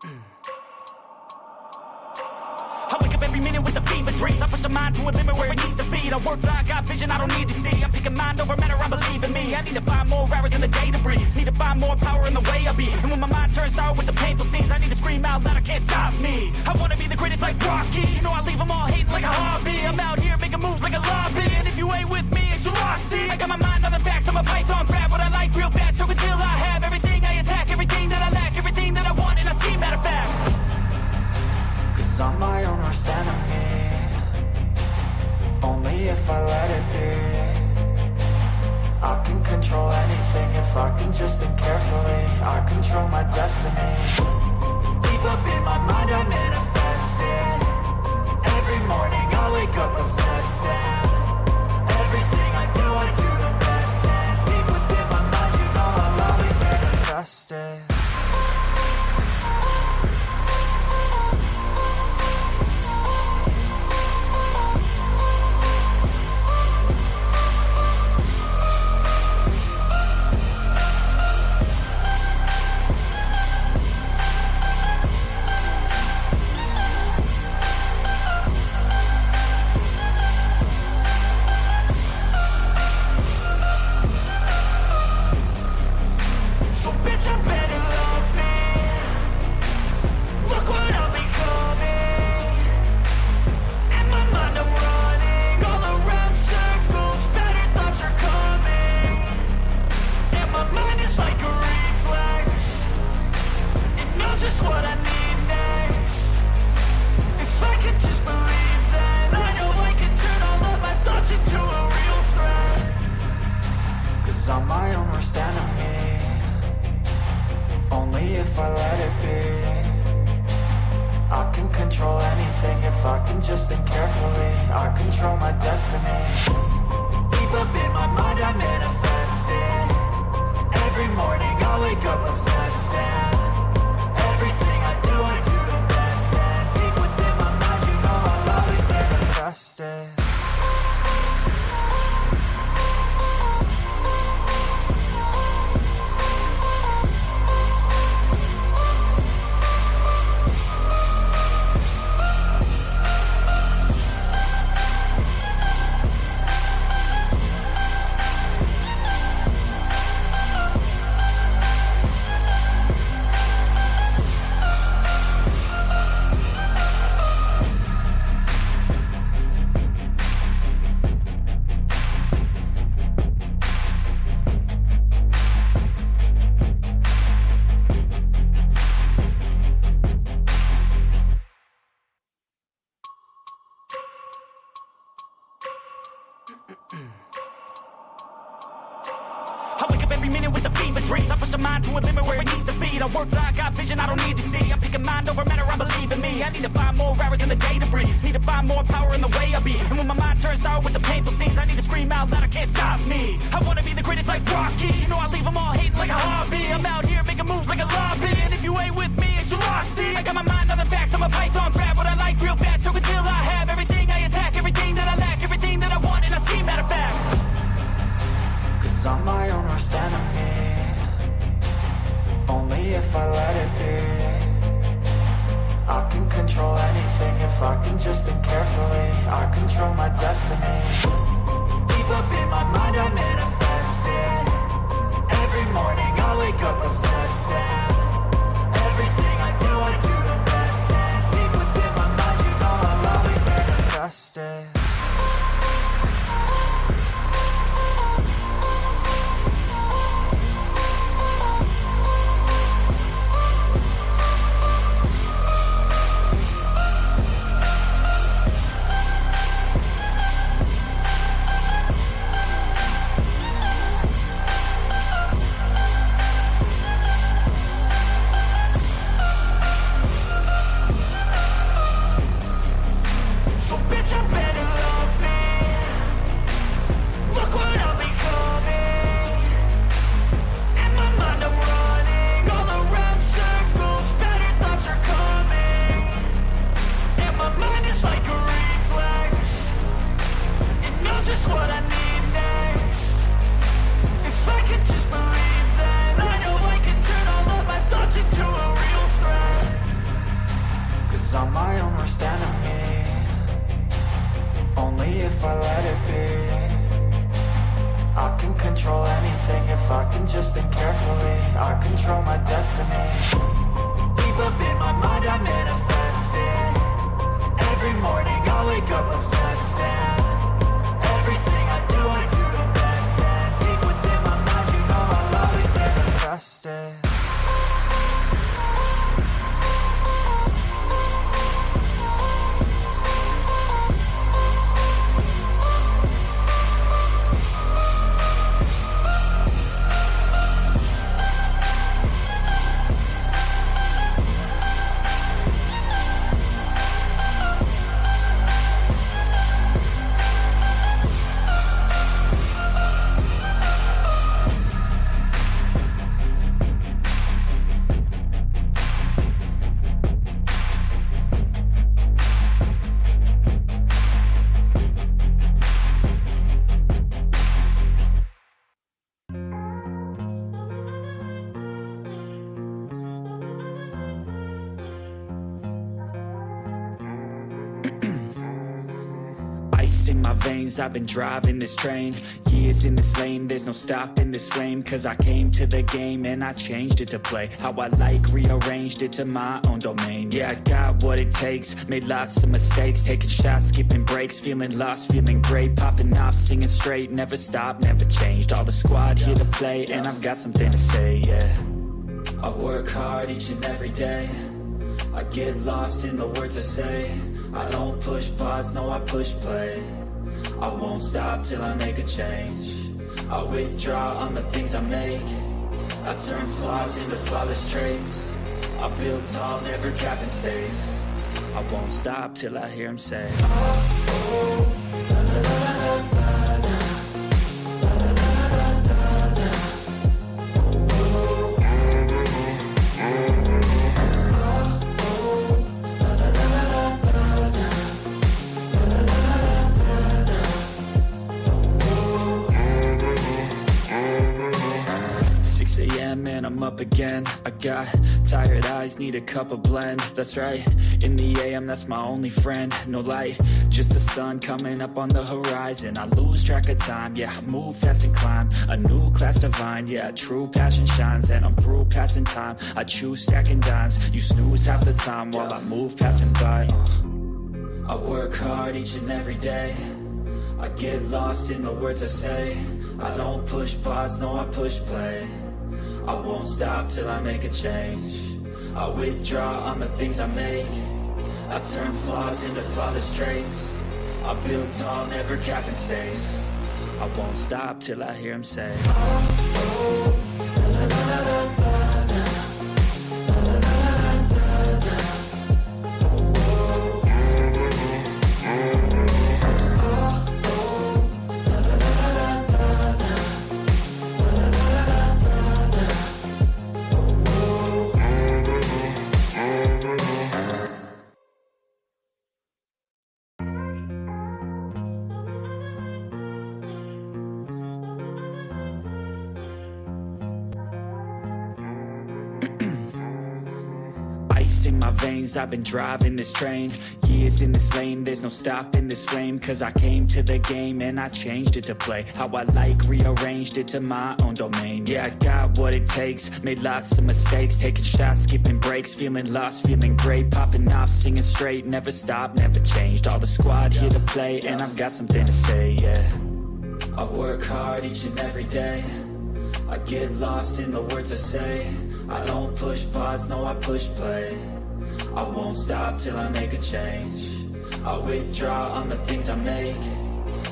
I wake up every minute with the fever dreams. I push my mind to a limit where it needs to feed. I work blind, got vision I don't need to see. I'm picking mind over matter, I believe in me. I need to find more hours in the day to breathe. Need to find more power in the way I be. And when my mind turns sour with the painful scenes, I need to scream out loud, I can't stop me. I wanna be the greatest like Rocky. You know I leave them all hating like a hobby. I'm out here making moves like a lobby. And if you ain't with me, it's your loss. See, I got my mind on the facts, I'm a python. Grab what I like real fast, so until I have everything I attack, everything that I lack, everything that I want, and I see, matter of fact. Cause I'm my own worst enemy. Only if I let it be. I can control anything if I can just think carefully. I control my destiny. Deep up in my mind I manifest it. Every morning I wake up obsessed, and everything I do the best. And deep within my mind, you know I'll always manifest it. I'm my own worst enemy. Only if I let it be. I can control anything if I can just think carefully. I control my destiny. Deep up in my mind I manifest it. Every morning I wake up obsessed, and everything I do the best. And deep within my mind, you know I'll always manifest it. I wake up every minute with the fever dreams. I push my mind to a limit where it needs to feed. I work blind, got vision I don't need to see. I'm picking mind over matter, I believe in me. I need to find more hours in the day to breathe. Need to find more power in the way I be. And when my mind turns sour with the painful scenes, I need to scream out loud, I can't stop me. I wanna be the greatest like Rocky. You know I leave them all hating like a hobby. I'm out here making moves like a lobby. And if you ain't with me, it's your loss. See, I got my mind on the facts, I'm a python. Grab what I like real fast, so until I have everything I attack, everything that I lack, everything that I want, and I see, matter of fact. Cause I'm my own worst enemy. Only if I let it be. I can control anything if I can just think carefully. I control my destiny. Deep up in my mind I manifest it. Every morning I wake up obsessed, and everything I do the best. And deep within my mind, you know I'll always manifest it. if I can just think carefully, I control my destiny. Deep up in my mind I manifest it. Every morning I wake up obsessed, and everything I do the best. And deep within my mind, you know I'll always manifest it. In my veins, I've been driving this train. Years in this lane, there's no stopping this flame. Cause I came to the game and I changed it to play how I like, rearranged it to my own domain. Yeah, I got what it takes, made lots of mistakes, taking shots, skipping breaks, feeling lost, feeling great, popping off, singing straight, never stopped, never changed. All the squad here to play, and I've got something to say, yeah. I work hard each and every day, I get lost in the words I say. I don't push pause, no I push play. I won't stop till I make a change. I withdraw on the things I make. I turn flaws into flawless traits. I build tall, never capped in space. I won't stop till I hear him say, and I'm up again. I got tired eyes, need a cup of blend. That's right, in the AM, that's my only friend. No light, just the sun coming up on the horizon. I lose track of time, yeah, I move fast and climb a new class divine, yeah, true passion shines. And I'm through passing time, I choose stacking dimes. You snooze half the time while I move passing by. I work hard each and every day, I get lost in the words I say. I don't push pause, no I push play. I won't stop till I make a change. I withdraw on the things I make. I turn flaws into flawless traits. I build tall, never capped in space. I won't stop till I hear him say, in my veins, I've been driving this train. Years in this lane, there's no stopping this flame. Cause I came to the game and I changed it to play how I like, rearranged it to my own domain. Yeah, I got what it takes, made lots of mistakes, taking shots, skipping breaks, feeling lost, feeling great, popping off, singing straight, never stopped, never changed. All the squad here to play, and I've got something to say, yeah. I work hard each and every day, I get lost in the words I say. I don't push pause, no I push play. I won't stop till I make a change. I withdraw on the things I make.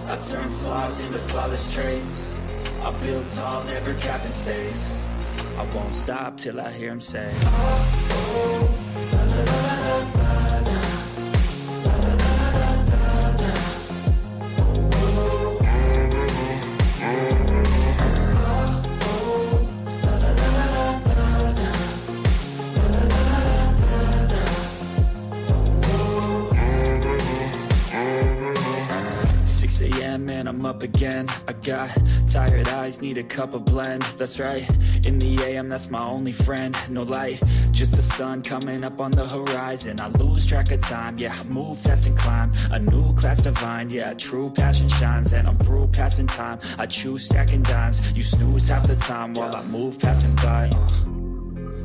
I turn flaws into flawless traits. I build tall, never capped in space. I won't stop till I hear him say, I'm up again. I got tired eyes, need a cup of blend. That's right, in the AM, that's my only friend. No light, just the sun coming up on the horizon. I lose track of time, yeah, I move fast and climb. A new class divine, yeah, true passion shines. And I'm through passing time, I choose stacking dimes. You snooze half the time while I move passing by.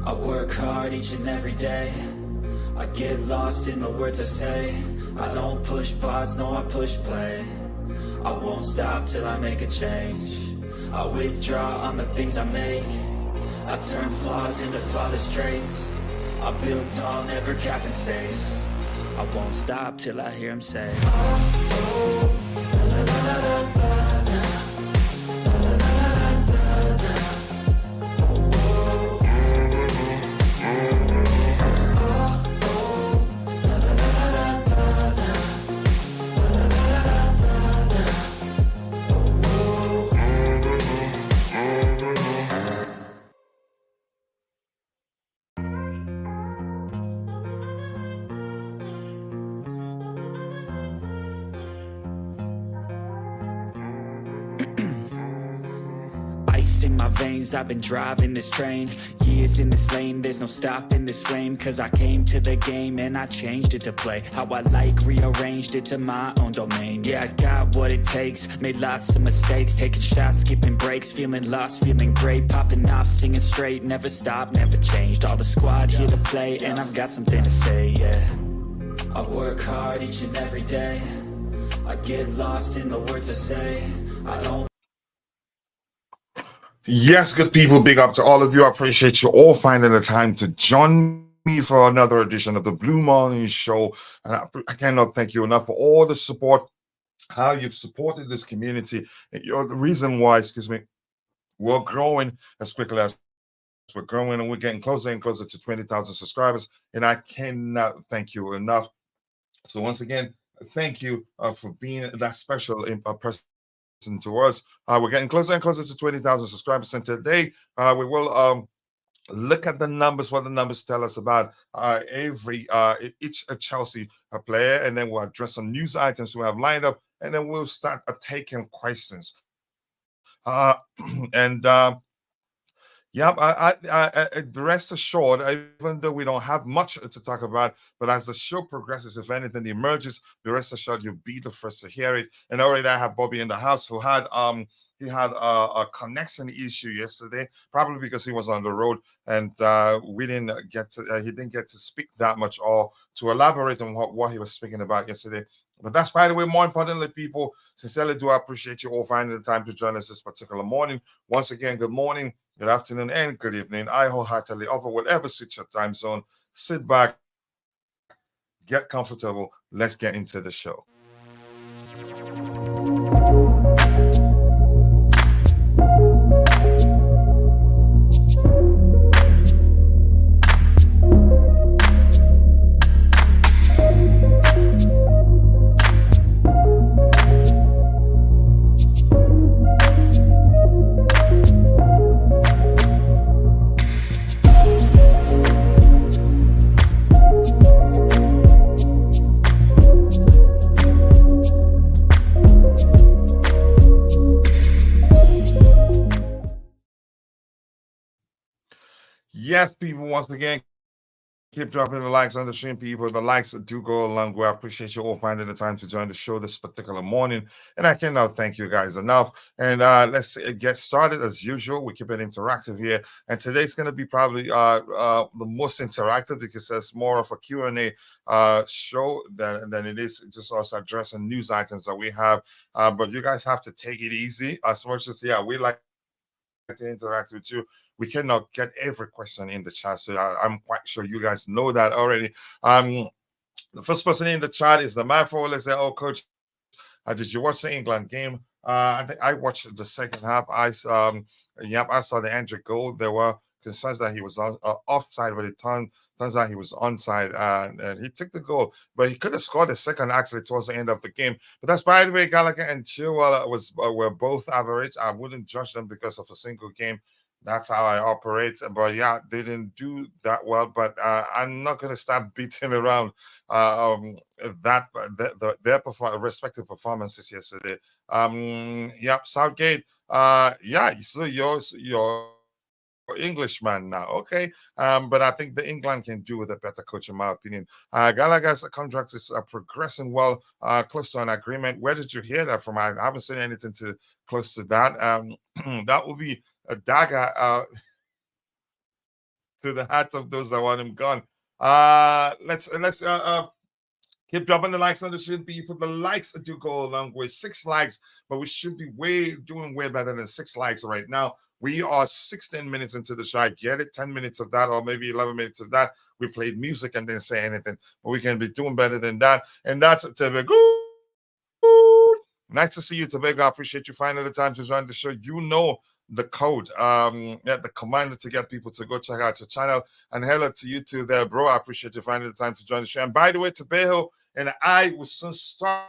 I work hard each and every day. I get lost in the words I say. I don't push pause, no, I push play. I won't stop till I make a change. I withdraw on the things I make. I turn flaws into flawless traits. I build tall, never capping space. I won't stop till I hear him say, oh, oh, la, la, la, la, la. In my veins, I've been driving this train. Years in this lane, there's no stopping this flame. Cause I came to the game and I changed it to play how I like, rearranged it to my own domain. Yeah, I got what it takes, made lots of mistakes. Taking shots, skipping breaks, feeling lost, feeling great. Popping off, singing straight, never stopped, never changed. All the squad here to play and I've got something to say, yeah. I work hard each and every day. I get lost in the words I say. I don't. Yes, good people, big up to all of you. I appreciate you all finding the time to join me for another edition of the Blue Morning Show. And I cannot thank you enough for all the support, how you've supported this community. And you're the reason why, we're growing as quickly as we're growing, and we're getting closer and closer to 20,000 subscribers. And I cannot thank you enough. So once again, thank you for being that special person to us. We're getting closer and closer to 20,000 subscribers, and today we will look at the numbers, what the numbers tell us about each Chelsea player, and then we'll address some news items we have lined up, and then we'll start taking questions. Rest assured, even though we don't have much to talk about, but as the show progresses, if anything emerges, be rest assured you'll be the first to hear it. And already I have Bobby in the house who had a connection issue yesterday, probably because he was on the road, and he didn't get to speak that much or to elaborate on what he was speaking about yesterday. But that's, by the way, more importantly, people, sincerely do I appreciate you all finding the time to join us this particular morning. Once again, good morning, good afternoon, and good evening. I wholeheartedly offer whatever suits your time zone. Sit back, get comfortable. Let's get into the show. Yes, people, once again, keep dropping the likes on the stream, people. The likes do go a long way. I appreciate you all finding the time to join the show this particular morning. And I cannot thank you guys enough. And let's get started as usual. We keep it interactive here. And today's going to be probably the most interactive because it's more of a Q&A show than it is just us addressing news items that we have. But you guys have to take it easy as much as, we like to interact with you. We cannot get every question in the chat, so I'm quite sure you guys know that already. The first person in the chat is the man for. Let's say, "Oh, coach, did you watch the England game?" I think I watched the second half. I saw the Andrew goal. There were concerns that he was offside, but it turns out he was onside, and he took the goal. But he could have scored the second actually towards the end of the game. But that's, by the way, Gallagher and Chilwell were both average. I wouldn't judge them because of a single game. That's how I operate. But yeah, they didn't do that well. But I'm not going to start beating around that their respective performances yesterday. Yep, Southgate. Yeah, so your Englishman now, okay. But I think the England can do with a better coach, in my opinion. Gallagher's contract is progressing well, close to an agreement. Where did you hear that from? I haven't seen anything to close to that. That will be a dagger to the hearts of those that want him gone. Let's keep dropping the likes on the stream, people. The likes do go a long way. 6 likes, but we should be doing way better than 6 likes right now. We are 16 minutes into the show. I get it. 10 minutes of that, or maybe 11 minutes of that. We played music and didn't say anything, but we can be doing better than that. And that's Tebogo. Nice to see you, Tebogo. I appreciate you finding the time to join the show. You know the code, the command to get people to go check out your channel. And hello to you too there, bro. I appreciate you finding the time to join the show. And by the way, Tebogo and I will soon start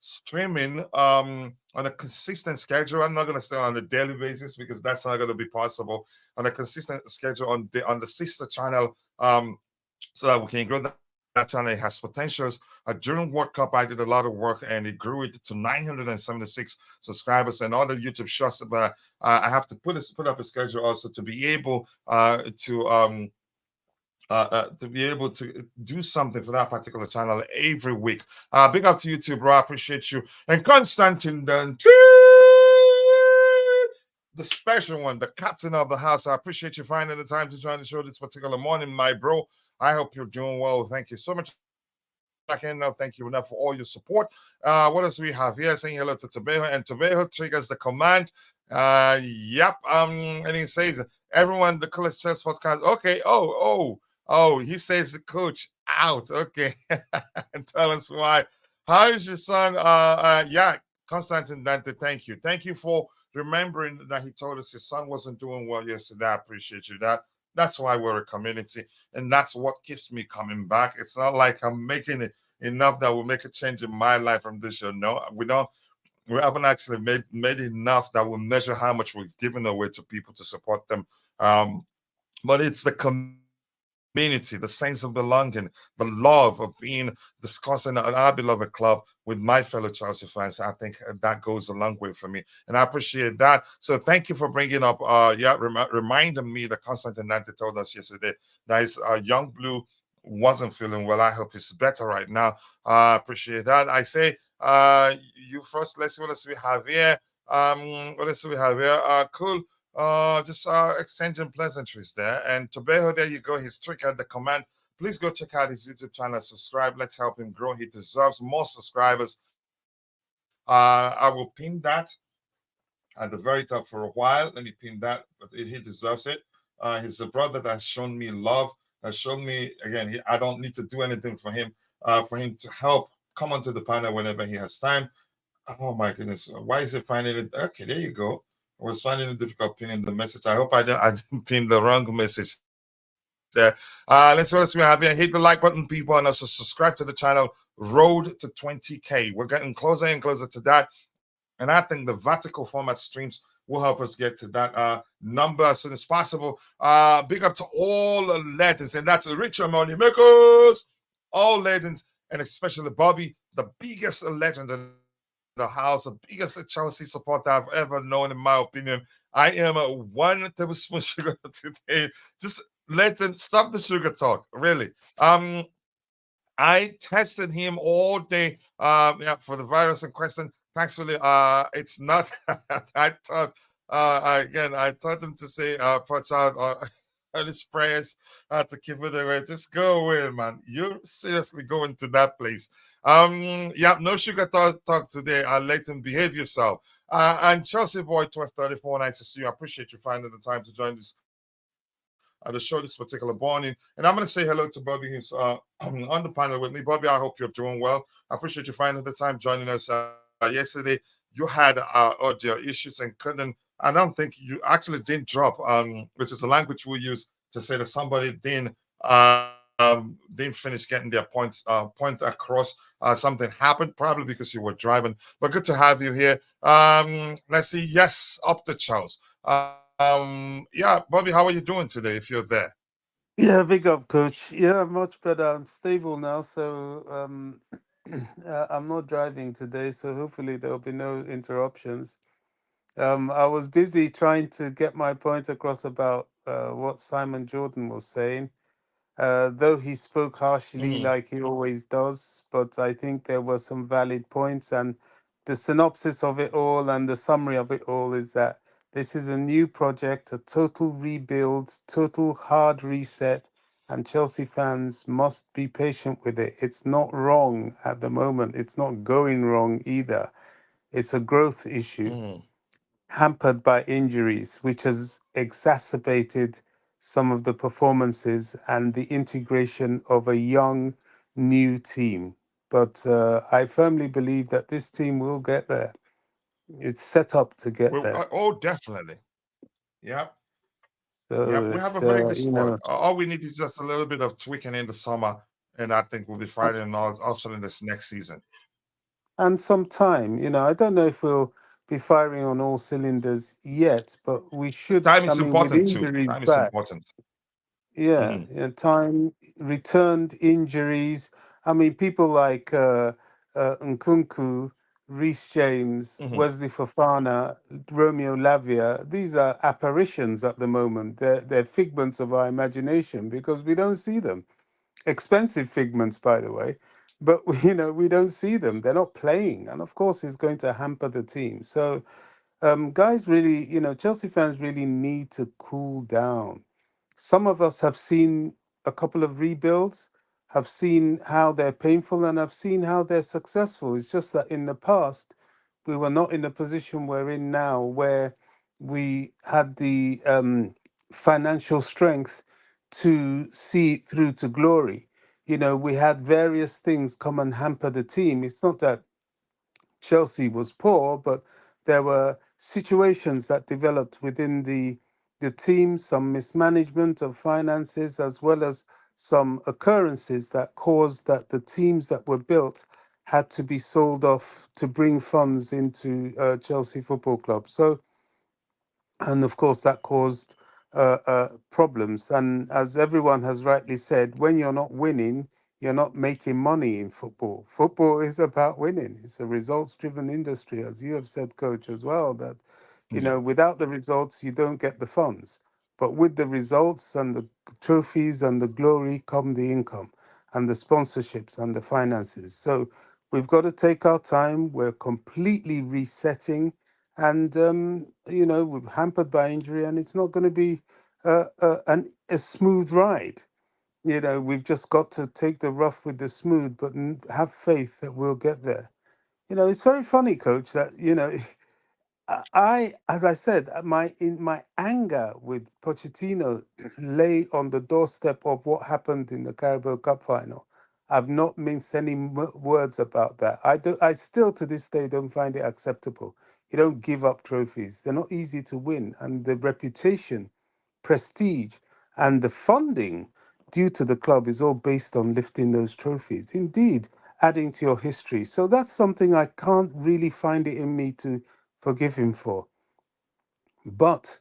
streaming on a consistent schedule. I'm not going to say on a daily basis because that's not going to be possible. On a consistent schedule on the sister channel, so that we can grow that channel. It has potentials. During World Cup, I did a lot of work and it grew it to 976 subscribers and other YouTube shots. But I have to put up a schedule also to be able to be able to do something for that particular channel every week. Big up to you too, bro. I appreciate you. And Constantine Dante, the special one, the captain of the house. I appreciate you finding the time to join the show this particular morning, my bro. I hope you're doing well. Thank you so much. I cannot thank you enough for all your support. What else we have here? Saying hello to Tebogo, and Tebogo triggers the command. Yep. And he says, everyone, the Coolest Chess podcast. Okay. Oh, he says the coach out. Okay. And tell us why. How is your son? Yeah, Constantine Dante, thank you. Thank you for remembering that he told us his son wasn't doing well yesterday. I appreciate you. That's why we're a community. And that's what keeps me coming back. It's not like I'm making it enough that will make a change in my life from this show. No, we haven't actually made enough that will measure how much we've given away to people to support them. But it's the community, the sense of belonging, the love of being discussing our beloved club with my fellow Chelsea fans. I think that goes a long way for me, and I appreciate that. So thank you for bringing up, reminding me that Constantine Nante told us yesterday that his young blue wasn't feeling well. I hope he's better right now. I appreciate that. I say, you first. Let's see what else we have here. What else do we have here? Cool. Just exchanging pleasantries there. And Tebogo, there you go. He's triggered the command. Please go check out his YouTube channel. Subscribe. Let's help him grow. He deserves more subscribers. I will pin that at the very top for a while. Let me pin that. But he deserves it. He's a brother that has shown me love. Has shown me, again, I don't need to do anything for him to help come onto the panel whenever he has time. Oh, my goodness. Why is it finding it? Okay, there you go. I was finding it difficult pinning the message. I hope I didn't pin the wrong message there. Let's see what else we have here. Hit the like button, people, and also subscribe to the channel. Road to 20K. We're getting closer and closer to that. And I think the vertical format streams will help us get to that number as soon as possible. Big up to all the legends, and that's Richard Money Makers, all legends, and especially Bobby, the biggest legend in the house, the biggest Chelsea supporter I've ever known, in my opinion. I am 1 tablespoon sugar today. Just stop the sugar talk, really. I tested him all day for the virus in question. Thankfully, it's not. I thought I taught him to say watch out on his prayers to keep it away. Just go away, man. You're seriously going to that place. No sugar talk today. I'll let him behave yourself. And Chelsea boy 1234, nice to see you. I appreciate you finding the time to join this the show this particular morning. And I'm going to say hello to Bobby, who's on the panel with me. Bobby, I hope you're doing well. I appreciate you finding the time joining us. Yesterday, you had audio issues and I don't think you actually didn't drop, which is a language we use to say that somebody didn't finish getting their point across. Something happened, probably because you were driving. But good to have you here. Let's see. Yes, up to Charles. Yeah, Bobby, how are you doing today? If you're there, Yeah, big up, coach. Yeah, much better. I'm stable now, so I'm not driving today, so hopefully there'll be no interruptions. I was busy trying to get my point across about what Simon Jordan was saying, though he spoke harshly Mhm. like he always does, but I think there were some valid points. And the synopsis of it all and the summary of it all is that this is a new project, a total rebuild, total hard reset, and Chelsea fans must be patient with it. It's not wrong at the moment, it's not going wrong either. It's a growth issue Mhm. hampered by injuries, which has exacerbated some of the performances and the integration of a young, new team. But I firmly believe that this team will get there. It's set up to get Well, there. oh, definitely. Yeah, yeah, So we have a it's, very good you squad. know, All we need is just a little bit of tweaking in the summer, and I think we'll be fighting also in this next season. and some time. I don't know if we'll be firing on all cylinders yet, but we should. Time I is mean, with important too. injuries Time is back, important. yeah, Mhm. time, returned injuries. I mean, people like Nkunku, Reece James, Mhm. Wesley Fofana, Romeo Lavia. These are apparitions at the moment. They're figments of our imagination because we don't see them. Expensive figments, by the way, but we don't see them. They're not playing, and of course, it's going to hamper the team. So guys, really, Chelsea fans really need to cool down. Some of us have seen a couple of rebuilds, have seen how they're painful, and have seen how they're successful. It's just that in the past, we were not in the position we're in now, where we had the financial strength to see it through to glory. We had various things come and hamper the team. It's not that Chelsea was poor, but there were situations that developed within the team, some mismanagement of finances, as well as some occurrences that caused that the teams that were built had to be sold off to bring funds into Chelsea Football Club. So and of course that caused problems. And as everyone has rightly said, when you're not winning, you're not making money in football. Football is about winning. It's a results-driven industry, as you have said, coach, as well. That Yeah. without the results, you don't get the funds. But with the results and the trophies and the glory come the income and the sponsorships and the finances. So we've got to take our time. We're completely resetting and we're hampered by injury, and it's not going to be a smooth ride. We've just got to take the rough with the smooth, but have faith that we'll get there. It's very funny, coach, that as I said, my anger with Pochettino lay on the doorstep of what happened in the Carabao Cup final. I've not minced any words about that. I still to this day don't find it acceptable. You don't give up trophies; they're not easy to win, and the reputation, prestige, and the funding due to the club is all based on lifting those trophies. Indeed, adding to your history. So that's something I can't really find it in me to forgive him for. But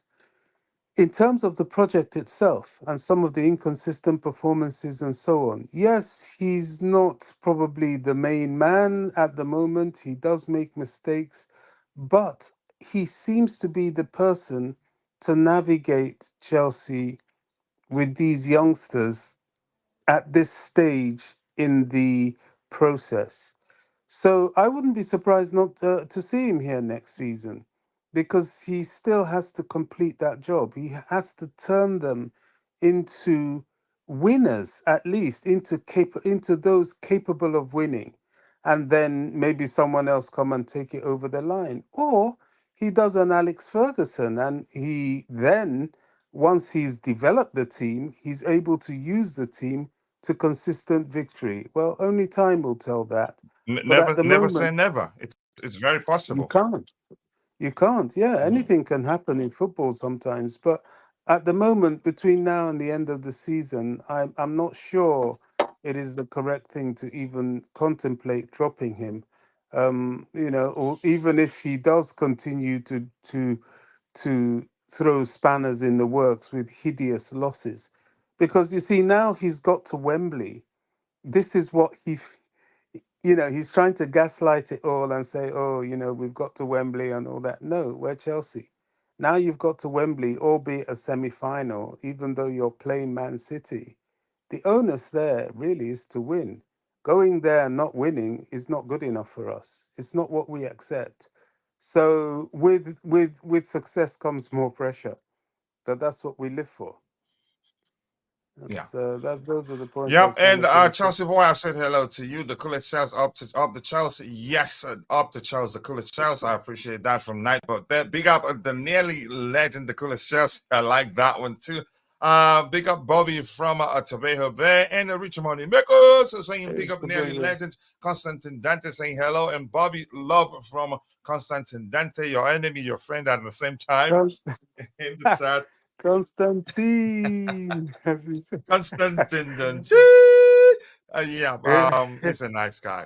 in terms of the project itself and some of the inconsistent performances and so on, yes, he's not probably the main man at the moment. He does make mistakes, but he seems to be the person to navigate Chelsea with these youngsters at this stage in the process. So I wouldn't be surprised not to see him here next season because he still has to complete that job. He has to turn them into winners, at least into those capable of winning. And then maybe someone else come and take it over the line. Or he does an Alex Ferguson and he then, once he's developed the team, he's able to use the team to consistent victory. Well, only time will tell that. But at Never, the never say moment, never. It's very you possible. can't. You can't. Yeah, Mhm. anything can happen in football sometimes. But at the moment, between now and the end of the season, I'm not sure it is the correct thing to even contemplate dropping him. Or even if he does continue to throw spanners in the works with hideous losses. Because you see, now he's got to Wembley. This is what he's trying to gaslight it all and say, oh, we've got to Wembley and all that. No, we're Chelsea. Now you've got to Wembley, albeit a semi final, even though you're playing Man City. The onus there really is to win. Going there and not winning is not good enough for us. It's not what we accept. So with success comes more pressure. But that's what we live for. Yeah. That's those are the points I Yep, was trying and to finish with. Chelsea boy, I said hello to you. The coolest Chelsea up the Chelsea. Yes, up the Chelsea, the coolest Chelsea. I appreciate that from Night. But that big up the nearly legend, the coolest Chelsea. I like that one too. Big up Bobby from Tebogo there, and Richard Money Makers saying big up nearly legend. Constantine Dante saying hello, and Bobby Love from Constantine Dante, your enemy, your friend at the same time in the chat. Constantine, as you said. Constantine Dante. Yeah, he's a nice guy.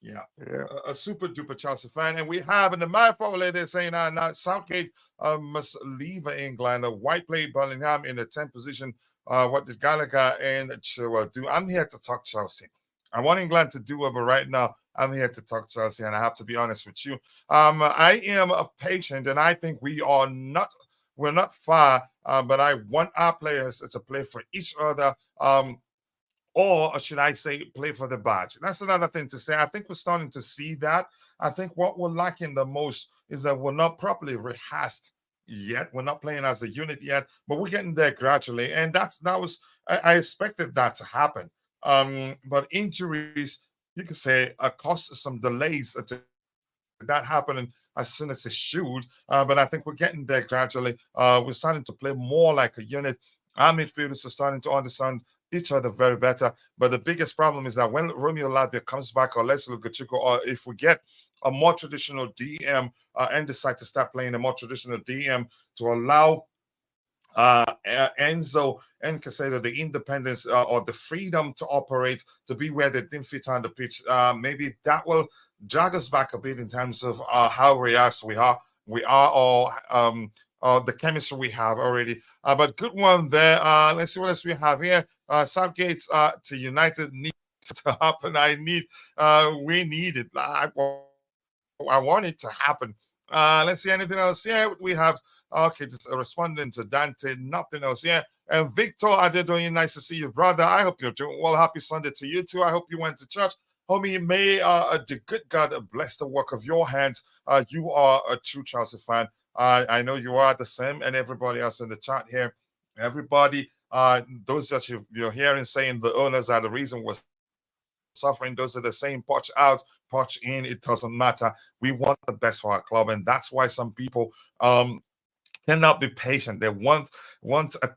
Yeah, Yeah. a super duper Chelsea fan. And we have in the my forward lady saying now Southgate must leave England. White play Bellingham in the 10th position. What did Gallagher and Chilwell do? I'm here to talk Chelsea. I want England to do it, but right now I'm here to talk Chelsea, and I have to be honest with you. I am a patient, and I think we're not far, but I want our players to play for each other. Or should I say, play for the badge? That's another thing to say. I think we're starting to see that. I think what we're lacking the most is that we're not properly rehearsed yet. We're not playing as a unit yet, but we're getting there gradually. And I expected that to happen. But injuries, you could say, caused some delays to that happening as soon as it should. But I think we're getting there gradually. We're starting to play more like a unit. Our midfielders are starting to understand each other very better. But the biggest problem is that when Romeo Lavia comes back, or Leslie Lukachiko, or if we get a more traditional DM and decide to start playing a more traditional DM to allow Enzo and Casado the independence or the freedom to operate to be where they didn't fit on the pitch, maybe that will drag us back a bit in terms of how rehearsed we are. We are all the chemistry we have already. But good one there. Let's see what else we have here. Southgate to United needs to happen. We need it. I want it to happen. Let's see anything else here. We have just responding to Dante. Nothing else here. And Victor Adedoyin, nice to see you, brother. I hope you're doing well. Happy Sunday to you too. I hope you went to church. Homie, may the good God bless the work of your hands. You are a true Chelsea fan. I know you are the same, and everybody else in the chat here. Everybody, those that you're hearing saying the owners are the reason we're suffering, those are the same punch out, punch in. It doesn't matter. We want the best for our club, and that's why some people cannot be patient. They want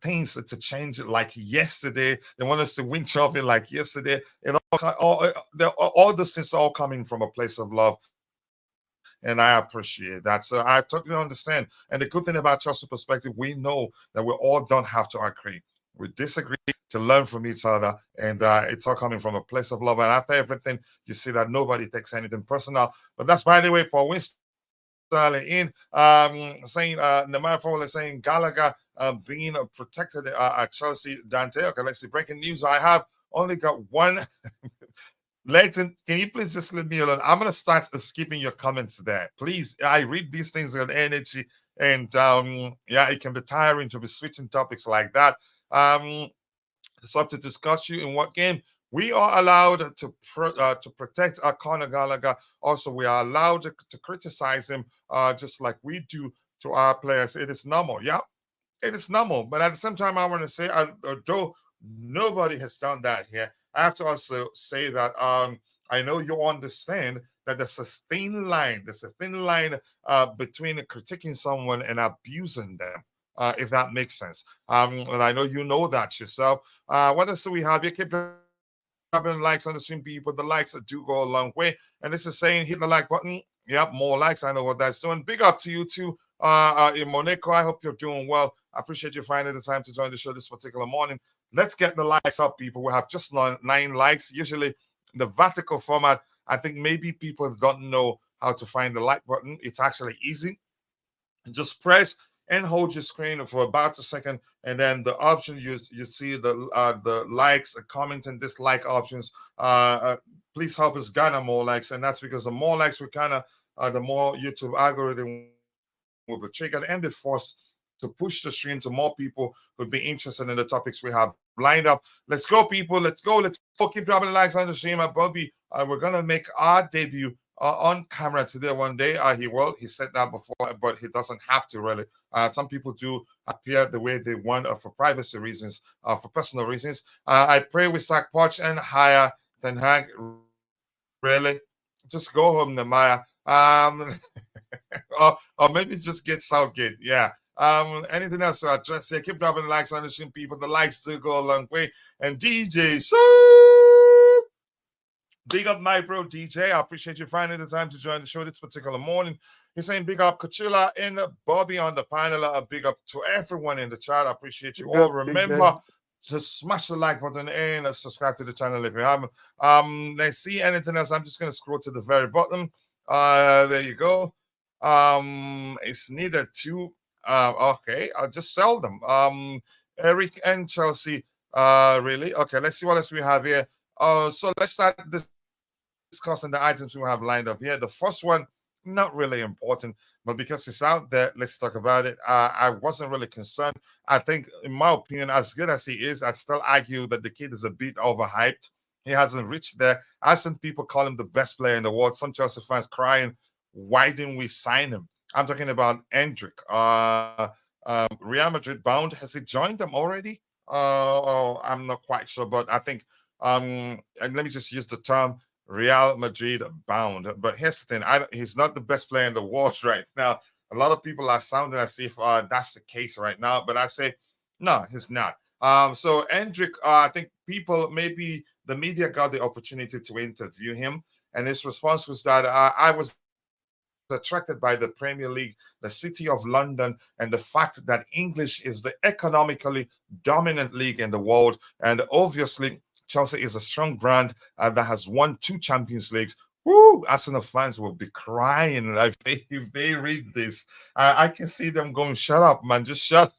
things to change like yesterday. They want us to win trophy like yesterday. All those things are all coming from a place of love. And I appreciate that. So I totally understand. And the good thing about Chelsea perspective, we know that we all don't have to agree. We disagree to learn from each other. And it's all coming from a place of love. And after everything, you see that nobody takes anything personal. But that's, by the way, Paul Winston in saying Nemanja Fowler saying Gallagher being protected at Chelsea. Dante, okay, let's see. Breaking news. I have only got one. Leighton, can you please just leave me alone? I'm going to start skipping your comments there. Please, I read these things with energy, and yeah, it can be tiring to be switching topics like that. It's up to discuss you in what game. We are allowed to protect Conor Gallagher. Also, we are allowed to criticize him just like we do to our players. It is normal. Yeah, it is normal. But at the same time, I want to say, although nobody has done that here, I have to also say that I know you understand that there's a thin line. There's a thin line between critiquing someone and abusing them, if that makes sense. And I know you know that yourself. What else do we have? You keep dropping likes on the stream, people. The likes do go a long way. And this is saying hit the like button. Yep, more likes. I know what that's doing. Big up to you too, in Monaco. I hope you're doing well. I appreciate you finding the time to join the show this particular morning. Let's get the likes up, people. We have just 9 likes. Usually, the vertical format, I think maybe people don't know how to find the like button. It's actually easy. Just press and hold your screen for about a second, and then the option you see the likes, comments, and dislike options. Please help us garner more likes, and that's because the more likes we kind of the more YouTube algorithm will be triggered and be forced to push the stream to more people who'd be interested in the topics we have lined up. Let's go, people. Let's go. Let's go. Keep dropping likes on the stream. Bobby, we're gonna make our debut on camera today one day. He said that before, but he doesn't have to really. Some people do appear the way they want for privacy reasons, for personal reasons. I pray we sack Poch and hire Ten Hag. Really, just go home, Nemaya. Or maybe just get Southgate. Yeah. Anything else to address here? Keep dropping likes on the stream, people. The likes do go a long way. And DJ, so big up my bro DJ. I appreciate you finding the time to join the show this particular morning. He's saying big up Kachila and Bobby on the panel. A big up to everyone in the chat. I appreciate you all. Remember to smash the like button and subscribe to the channel if you haven't. Let's see anything else. I'm just gonna scroll to the very bottom. There you go. It's needed to okay, I'll just sell them. Eric and Chelsea. Really? Okay, let's see what else we have here. So let's start discussing the items we have lined up here. The first one, not really important, but because it's out there, let's talk about it. I wasn't really concerned. I think, in my opinion, as good as he is, I'd still argue that the kid is a bit overhyped. He hasn't reached there. I've seen people call him the best player in the world. Some Chelsea fans crying, why didn't we sign him? I'm talking about Endrick. Real Madrid bound. Has he joined them already? I'm not quite sure, but I think and let me just use the term Real Madrid bound. But here's the thing, he's not the best player in the world right now. A lot of people are sounding as if that's the case right now, but I say no, he's not. So Endrick, I think people, maybe the media got the opportunity to interview him, and his response was that I was attracted by the Premier League, the City of London, and the fact that English is the economically dominant league in the world. And obviously, Chelsea is a strong brand that has won 2 Champions Leagues. Woo! Arsenal fans will be crying if they read this. I can see them going, shut up, man. Just shut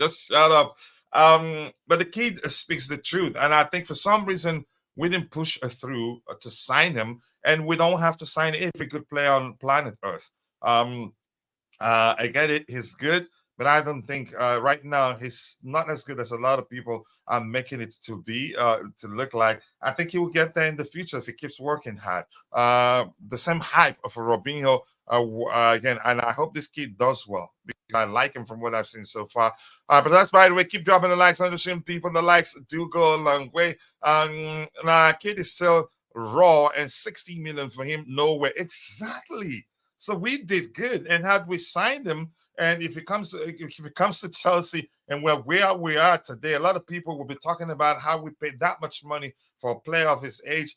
up. But the kid speaks the truth. And I think for some reason, we didn't push through to sign him, and we don't have to sign every good player on planet Earth. I get it, he's good, but I don't think right now he's not as good as a lot of people are making it to be, to look like. I think he will get there in the future if he keeps working hard. The same hype for Robinho again, and I hope this kid does well because I like him from what I've seen so far. But that's, by the way, keep dropping the likes on the stream, people. The likes do go a long way. Kid is still raw, and 60 million for him, nowhere. Exactly. So we did good, and had we signed him, and if it comes to Chelsea and where we are today, a lot of people will be talking about how we paid that much money for a player of his age.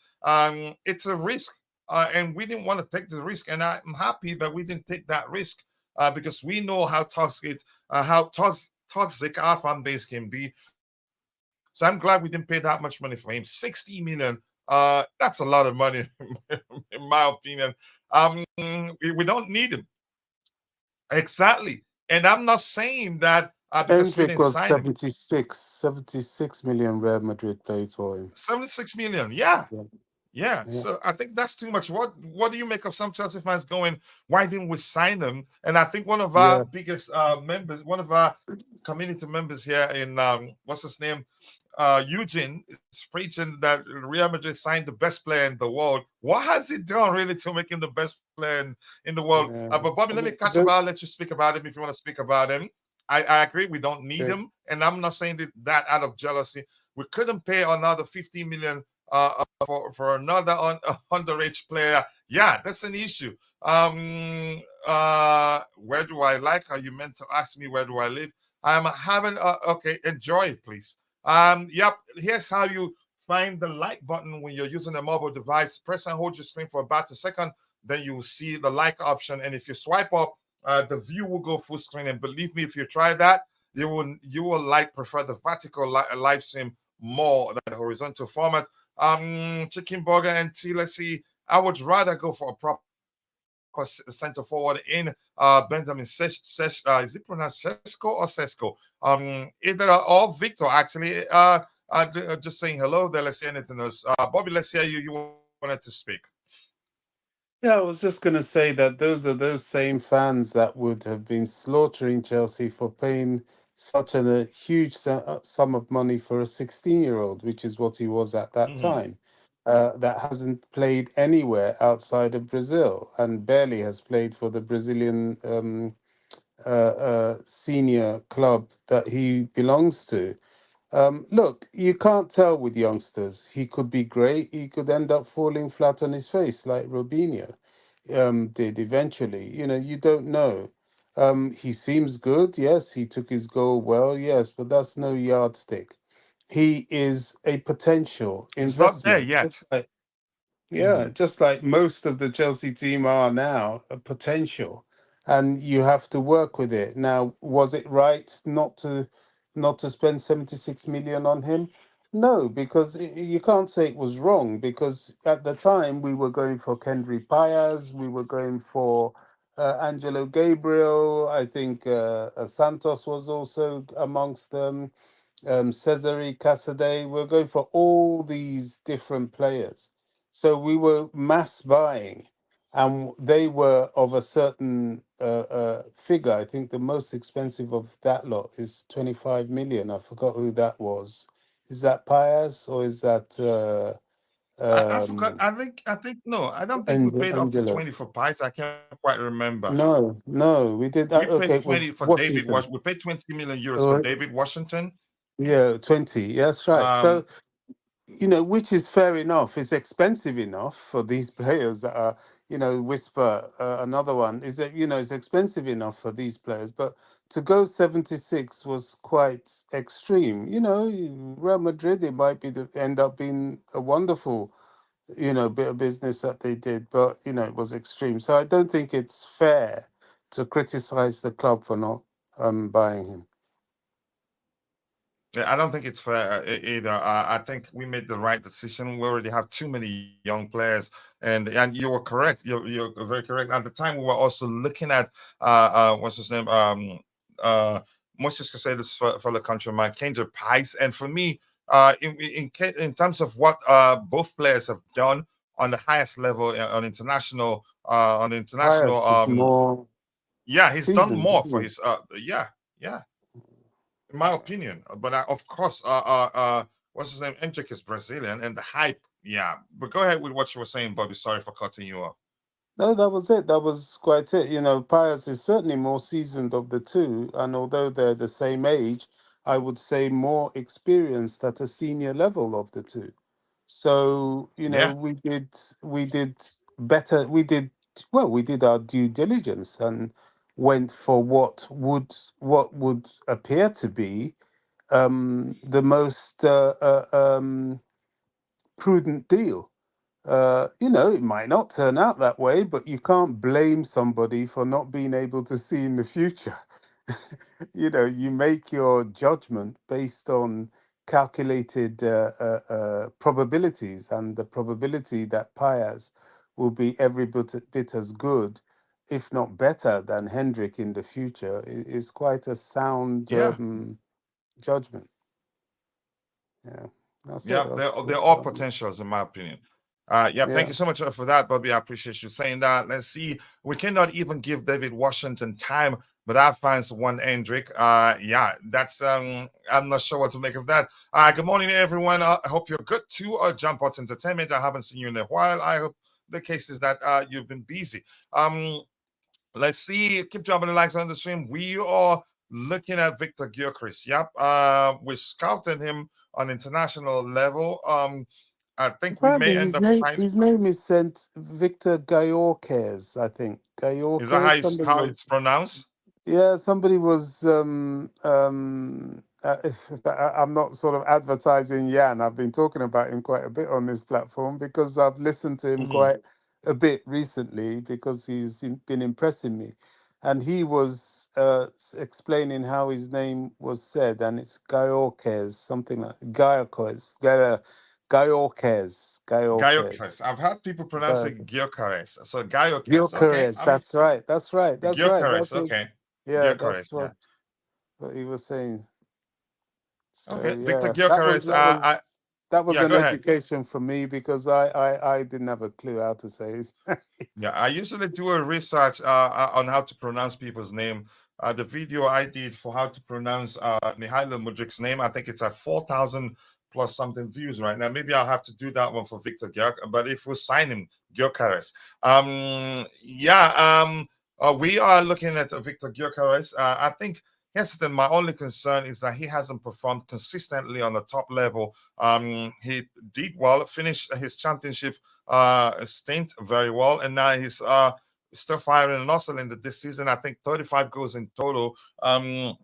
It's a risk, and we didn't want to take the risk, and I'm happy that we didn't take that risk because we know how toxic our fan base can be. So I'm glad we didn't pay that much money for him. 60 million. That's a lot of money, in my opinion. We don't need him. Exactly. And I'm not saying that because we Endrick didn't was sign him. 76 million Real Madrid paid for him. 76 million. Yeah. Yeah. Yeah. Yeah. So I think that's too much. What do you make of some Chelsea fans going, why didn't we sign him? And I think one of our biggest members, one of our community members here in what's his name? Eugene is preaching that Real Madrid signed the best player in the world. What has he done really to make him the best player in the world? Yeah. But Bobby, let me catch up. I'll let you speak about him if you want to speak about him. I agree. We don't need him, and I'm not saying that out of jealousy. We couldn't pay another 50 million for another underage player. Yeah, that's an issue. Where do I like? How you meant to ask me where do I live? I'm having okay. Enjoy it, please. Yep. Here's how you find the like button when you're using a mobile device. Press and hold your screen for about a second. Then you will see the like option, and if you swipe up, the view will go full screen. And believe me, if you try that, you will prefer the vertical live stream more than the horizontal format. Chicken burger and tea. Let's see. I would rather go for a proper center forward in Benjamin is it pronounced Sesko or Sesko? Either or Victor actually. Just saying hello there. Let's see anything else. Bobby, let's hear you. You wanted to speak. Yeah, I was just going to say that those are those same fans that would have been slaughtering Chelsea for paying such a huge sum of money for a 16-year-old, which is what he was at that Hmm. time, that hasn't played anywhere outside of Brazil and barely has played for the Brazilian senior club that he belongs to. Look, you can't tell with youngsters. He could be great. He could end up falling flat on his face like Robinho did eventually. You know, you don't know. He seems good. Yes, he took his goal well. Yes, but that's no yardstick. He is a potential It's not there investment. yet. Yeah, Hmm. just like most of the Chelsea team are now, a potential, and you have to work with it. Now, was it right not to spend 76 million on him? No, because you can't say it was wrong because at the time we were going for Kendry Payas, we were going for Angelo Gabriel. I think Santos was also amongst them. Cesare Casadei. We're going for all these different players. So we were mass buying, and they were of a certain figure. I think the most expensive of that lot is 25 million. I forgot who that was. Is that Pius or is that I forgot. I think no. I don't think we paid up to Angelo? 20 for Pies. I can't quite remember. No, no, we did. We paid Okay, it 20 was for David. Washington. We paid 20 million euros for Uh, David Washington. yeah, 20. That's right. Um, So which is fair enough. It's expensive enough for these players that are, Whisper, another one, is that, it's expensive enough for these players. But to go 76 was quite extreme. Real Madrid, it might be end up being a wonderful, bit of business that they did, but, it was extreme. So I don't think it's fair to criticize the club for not buying him. Yeah, I don't think it's fair either. I think we made the right decision. We already have too many young players, and you were correct. You're very correct. At the time, we were also looking at what's his name, Moses Casados for the countryman, Kendra Pice, and for me, in terms of what both players have done on the highest level on international, Pius is more yeah, he's done seasoned, more for isn't his yeah, in my he? opinion. But of course, what's his name? Hendrick is Brazilian, and the hype. Yeah, but go ahead with what you were saying, Bobby. Sorry for cutting you off. No, that was it. That was quite it. Pius is certainly more seasoned of the two, and although they're the same age, I would say more experienced at a senior level of the two. So, Yeah, we did better. We did our due diligence and went for what would appear to be the most prudent deal. It might not turn out that way, but you can't blame somebody for not being able to see in the future. You make your judgment based on calculated probabilities, and the probability that Piaz will be every bit as good, if not better, than Hendrik in the future is quite a sound yeah. judgment. Yeah, that's it. Yeah, they're That's all what I mean. potentials in my opinion. Yeah, thank Yeah. you so much for that, Bobby. I appreciate you saying that. Let's see. We cannot even give David Washington time, but I find one Hendrick. Yeah, that's I'm not sure what to make of that. Good morning, everyone. I hope you're good too. Jump Out Entertainment. I haven't seen you in a while. I hope the case is that you've been busy. Let's see. Keep dropping the likes on the stream. We are looking at Victor Gyökeres. Yep. We scouted him on international level. I think we may Apparently, end his up name signing. his name is Saint Victor Gyökeres, I think. Is that Gyökeres. Somebody how was, it's pronounced? yeah, somebody was. I'm not sort of advertising Jan. I've been talking about him quite a bit on this platform because I've listened to him Mhm. quite a bit recently because been impressing me, and he was explaining how his name was said, and it's Gyökeres, something like Gyökeres. Gyökeres. Gyökeres. Gyökeres. I've heard people pronounce it Gyökeres. So Gyökeres. Okay. Gyökeres. That's right. That's right. That's right. Gyökeres. That's what. Okay. Yeah, Gyökeres. that's Yeah. what he was saying. So Okay. Victor yeah, Gyökeres. that was Yeah. an Go ahead. education for me because I didn't have a clue how to say his Yeah, I usually do a research on how to pronounce people's name. The video I did for how to pronounce Mihailo Mudrik's name, I think it's at 4,000 plus something views right now. Maybe I'll have to do that one for Victor Gyök, but if we sign him, Gyökeres. We are looking at Victor Gyökeres. I think yesterday my only concern is that he hasn't performed consistently on the top level. He did well, finished his championship stint very well, and now he's still firing an hustle in this season. I think 35 goals in total. I'd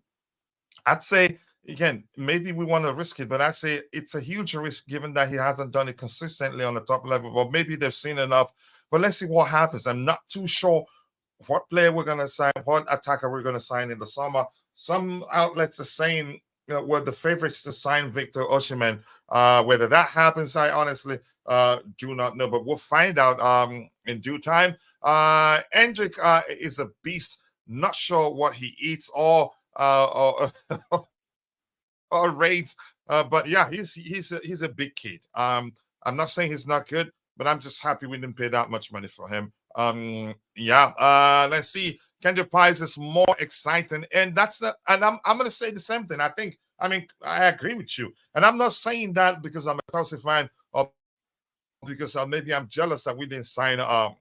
say again, maybe we want to risk it, but I'd say it's a huge risk given that he hasn't done it consistently on the top level. But maybe they've seen enough. But let's see what happens. I'm not too sure what player we're going to sign, what attacker we're going to sign in the summer. Some outlets are saying we're the favorites to sign Victor Osimhen. Whether that happens, I honestly do not know, but we'll find out in due time. Hendrik is a beast. Not sure what he eats or or rates, but yeah, he's a big kid. I'm not saying he's not good, but I'm just happy we didn't pay that much money for him. Let's see. Kendra Pies is more exciting, and that's the. And I'm gonna say the same thing. I agree with you, and I'm not saying that because I'm a Chelsea fan or because maybe I'm jealous that we didn't sign. I'm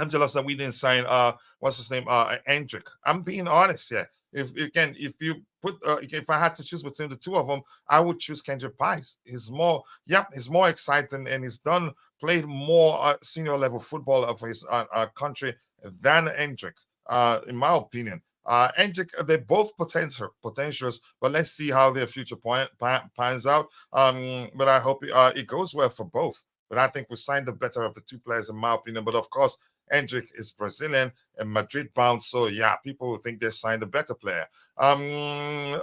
jealous that we didn't sign. What's his name? Hendrik. I'm being honest here. If I had to choose between the two of them, I would choose Kendrick Pies. He's more exciting, and he's played more senior level football for his country than Hendrik, in my opinion. Hendrik, they're both potentials, but let's see how their future pans out. But I hope it goes well for both. But I think we signed the better of the two players, in my opinion. But of course, Hendrik is Brazilian and Madrid bound, so yeah, people will think they've signed a better player. William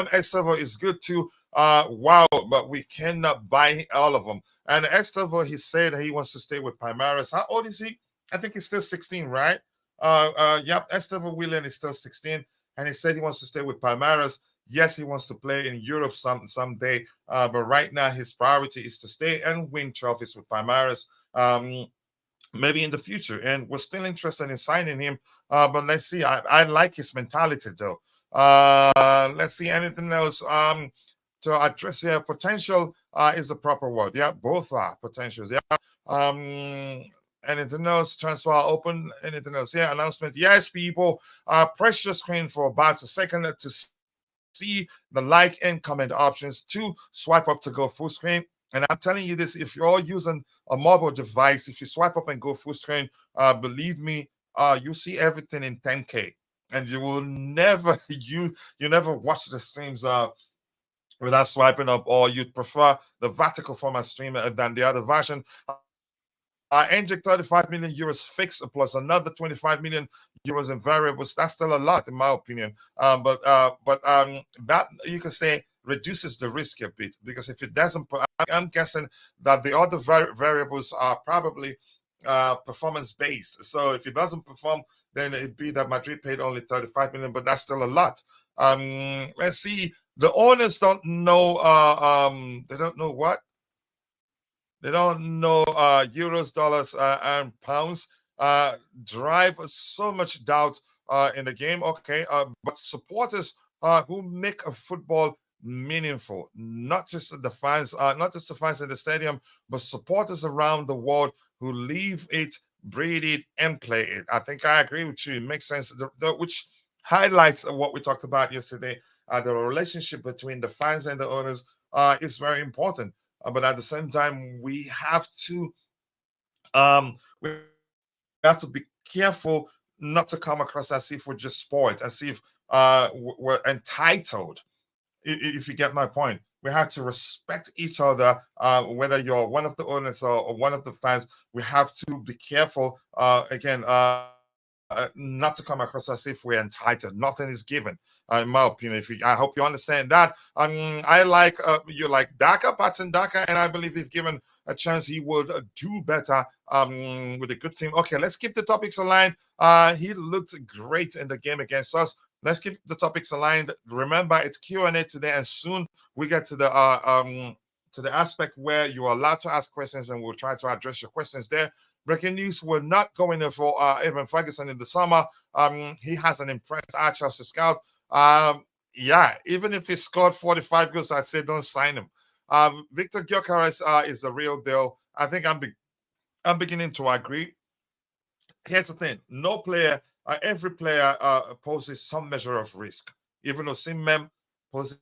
Estevo is good too. Wow, but we cannot buy all of them. And Estevo, he said he wants to stay with Palmeiras. How old is he? I think he's still 16, right? Estevo William is still 16, and he said he wants to stay with Palmeiras. Yes, he wants to play in Europe someday, but right now his priority is to stay and win trophies with Palmeiras. Maybe in the future, and we're still interested in signing him. But let's see. I like his mentality, though. Let's see anything else. To address here, potential is the proper word. Yeah, both are potentials. Yeah. Anything else? Transfer open. Anything else? Yeah. Announcement. Yes, people. Press your screen for about a second to see the like and comment options. To swipe up to go full screen. And I'm telling you this, if you're using a mobile device, if you swipe up and go full screen, believe me, you see everything in 10K. And you will never, you never watch the streams without swiping up, or you'd prefer the vertical format stream than the other version. Hendrik, 35 million euros fixed plus another 25 million euros in variables. That's still a lot, in my opinion. But that you can say reduces the risk a bit, because if it doesn't, I'm guessing that the other variables are probably performance based. So if it doesn't perform, then it'd be that Madrid paid only 35 million, but that's still a lot. Let's see. The owners don't know. They don't know what. They don't know euros, dollars, and pounds. Drive so much doubt in the game. Okay, but supporters who make a football meaningful, not just the fans, not just the fans in the stadium, but supporters around the world who live it, breathe it, and play it. I think I agree with you. It makes sense, which highlights what we talked about yesterday. The relationship between the fans and the owners is very important. But at the same time, we have to be careful not to come across as if we're just spoiled, as if we're entitled. If you get my point, we have to respect each other, whether you're one of the owners or one of the fans. We have to be careful, not to come across as if we're entitled. Nothing is given. in my opinion. I hope you understand that. I like you like Daka, Patson Daka, and I believe if given a chance, he would do better with a good team. Okay, let's keep the topics aligned. He looked great in the game against us. Let's keep the topics aligned. Remember, it's Q&A today, and soon we get to the aspect where you are allowed to ask questions, and we'll try to address your questions there. Breaking news: we're not going there for Evan Ferguson in the summer. He has an impressed Chelsea scout. Yeah, even if he scored 45 goals, I'd say don't sign him. Victor Gyökeres is the real deal. I think I'm beginning to agree. Here's the thing: no player, every player poses some measure of risk. Even though Simem poses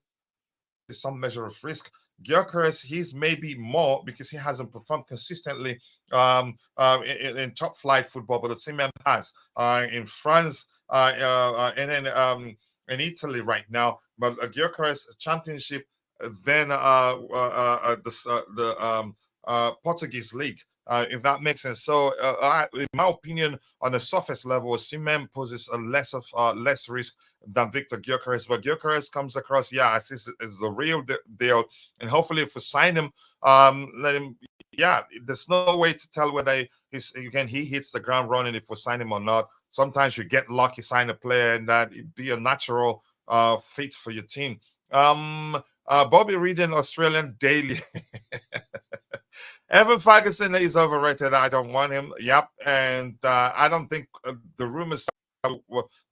some measure of risk, Gyökeres, he's maybe more because he hasn't performed consistently in top flight football, but the Simem has in France and then in Italy right now. But Gyökeres championship, then the Portuguese league. If that makes sense. So, in my opinion, on the surface level, Simem poses a less risk than Victor Gyökeres. But Gyökeres comes across, as this is the real deal. And hopefully, if we sign him, let him. Yeah, there's no way to tell whether he hits the ground running if we sign him or not. Sometimes you get lucky, sign a player, and that it be a natural fit for your team. Bobby reading Australian Daily. Evan Ferguson is overrated. I don't want him. Yep, and I don't think the rumors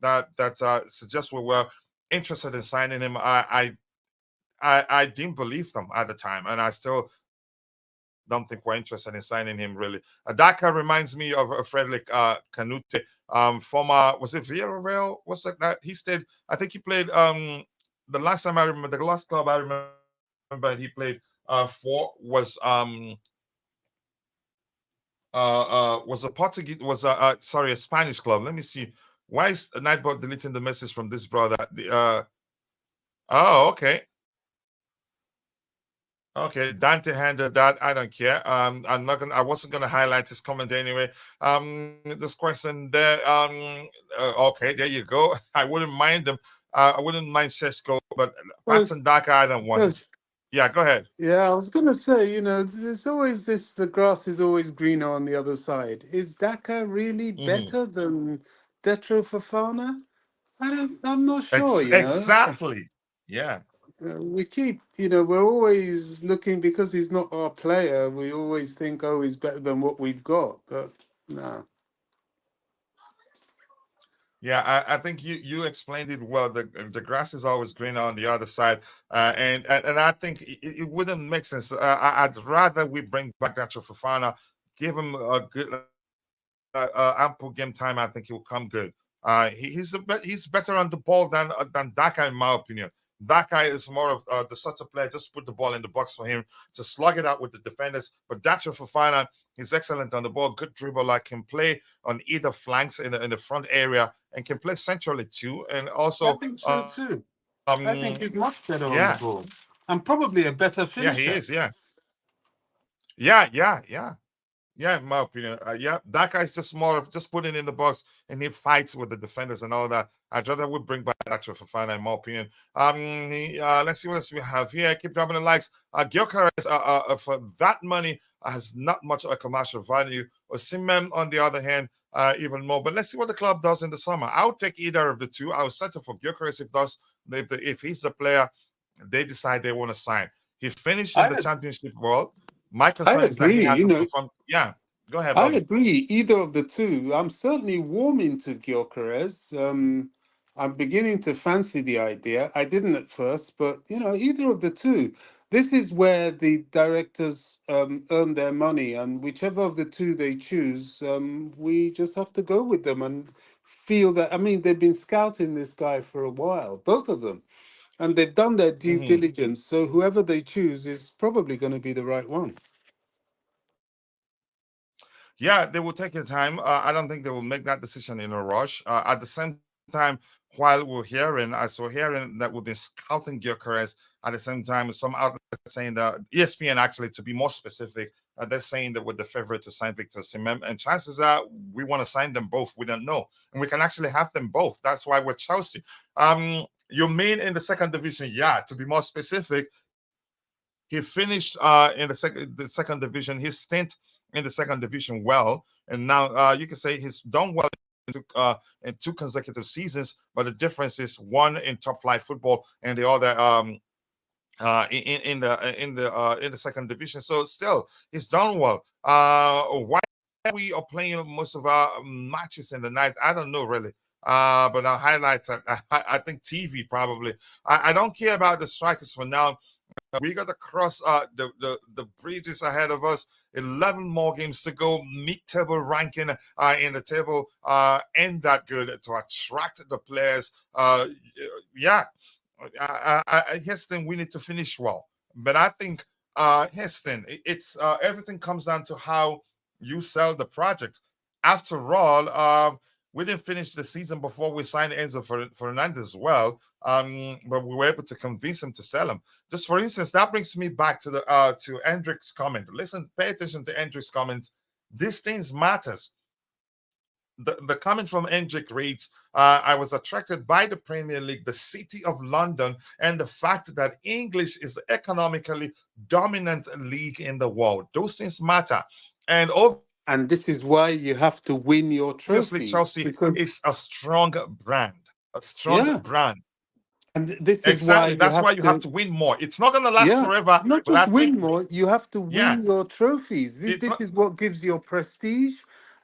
that suggest we were interested in signing him. I didn't believe them at the time, and I still don't think we're interested in signing him. Really, Daka reminds me of Frederick Canute, former, was it Villarreal? What's that? He stayed. I think he played. The last time I remember, the last club I remember he played for was a Portuguese, sorry, a Spanish club. Let me see. Why is Nightbot deleting the message from this brother? Oh, okay. Okay, Dante handled that. I don't care. I wasn't gonna highlight his comment anyway. This question there. Okay, there you go. I wouldn't mind them. I wouldn't mind Sesko, but Patson Daka, I don't want him. Yeah, go ahead. Yeah, I was gonna say, there's always this, the grass is always greener on the other side. Is Daka really better than Detro Fofana? I'm not sure, Exactly. Yeah. We keep, we're always looking, because he's not our player, we always think, oh, he's better than what we've got. But no. Yeah, I think you explained it well. The grass is always greener on the other side, and I think it wouldn't make sense. I'd rather we bring back Nacho Fofana, give him a good ample game time. I think he'll come good. He's better on the ball than Daka, in my opinion. Daka is more of the sort of player, just put the ball in the box for him to slug it out with the defenders. But Dacho Fofana is excellent on the ball, good dribbler, can play on either flanks in the front area, and can play centrally too. And also, I think so too. I think he's much better on the ball, and probably a better finisher. Yeah, he is. Yeah. Yeah, in my opinion. That guy's just more of just putting in the box, and he fights with the defenders and all that. I'd rather we bring back Nacho Fofana, in my opinion. Let's see what else we have here. Keep dropping the likes. Gyökeres, for that money, has not much of a commercial value. Osimhen, on the other hand, even more. But let's see what the club does in the summer. I'll take either of the two. I will settle for Gyökeres if he's the player they decide they want to sign. He finished in the championship world. My concern is that he hasn't performed. Yeah, go ahead, Bobby. I agree. Either of the two. I'm certainly warming to Gyökeres. I'm beginning to fancy the idea. I didn't at first, but either of the two. This is where the directors earn their money, and whichever of the two they choose, we just have to go with them and feel that. I mean, they've been scouting this guy for a while, both of them, and they've done their due diligence. So whoever they choose is probably going to be the right one. Yeah, they will take their time. I don't think they will make that decision in a rush. At the same time, while we're hearing, that we've been scouting Gyökeres. At the same time, some outlets saying that ESPN, actually, to be more specific, they're saying that we're the favorite to sign Victor Osimhen, and chances are we want to sign them both. We don't know, and we can actually have them both. That's why we're Chelsea. You mean in the second division? Yeah, to be more specific, he finished in the second division. His stint in the second division well, and now you can say he's done well in two consecutive seasons. But the difference is one in top flight football and the other in the second division. So still, he's done well. Why we are playing most of our matches in the night? I don't know really. But our highlights, I think TV probably. I don't care about the strikers for now. We got to cross the bridges ahead of us. 11 more games to go. Mid-table ranking in the table ain't that good to attract the players. Yeah, Heston, we need to finish well. But I think Heston, it's everything comes down to how you sell the project. After all, we didn't finish the season before we signed Enzo Fernandez well, but we were able to convince him to sell him. Just for instance, that brings me back to the to Hendrik's comment. Listen, pay attention to Hendrik's comments. These things matters. The comment from Hendrik reads, I was attracted by the Premier League, the City of London, and the fact that English is the economically dominant league in the world. Those things matter. And And this is why you have to win your obviously, trophies, Chelsea because is a strong brand. A strong yeah, brand. and this is why Exactly. you That's why have you have to, to win more. It's not going to last yeah, forever, not but I just think, win more, you have to yeah, win your trophies. This, it's this not, is what gives your prestige,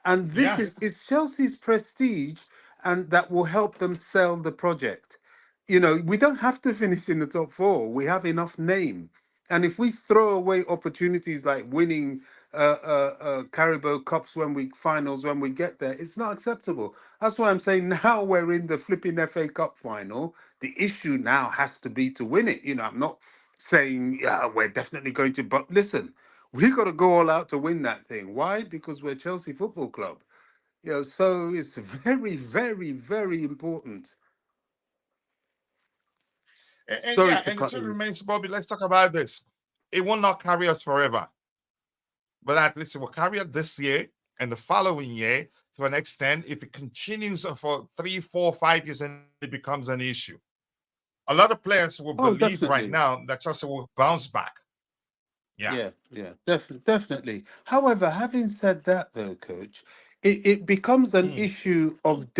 and this yeah, is it's Chelsea's prestige, and that will help them sell the project. You know, we don't have to finish in the top four. We have enough name. And if we throw away opportunities like winning Carabao Cups when we finals when we get there, it's not acceptable. That's why I'm saying now we're in the flipping FA Cup final. The issue now has to be to win it. You know, I'm not saying yeah we're definitely going to, but listen, we got to go all out to win that thing. Why? Because we're Chelsea Football Club. You know, so it's very, very, very important. and Sorry yeah, to and the cut truth in. remains, Bobby, let's talk about this. It will not carry us forever, but at least it will carry us this year and the following year to an extent. If it continues for 3, 4, 5 years, and it becomes an issue. A lot of players will Oh, believe right definitely. now that Chelsea will bounce back. Yeah. Yeah, yeah, definitely. However, having said that, though, Coach, it becomes an Mm. issue of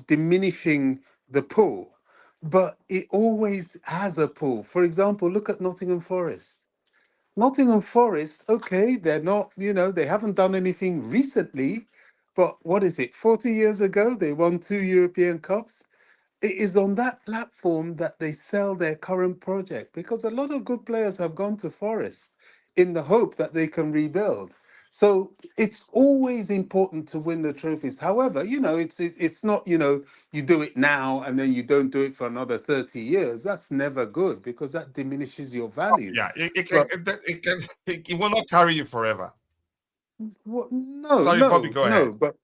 diminishing the pool, but it always has a pool. For example, look at Nottingham Forest. Nottingham Forest, okay, they're not, you know, they haven't done anything recently, but what is it? 40 years ago, they won 2 European Cups. It is on that platform that they sell their current project because a lot of good players have gone to Forest in the hope that they can rebuild. So it's always important to win the trophies. However, you know, it's not, you know, you do it now and then you don't do it for another 30 years. That's never good because that diminishes your value. Yeah, it can But it can it will not carry you forever. what, no, Sorry, Bobby, no, go no, ahead. but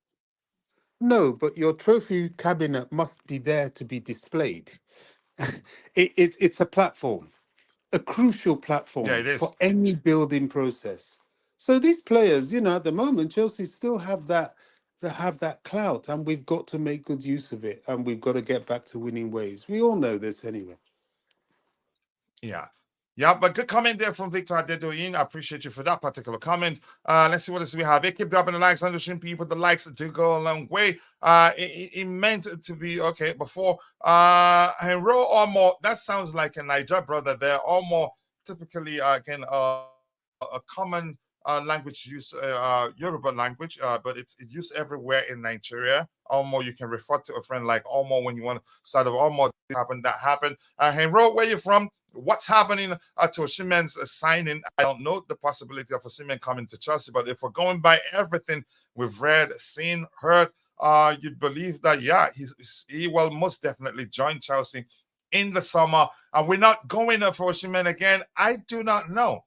no, but your trophy cabinet must be there to be displayed. It's a platform, a crucial Yeah, platform it is. for any building process. So these players, you know, at the moment, Chelsea still have that clout, and we've got to make good use of it, and we've got to get back to winning ways. We all know this anyway. Yeah. Yeah, but good comment there from Victor Adedoyin. I appreciate you for that particular comment. Let's see what else we have. It keep dropping the likes, understream people. The likes do go a long way. It meant to be okay before. Henro Omo, that sounds like a Niger brother there. Omo, typically again a common language used, Yoruba language, but it's used everywhere in Nigeria. Omo, you can refer to a friend like Omo when you want to start of Omo. This happened, that happened. Henro, where you from? What's happening to Osimhen's signing? I don't know the possibility of Osimhen coming to Chelsea, but if we're going by everything we've read, seen, heard, you'd believe that, yeah, he will most definitely join Chelsea in the summer. And we're not going for Osimhen again. I do not know.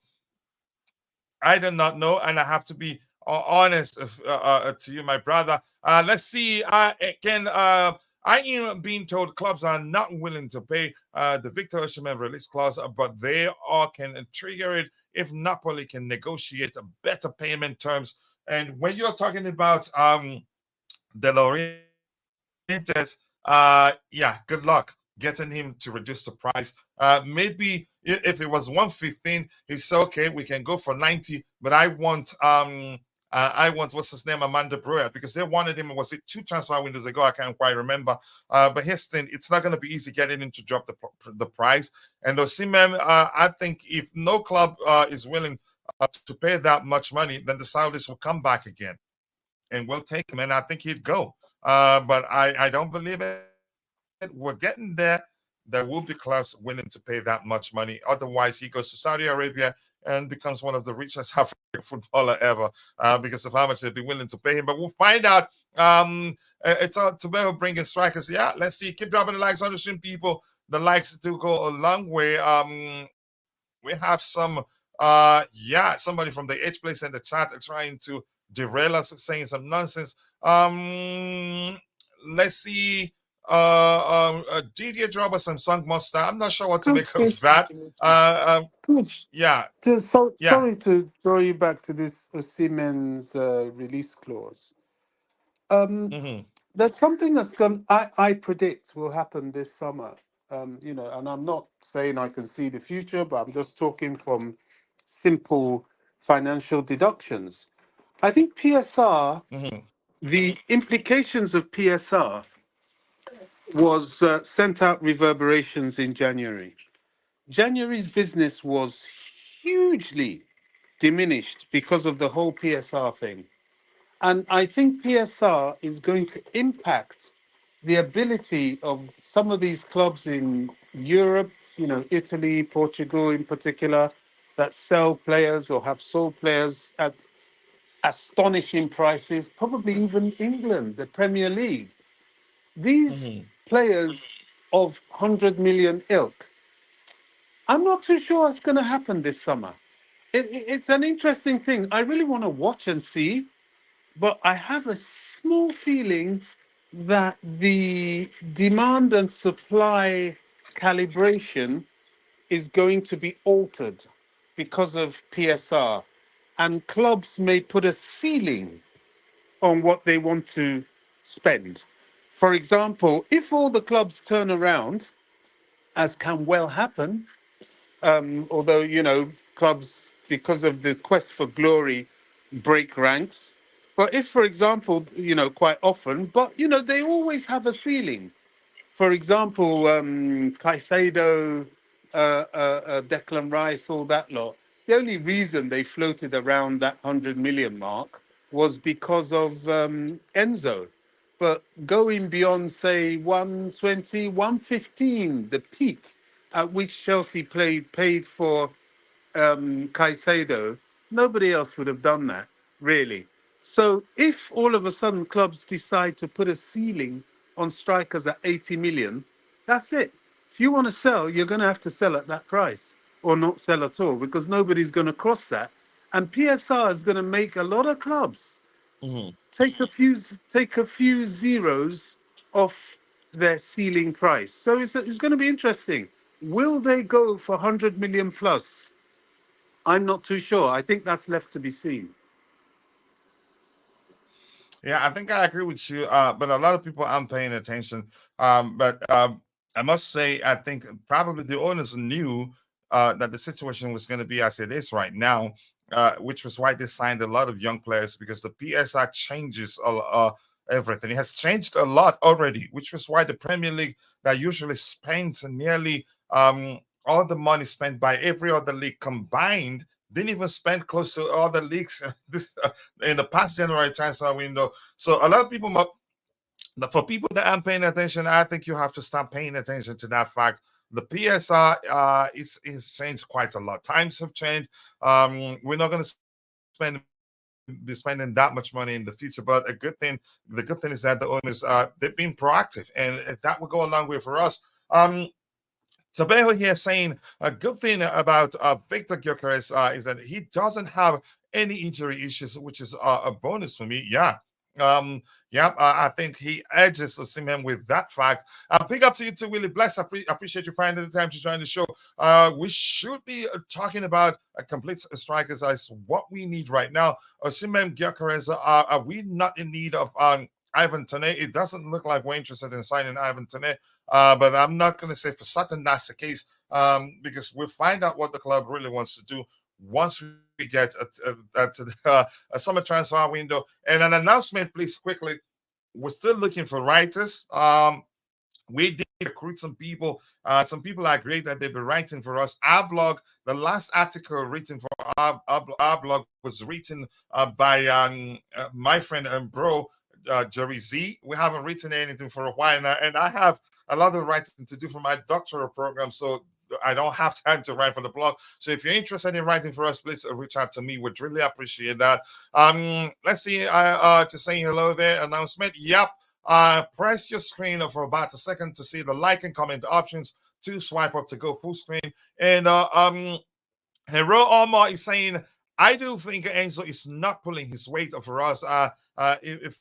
I do not know, and I have to be honest to you, my brother. Let's see. Again, I am being told clubs are not willing to pay the Victor Osimhen release clause, but they all can trigger it if Napoli can negotiate better payment terms. And when you're talking about De Laurentiis, yeah, good luck. getting him to reduce the price. Maybe if it was 115, he said, okay, we can go for 90, but I want what's his name, Amanda Brewer, because they wanted him. Was it 2 transfer windows ago? I can't quite remember. But here's the thing: it's not going to be easy getting him to drop the price. And Osimhen, I think if no club is willing to pay that much money, then the Saudis will come back again and we'll take him. And I think he'd go. But I don't believe it. We're getting there. There will be clubs willing to pay that much money. Otherwise, he goes to Saudi Arabia and becomes one of the richest African footballer ever because of how much they'd be willing to pay him. But we'll find out. It's all Tebogo bringing strikers. Yeah, let's see. Keep dropping the likes on the stream, people. The likes do go a long way. We have somebody from the H place in the chat trying to derail us, saying some nonsense. Let's see. Didier Drogba, Samsung Monster. I'm not sure what to make of that. Coach, Yeah. sorry to throw you back to this Osimhen's release clause. Mm-hmm. There's something that's going. I predict will happen this summer. And I'm not saying I can see the future, but I'm just talking from simple financial deductions. I think PSR, Mm-hmm. the implications of PSR was sent out reverberations in January. January's business was hugely diminished because of the whole PSR thing. And I think PSR is going to impact the ability of some of these clubs in Europe, Italy, Portugal in particular, that sell players or have sold players at astonishing prices, probably even England, the Premier League. These Mm-hmm. players of 100 million ilk, I'm not too sure what's going to happen this summer. It's an interesting thing. I really want to watch and see, but I have a small feeling that the demand and supply calibration is going to be altered because of PSR. And clubs may put a ceiling on what they want to spend. For example, if all the clubs turn around, as can well happen, although clubs, because of the quest for glory, break ranks. But if, for example, quite often, but they always have a ceiling. For example, Caicedo, Declan Rice, all that lot. The only reason they floated around that 100 million mark was because of Enzo. But going beyond, say, 120, 115, the peak at which Chelsea paid for Caicedo, nobody else would have done that, really. So if all of a sudden clubs decide to put a ceiling on strikers at 80 million, that's it. If you want to sell, you're going to have to sell at that price or not sell at all because nobody's going to cross that. And PSR is going to make a lot of clubs Mm-hmm. take a few zeros off their ceiling price. So it's going to be interesting. Will they go for 100 million plus? I'm not too sure. I think that's left to be seen. Yeah, I think I agree with you. But a lot of people aren't paying attention. But I must say, I think probably the owners knew that the situation was going to be as it is right now, which was why they signed a lot of young players because the PSR changes everything. It has changed a lot already, which was why the Premier League that usually spends nearly all the money spent by every other league combined didn't even spend close to all the leagues this in the past January transfer window. So a lot of people, but for people that aren't paying attention, I think you have to start paying attention to that fact. The PSR is changed quite a lot. Times have changed. We're not going to be spending that much money in the future, but the good thing is that the owners they've been proactive, and that will go a long way for us. Tebogo here saying a good thing about Victor Gyökeres is that he doesn't have any injury issues, which is a bonus for me. Yeah. I think he edges Osimhen with that fact. Big up to you too, Willie Bless. I appreciate you finding the time to join the show. We should be talking about a complete strikers as what we need right now. Osimhen, Gyökeres, are we not in need of Ivan Toney? It doesn't look like we're interested in signing Ivan Toney. but I'm not going to say for certain that's the case, because we'll find out what the club really wants to do once we get a summer transfer window. And an announcement, please, quickly. We're still looking for writers. We did recruit some people. Some people are great that they've been writing for us. Our blog, the last article written for our blog was written by my friend and bro, Jerry Z. We haven't written anything for a while now, and I have a lot of writing to do for my doctoral program, so I don't have time to write for the blog. So if you're interested in writing for us, please reach out to me. We'd really appreciate that. Let's see. Just saying hello there. Announcement. Yep. Press your screen for about a second to see the like and comment options to swipe up to go full screen. And Hero Omar is saying, I do think Enzo is not pulling his weight for us. If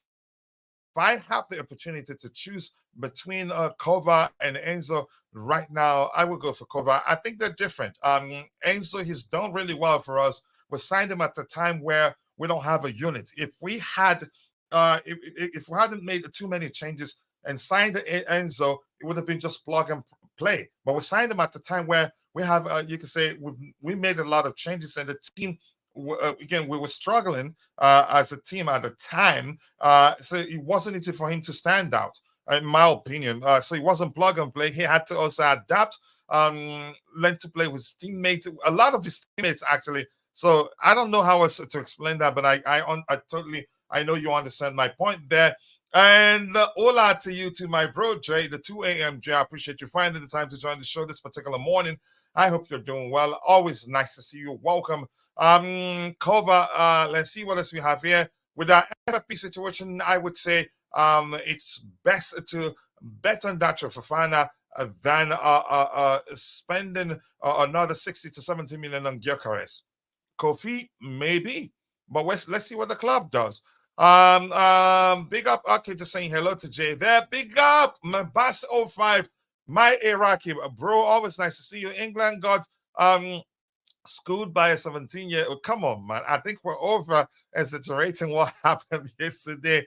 I have the opportunity to choose between Kova and Enzo right now, I will go for Kova. I think they're different. Enzo, he's done really well for us. We signed him at the time where we don't have a unit. If we had, if we hadn't made too many changes and signed Enzo, it would have been just plug and play. But we signed him at the time where we have, you can say, we made a lot of changes, and the team. Again, we were struggling as a team at the time, so it wasn't easy for him to stand out, in my opinion. So he wasn't plug and play. He had to also adapt, learn to play with his teammates, a lot of his teammates actually. So I don't know how else to explain that, but I know you understand my point there. And hola to you, to my bro Jay, the 2 a.m. Jay. I appreciate you finding the time to join the show this particular morning. I hope you're doing well. Always nice to see you. Welcome. Cover, let's see what else we have here. With our FFP situation, I would say it's best to bet on Dacho Fofana than spending another 60 to 70 million on Gyökeres. Kofi, maybe, but let's see what the club does. Big up, okay, just saying hello to Jay there. Big up, Mabas 05, my Iraqi bro. Always nice to see you. England got schooled by a 17-year-old. Come on, man. I think we're over exaggerating what happened yesterday.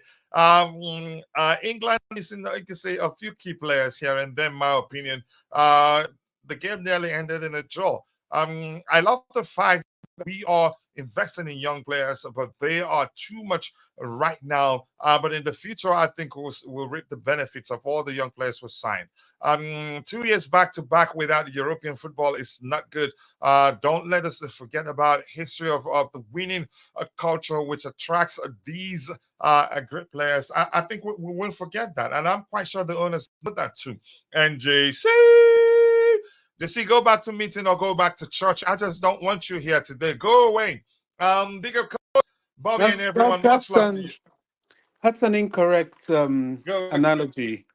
England is in, you can say, a few key players here and then, my opinion. The game nearly ended in a draw. I love the fact we are investing in young players, but they are too much right now. But in the future, I think we'll reap the benefits of all the young players we signed. 2 years back to back without European football is not good. Don't let us forget about history of the winning culture, which attracts these great players. I think we won't forget that, and I'm quite sure the owners know that too. And JC, go back to meeting or go back to church. I just don't want you here today. Go away. Big up, Bobby, and everyone. Much love to you. That's an incorrect analogy.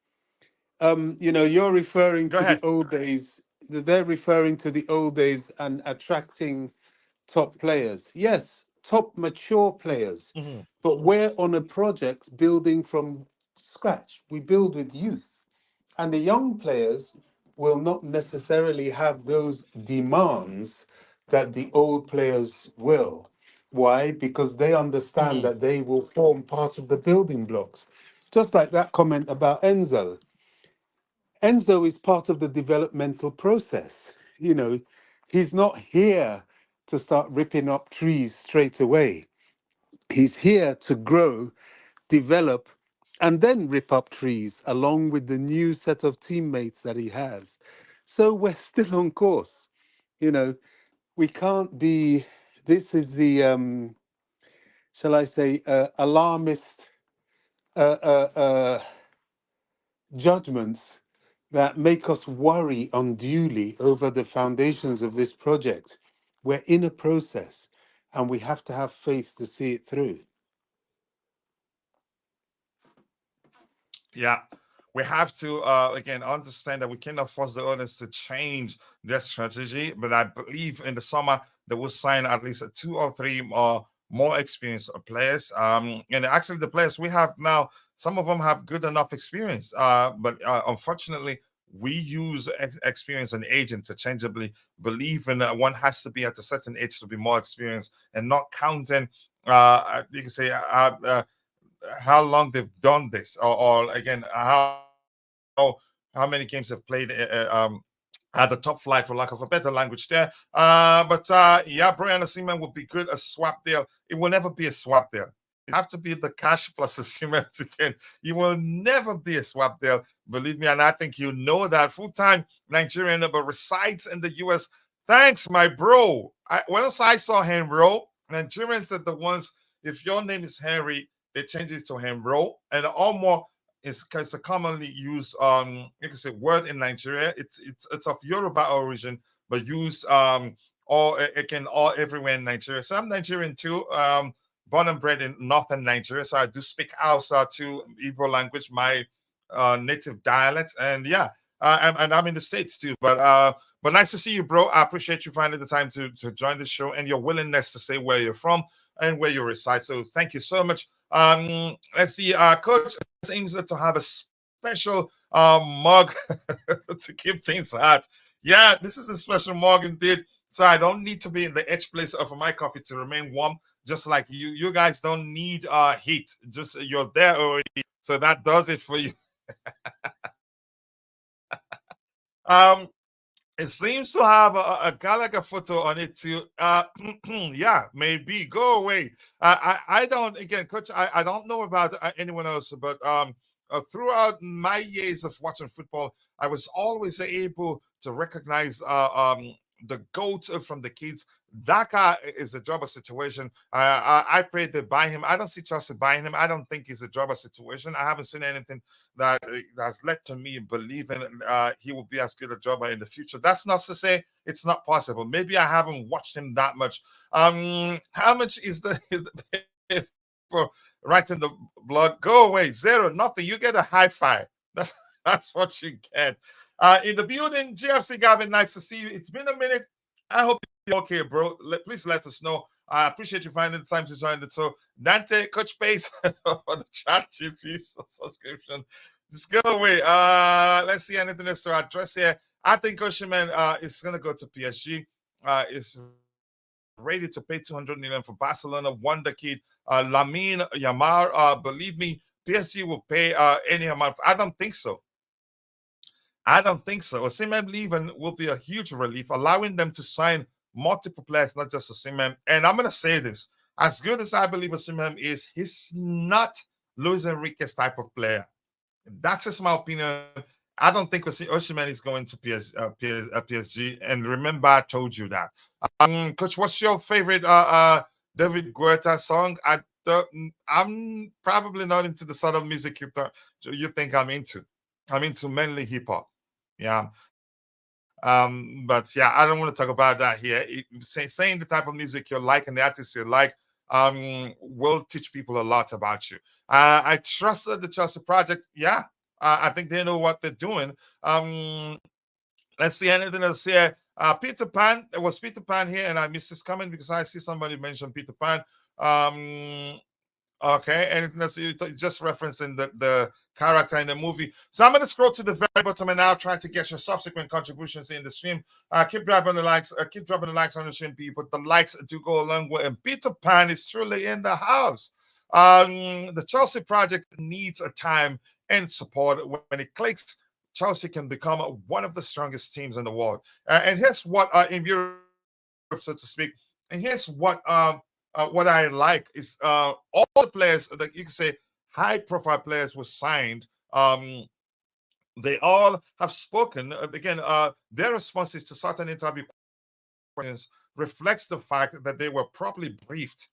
You're referring to the old days. They're referring to the old days and attracting top players. Yes, top mature players. Mm-hmm. But we're on a project building from scratch. We build with youth. And the young players will not necessarily have those demands that the old players will. Why? Because they understand that they will form part of the building blocks. Just like that comment about Enzo. Enzo is part of the developmental process. He's not here to start ripping up trees straight away. He's here to grow, develop, and then rip up trees along with the new set of teammates that he has. So we're still on course. We can't be, this is the, shall I say, alarmist judgments that make us worry unduly over the foundations of this project. We're in a process and we have to have faith to see it through. Yeah, we have to again understand that we cannot force the owners to change their strategy. But I believe in the summer they will sign at least 2 or 3 more experienced players. And actually, the players we have now, some of them have good enough experience. But unfortunately, we use experience and age interchangeably. Believe in one has to be at a certain age to be more experienced, and not counting. You can say how long they've done this, or again how how many games they've played at the top flight, for lack of a better language there. Yeah, Brian Osimhen would be good. A swap deal. It will never be a swap deal. It have to be the cash plus Osimhen ticket. It will never be a swap deal. Believe me, and I think you know that. Full-time Nigerian but resides in the US. Thanks, my bro. Once I saw Henry, Nigerians are the ones, if your name is Henry, they change it to Henry. And almost it's a commonly used you can say word in Nigeria. It's of Yoruba origin, but used all again all everywhere in Nigeria. So I'm Nigerian too. Born and bred in northern Nigeria, so I do speak Hausa to Igbo language, my native dialect, and yeah, and I'm in the States too. But nice to see you, bro. I appreciate you finding the time to join the show and your willingness to say where you're from and where you reside. So thank you so much. Let's see, Coach seems to have a special mug to keep things hot. Yeah, this is a special mug indeed. So I don't need to be in the edge place of my coffee to remain warm. Just like you, you guys don't need heat. Just you're there already. So that does it for you. It seems to have a Gallagher photo on it too. Yeah, maybe. Go away. I don't, again, Coach, I don't know about anyone else, but throughout my years of watching football, I was always able to recognize the GOAT from the kids. That guy is a jobber situation. I pray they buy him. I don't see Chelsea buying him. I don't think he's a jobber situation. I haven't seen anything that's led to me believing he will be as good a jobber in the future. That's not to say it's not possible. Maybe I haven't watched him that much. How much is the pay for writing the blog? Go away, zero, nothing. You get a high five. That's what you get. In the building, GFC Gavin, nice to see you. It's been a minute. I hope you're okay, bro. Please let us know. I appreciate you finding the time to join it. So, Dante, Coach Pace for the chat GP subscription. Just go away. Let's see anything else to address here. I think Osimhen is going to go to PSG. Is ready to pay 200 million for Barcelona. Wonder kid, Lamine Yamal. Believe me, PSG will pay any amount. I don't think so. I don't think so. Osimhen leaving will be a huge relief, allowing them to sign multiple players, not just Osimhen. And I'm going to say this. As good as I believe Osimhen is, he's not Luis Enrique's type of player. That's just my opinion. I don't think Osimhen is going to PSG. And remember, I told you that. Coach, what's your favorite David Guetta song? I'm probably not into the sort of music you think I'm into. I'm into mainly hip hop. Yeah. But yeah, I don't want to talk about that here. Saying the type of music you like and the artists you like will teach people a lot about you. I trust the Chelsea project. Yeah. I think they know what they're doing. Let's see anything else here. Peter Pan. There was Peter Pan here, and I missed his comment because I see somebody mention Peter Pan. Okay, anything else you just referencing the character in the movie. So I'm going to scroll to the very bottom and now try to get your subsequent contributions in the stream. Keep dropping the likes. Keep dropping the likes on the stream, people. The likes do go a long way. And Peter Pan is truly in the house. The Chelsea project needs a time and support. When it clicks, Chelsea can become one of the strongest teams in the world. And here's what in Europe, so to speak. And here's what I like is all the players that you can say high-profile players were signed. They all have spoken. Again, their responses to certain interview questions reflects the fact that they were properly briefed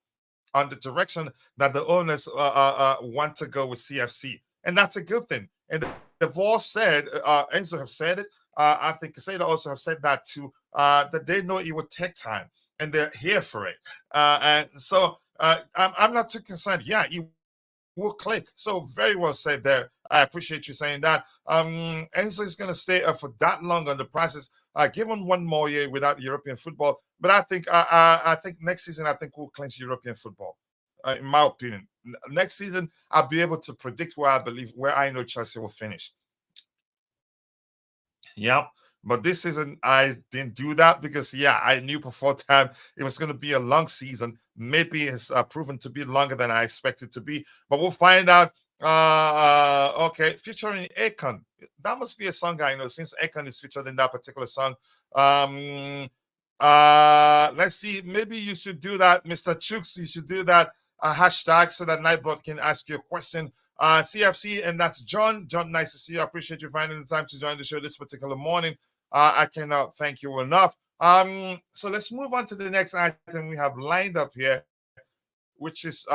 on the direction that the owners want to go with CFC. And that's a good thing. And they've all said, Enzo have said it, I think Casado also have said that too, that they know it would take time. And they're here for it. And so I'm not too concerned. Yeah, you will click. So very well said there. I appreciate you saying that. Enzo is going to stay for that long on the process. Give him one more year without European football. But I think next season, I think we'll clinch European football. In my opinion, next season I'll be able to predict where I know Chelsea will finish. Yeah. But this season, I didn't do that because, yeah, I knew before time it was going to be a long season. Maybe it's proven to be longer than I expected to be. But we'll find out Okay, featuring Akon. That must be a song I know since Akon is featured in that particular song. Um, let's see. Maybe you should do that, Mr. Chooks. You should do that hashtag so that Nightbot can ask you a question. CFC, and that's John. John, nice to see you. I appreciate you finding the time to join the show this particular morning. I cannot thank you enough. So let's move on to the next item we have lined up here, which is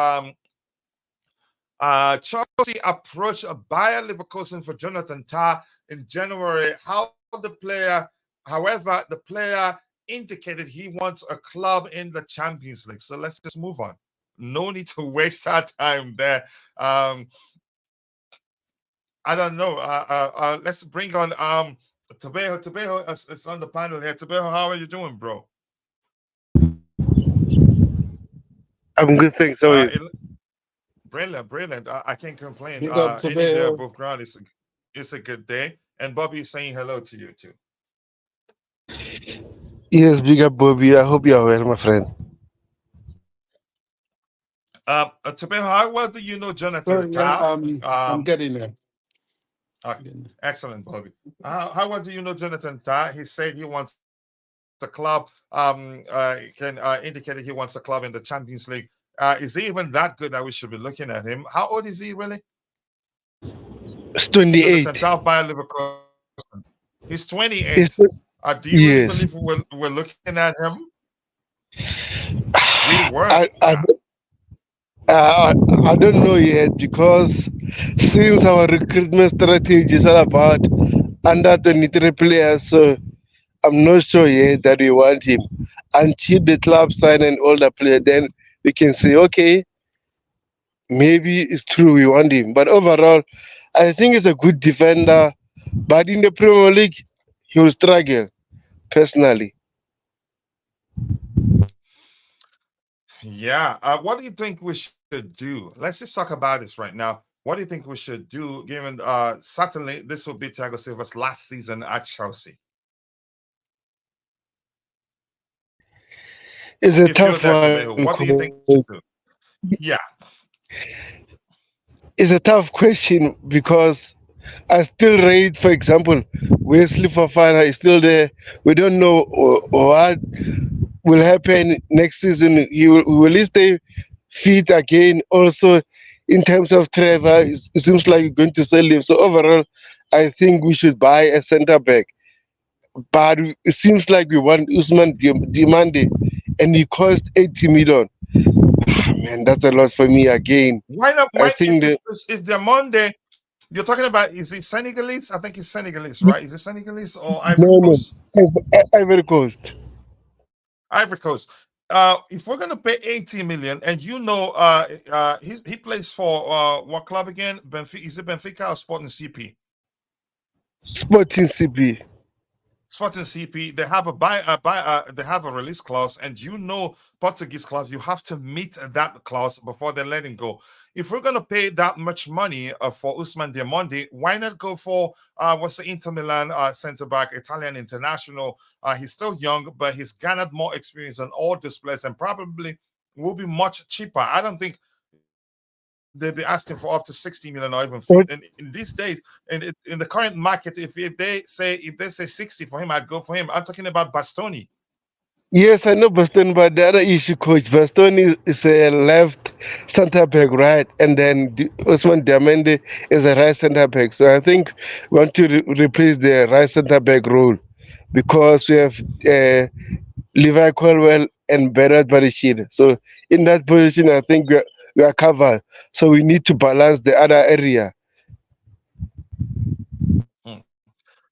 Chelsea approached Bayer Leverkusen for Jonathan Tah in January. However, the player indicated he wants a club in the Champions League. So let's just move on. No need to waste our time there. I don't know. Let's bring on Tebogo. Tebogo is on the panel here. Tebogo, how are you doing, bro? I'm good, thanks. How are you? Brilliant, brilliant. I can't complain. Big up Any day Tebogo. above ground is a good day. And Bobby is saying hello to you too. Yes, big up, Bobby. I hope you are well, my friend. Tebogo, how well do you know Jonathan So yeah, Tah? I'm getting there. Excellent, Bobby. How well do you know Jonathan Tah? He said he wants a club. Can indicated he wants a club in the Champions League. Is he even that good that we should be looking at him? How old is he really? It's 28. Jonathan Tah by Liverpool. He's 28. It's, Do you really yes. believe we're looking at him? We I, weren't. I, I don't know yet because since our recruitment strategy is all about under 23 players, so I'm not sure yet that we want him. Until the club sign an older player, then we can say, okay, maybe it's true we want him. But overall, I think he's a good defender. But in the Premier League, he will struggle, personally. Yeah. What do you think we should do? Let's just talk about this right now. What do you think we should do, given certainly this will be Thiago Silva's last season at Chelsea? It's a If you're tough there, one. Tebogo, what do you think we should do? Yeah. It's a tough question because I still rate, for example, Wesley Fofana is still there. We don't know what will happen next season. Will he stay fit again? Also, in terms of Trevor, it seems like you're going to sell him. So overall, I think we should buy a centre back. But it seems like we want Usman Diomande, and he cost 80 million. Man, that's a lot for me again. Why not? I Why think that if they're Monday, you're talking about, is he Senegalese? I think he's Senegalese, right? Is it Senegalese or Ivory no, Coast? Ivory Coast. Ivory Coast. If we're gonna pay 80 million, and he plays for what club again? Benfica. Is it Benfica or Sporting CP? Sporting CP. Sporting CP, they have they have a release clause, and Portuguese clubs, you have to meet that clause before they let him go. If we're gonna pay that much money for Usman Diomande, why not go for what's the Inter Milan centre back, Italian international? He's still young, but he's garnered more experience on all displays, and probably will be much cheaper. I don't think they'll be asking for up to 60 million or even 50. And in these days, in the current market, if they say 60 for him, I'd go for him. I'm talking about Bastoni. Yes, I know Boston, but the other issue, coach, Bastoni is a left centre back, right? And then Osman Diamande is a right centre back. So I think we want to replace the right centre back role because we have Levi Colwell and Bernard Barishid. So in that position, I think we are covered. So we need to balance the other area.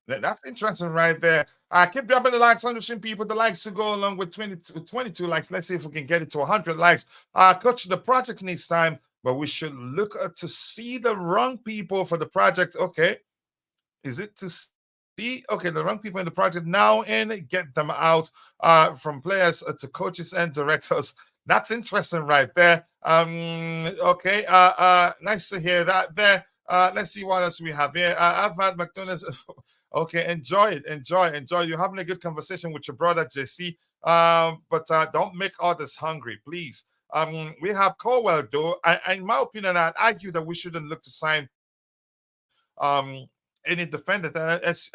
That's interesting right there. Keep dropping the likes, 100 people. The likes to go along with 22 likes. Let's see if we can get it to 100 likes. Coach, the project needs time, but we should look to see the wrong people for the project. Okay. Is it to see? Okay, the wrong people in the project now and get them out from players to coaches and directors. That's interesting right there. Okay. Nice to hear that there. Let's see what else we have here. I've had McDonald's. Okay, enjoy it. Enjoy. You're having a good conversation with your brother, JC. But don't make others hungry, please. We have Colwell, though. In my opinion, I'd argue that we shouldn't look to sign any defender.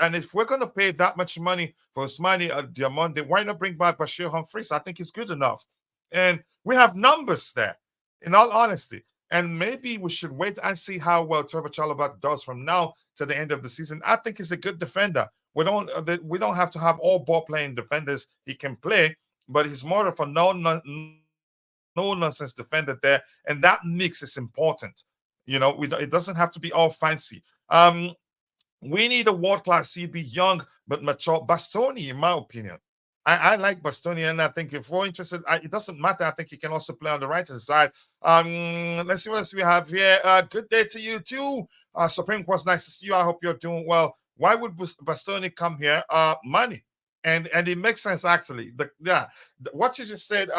And if we're going to pay that much money for Usmani Diamonde, why not bring back Bashir Humphreys? I think it's good enough. And we have numbers there, in all honesty. And maybe we should wait and see how well Trevor Chalobah does from now to the end of the season. I think he's a good defender. We don't have to have all ball playing defenders. He can play, but he's more of a no nonsense defender there, and that mix is important. It doesn't have to be all fancy. We need a world class CB, young but mature Bastoni, in my opinion. I like Bastoni, and I think if we're interested, it doesn't matter. I think he can also play on the right hand side. Let's see what else we have here. Good day to you too. Supreme was nice to see you. I hope you're doing well. Why would Bastoni come here? Money, and it makes sense actually. What you just said.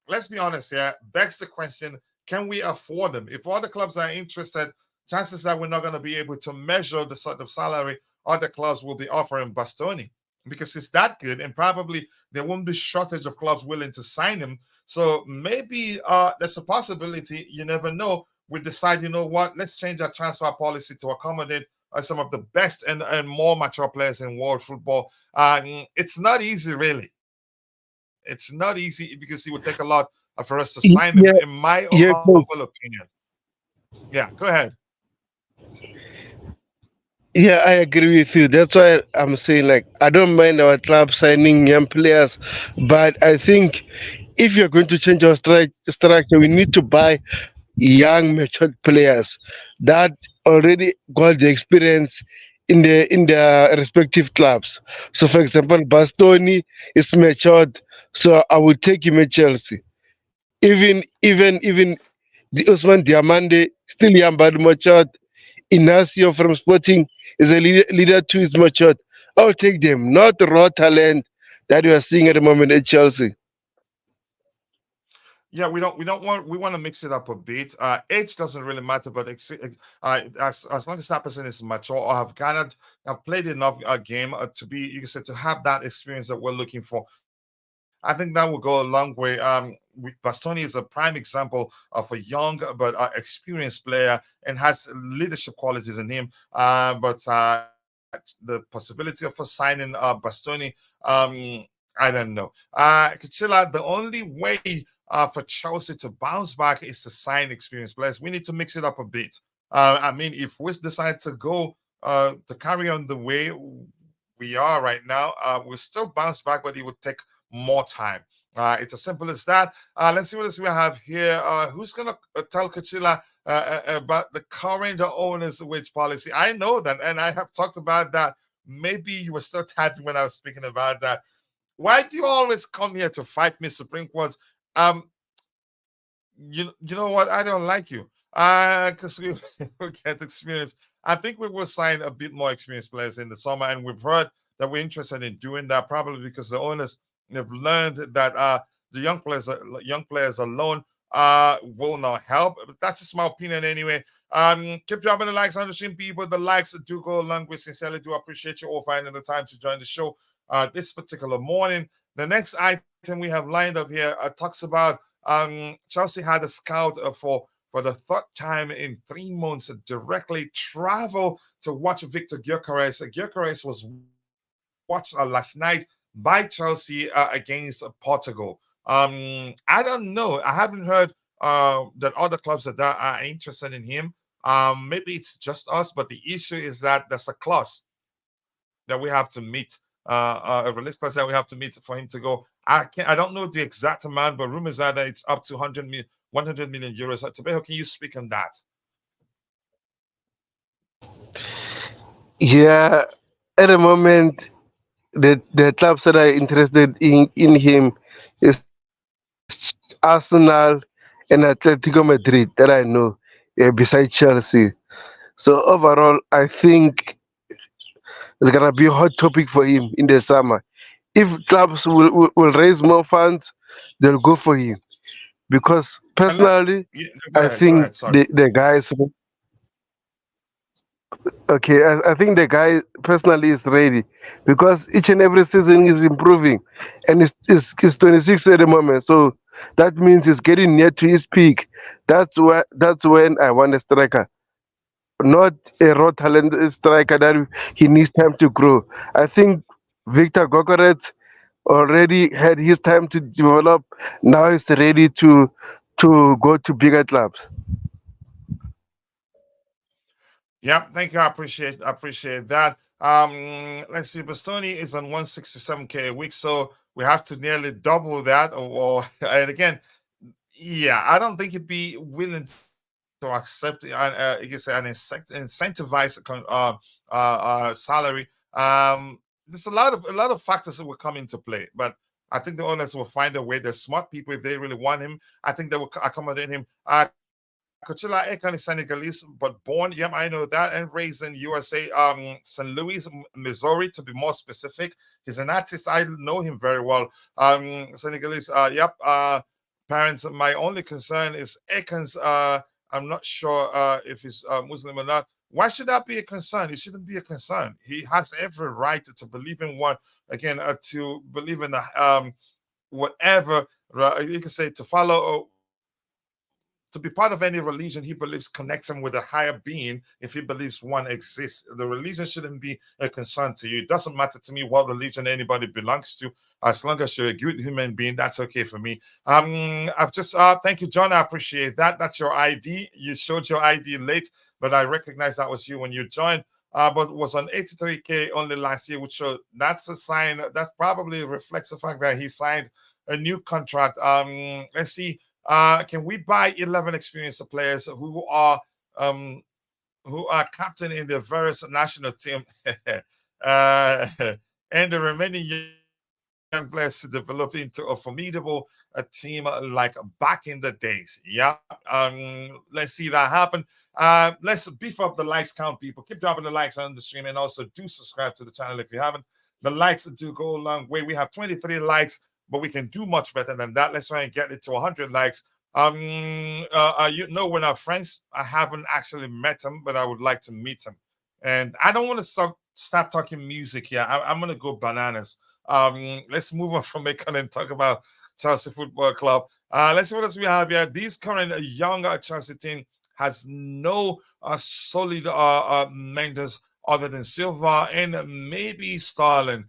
Let's be honest here. Begs the question: can we afford them? If all the clubs are interested, chances are we're not going to be able to measure the sort of salary other clubs will be offering Bastoni, because it's that good, and probably there won't be shortage of clubs willing to sign him. So maybe there's a possibility. You never know. We decide, you know what? Let's change our transfer policy to accommodate some of the best and more mature players in world football. It's not easy, really. It's not easy because it would take a lot for us to sign him, in my humble opinion. Yeah, go ahead. Yeah, I agree with you. That's why I'm saying, like, I don't mind our club signing young players, but I think if you're going to change our structure, we need to buy young, matured players that already got the experience in the respective clubs. So, for example, Bastoni is matured, so I would take him at Chelsea. Even the Usman Diamande, still young but matured. Inacio from Sporting is a leader too, is matured. I'll take them, not raw talent that you are seeing at the moment at Chelsea. Yeah, we want to mix it up a bit. Age doesn't really matter, but as long as that person is mature or have played enough game to be, you can say, to have that experience that we're looking for. I think that will go a long way. Bastoni is a prime example of a young but experienced player and has leadership qualities in him. But the possibility of us signing Bastoni, I don't know. Kachila, the only way for Chelsea to bounce back is to sign experienced players. We need to mix it up a bit. I mean, if we decide to go to carry on the way we are right now, we'll still bounce back, but it would take more time. It's as simple as that. Let's see what else we have here. Who's going to tell Kachila about the current owner's wage policy? I know that, and I have talked about that. Maybe you were so happy when I was speaking about that. Why do you always come here to fight me, Supreme Court? You know what? I don't like you. Because we will get experience. I think we will sign a bit more experienced players in the summer, and we've heard that we're interested in doing that, probably because the owners have learned that the young players alone will not help. But that's just my opinion anyway. Keep dropping the likes on the stream, people. The likes do go a long way. Sincerely do appreciate you all finding the time to join the show this particular morning. The next item we have lined up here talks about Chelsea had a scout for the third time in 3 months directly travel to watch Victor Gyökeres. Gyökeres was watched last night by Chelsea against Portugal. I don't know. I haven't heard that other clubs that are interested in him. Maybe it's just us, but the issue is that there's a clause that we have to meet, a release clause that we have to meet for him to go. I don't know the exact amount, but rumors are that it's up to 100 million euros. Tebogo, can you speak on that? Yeah, at the moment, the clubs that are interested in him is Arsenal and Atletico Madrid that I know, besides Chelsea. So overall, I think it's gonna be a hot topic for him in the summer. If clubs will raise more funds, they'll go for him. Because personally, I Go think ahead. Sorry. the guys. Okay, I think the guy personally is ready because each and every season is improving, and he's 26 at the moment. So that means he's getting near to his peak. That's when I want a striker, not a raw talent striker that he needs time to grow. I think Victor Gogoretz already had his time to develop. Now he's ready to go to bigger clubs. Yeah, thank you. I appreciate that. Let's see, Bastoni is on 167K a week, so we have to nearly double that. And again, yeah, I don't think he'd be willing to accept you can say an incentivized salary. There's a lot of factors that will come into play, but I think the owners will find a way. They're smart people. If they really want him, I think they will accommodate him. Coachella Ekan is Senegalese, but born, yep, I know that, and raised in USA, St. Louis, Missouri, to be more specific. He's an artist. I know him very well. Senegalese, yep. Parents, my only concern is Ekan's, I'm not sure if he's Muslim or not. Why should that be a concern? It shouldn't be a concern. He has every right to believe in one, again, to believe in whatever, you can say, to follow to be part of any religion he believes connects him with a higher being. If he believes one exists, the religion shouldn't be a concern to you. It doesn't matter to me what religion anybody belongs to, as long as you're a good human being. That's okay for me. I've just thank you, John. I appreciate that. That's your ID. You showed your ID late, but I recognize that was you when you joined. But was on 83K only last year, which that's a sign that probably reflects the fact that he signed a new contract. Let's see. Can we buy 11 experienced players who are captain in the various national team, and the remaining young players to develop into a formidable team like back in the days? Yeah. Let's see that happen. Let's beef up the likes count, people. Keep dropping the likes on the stream, and also do subscribe to the channel if you haven't. The likes do go a long way. We have 23 likes, but we can do much better than that. Let's try and get it to 100 likes. We're not friends. I haven't actually met him, but I would like to meet him. And I don't want to start talking music here. I'm going to go bananas. Let's move on from Macon and talk about Chelsea Football Club. Let's see what else we have here. This current young Chelsea team has no solid members other than Silva and maybe Starling.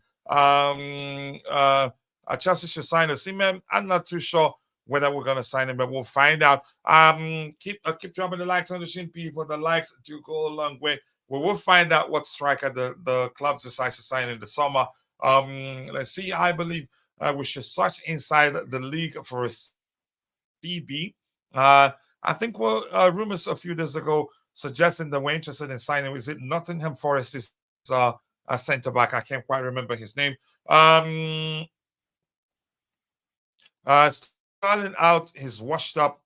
Chelsea should sign a Seaman. I'm not too sure whether we're going to sign him, but we'll find out. Keep dropping the likes on the stream, people. The likes do go a long way. We will find out what striker the club decides to sign in the summer. Let's see. I believe we should search inside the league for a CB. I think rumors a few days ago suggesting that we're interested in signing. Is it Nottingham Forest's a centre back? I can't quite remember his name. Starting out, he's washed up.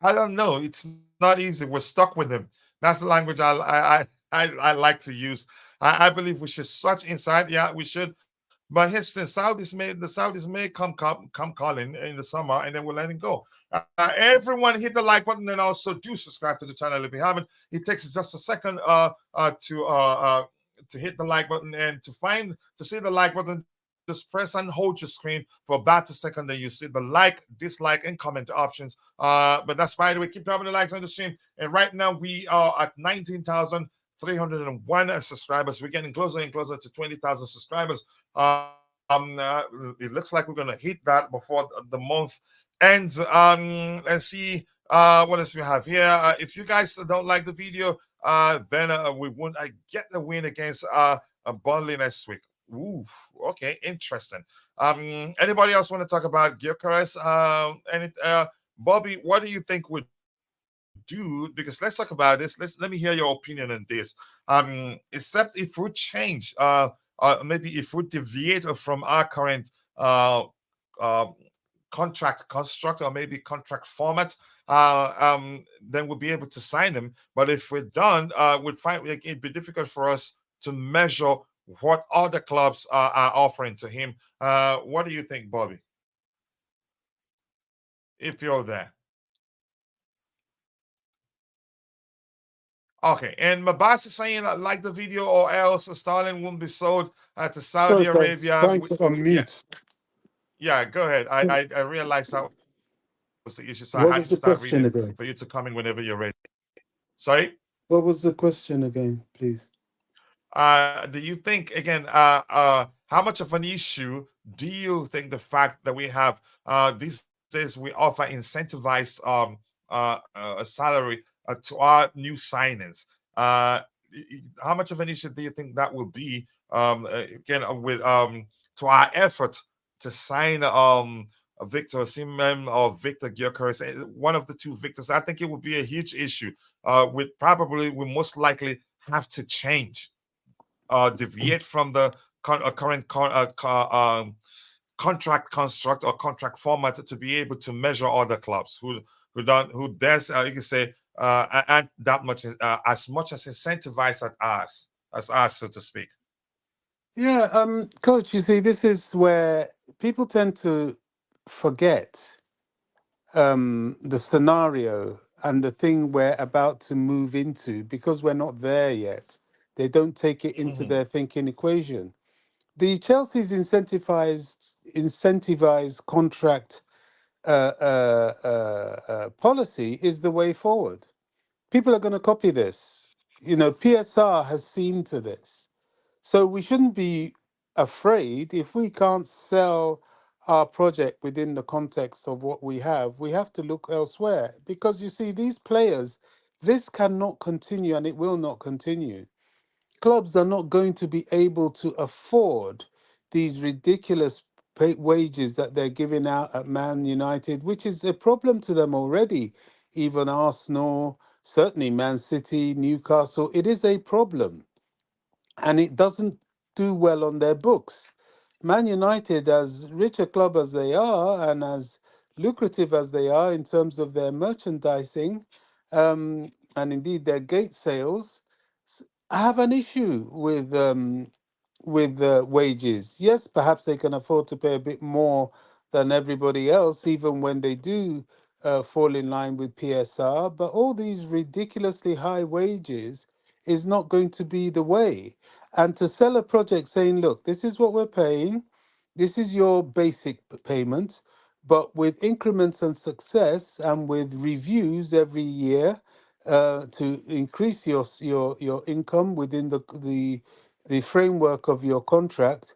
I don't know. It's not easy. We're stuck with him. That's the language I like to use. I believe we should search inside. Yeah, we should. But the Saudis may come calling in the summer, and then we'll let him go. Everyone hit the like button, and also do subscribe to the channel if you haven't. It takes just a second to hit the like button, and to see the like button, just press and hold your screen for about a second. Then you see the like, dislike, and comment options. But that's by the way. Keep dropping the likes on the stream. And right now we are at 19,301 subscribers. We're getting closer and closer to 20,000 subscribers. It looks like we're gonna hit that before the month ends. Let's see what else we have here. If you guys don't like the video, then we won't get the win against Burnley next week. Ooh, okay, interesting. Anybody else want to talk about Gyökeres? Bobby, what do you think would do? Because let's talk about this. Let me hear your opinion on this. Except if we change, maybe if we deviate from our current contract construct, or maybe contract format, then we'll be able to sign him. But if we're done, we'd find it'd be difficult for us to measure what other clubs are offering to him. What do you think, Bobby? If you're there. Okay, and Mabas is saying like the video, or else Stalin won't be sold to Saudi Arabia. Trying to unmute. Yeah, go ahead. So I realized that was the issue, so I had to start reading what was for the you to come question in whenever again? you're ready. Sorry. What was the question again, please? Do you think again? How much of an issue do you think the fact that we have these days we offer incentivized salary to our new signings? How much of an issue do you think that will be again with to our effort to sign Victor Osimhen or Victor Gyökeres, one of the two Victors? I think it would be a huge issue. With probably we most likely have to change deviate from the current contract construct or contract format to be able to measure other clubs who don't who there's you can say and that much as incentivized as us, so to speak. Yeah, coach, you see, this is where people tend to forget the scenario and the thing we're about to move into because we're not there yet. They don't take it into Mhm. their thinking equation. The Chelsea's incentivized contract policy is the way forward. People are going to copy this. You know, PSR has seen to this. So we shouldn't be afraid if we can't sell our project within the context of what we have to look elsewhere. Because you see, these players, this cannot continue and it will not continue. Clubs are not going to be able to afford these ridiculous wages that they're giving out at Man United, which is a problem to them already. Even Arsenal, certainly Man City, Newcastle, it is a problem and it doesn't do well on their books. Man United, as rich a club as they are and as lucrative as they are in terms of their merchandising and indeed their gate sales, have an issue with wages. Yes, perhaps they can afford to pay a bit more than everybody else, even when they do fall in line with PSR. But all these ridiculously high wages is not going to be the way. And to sell a project saying, look, this is what we're paying, this is your basic payment, but with increments and success and with reviews every year to increase your income within the framework of your contract,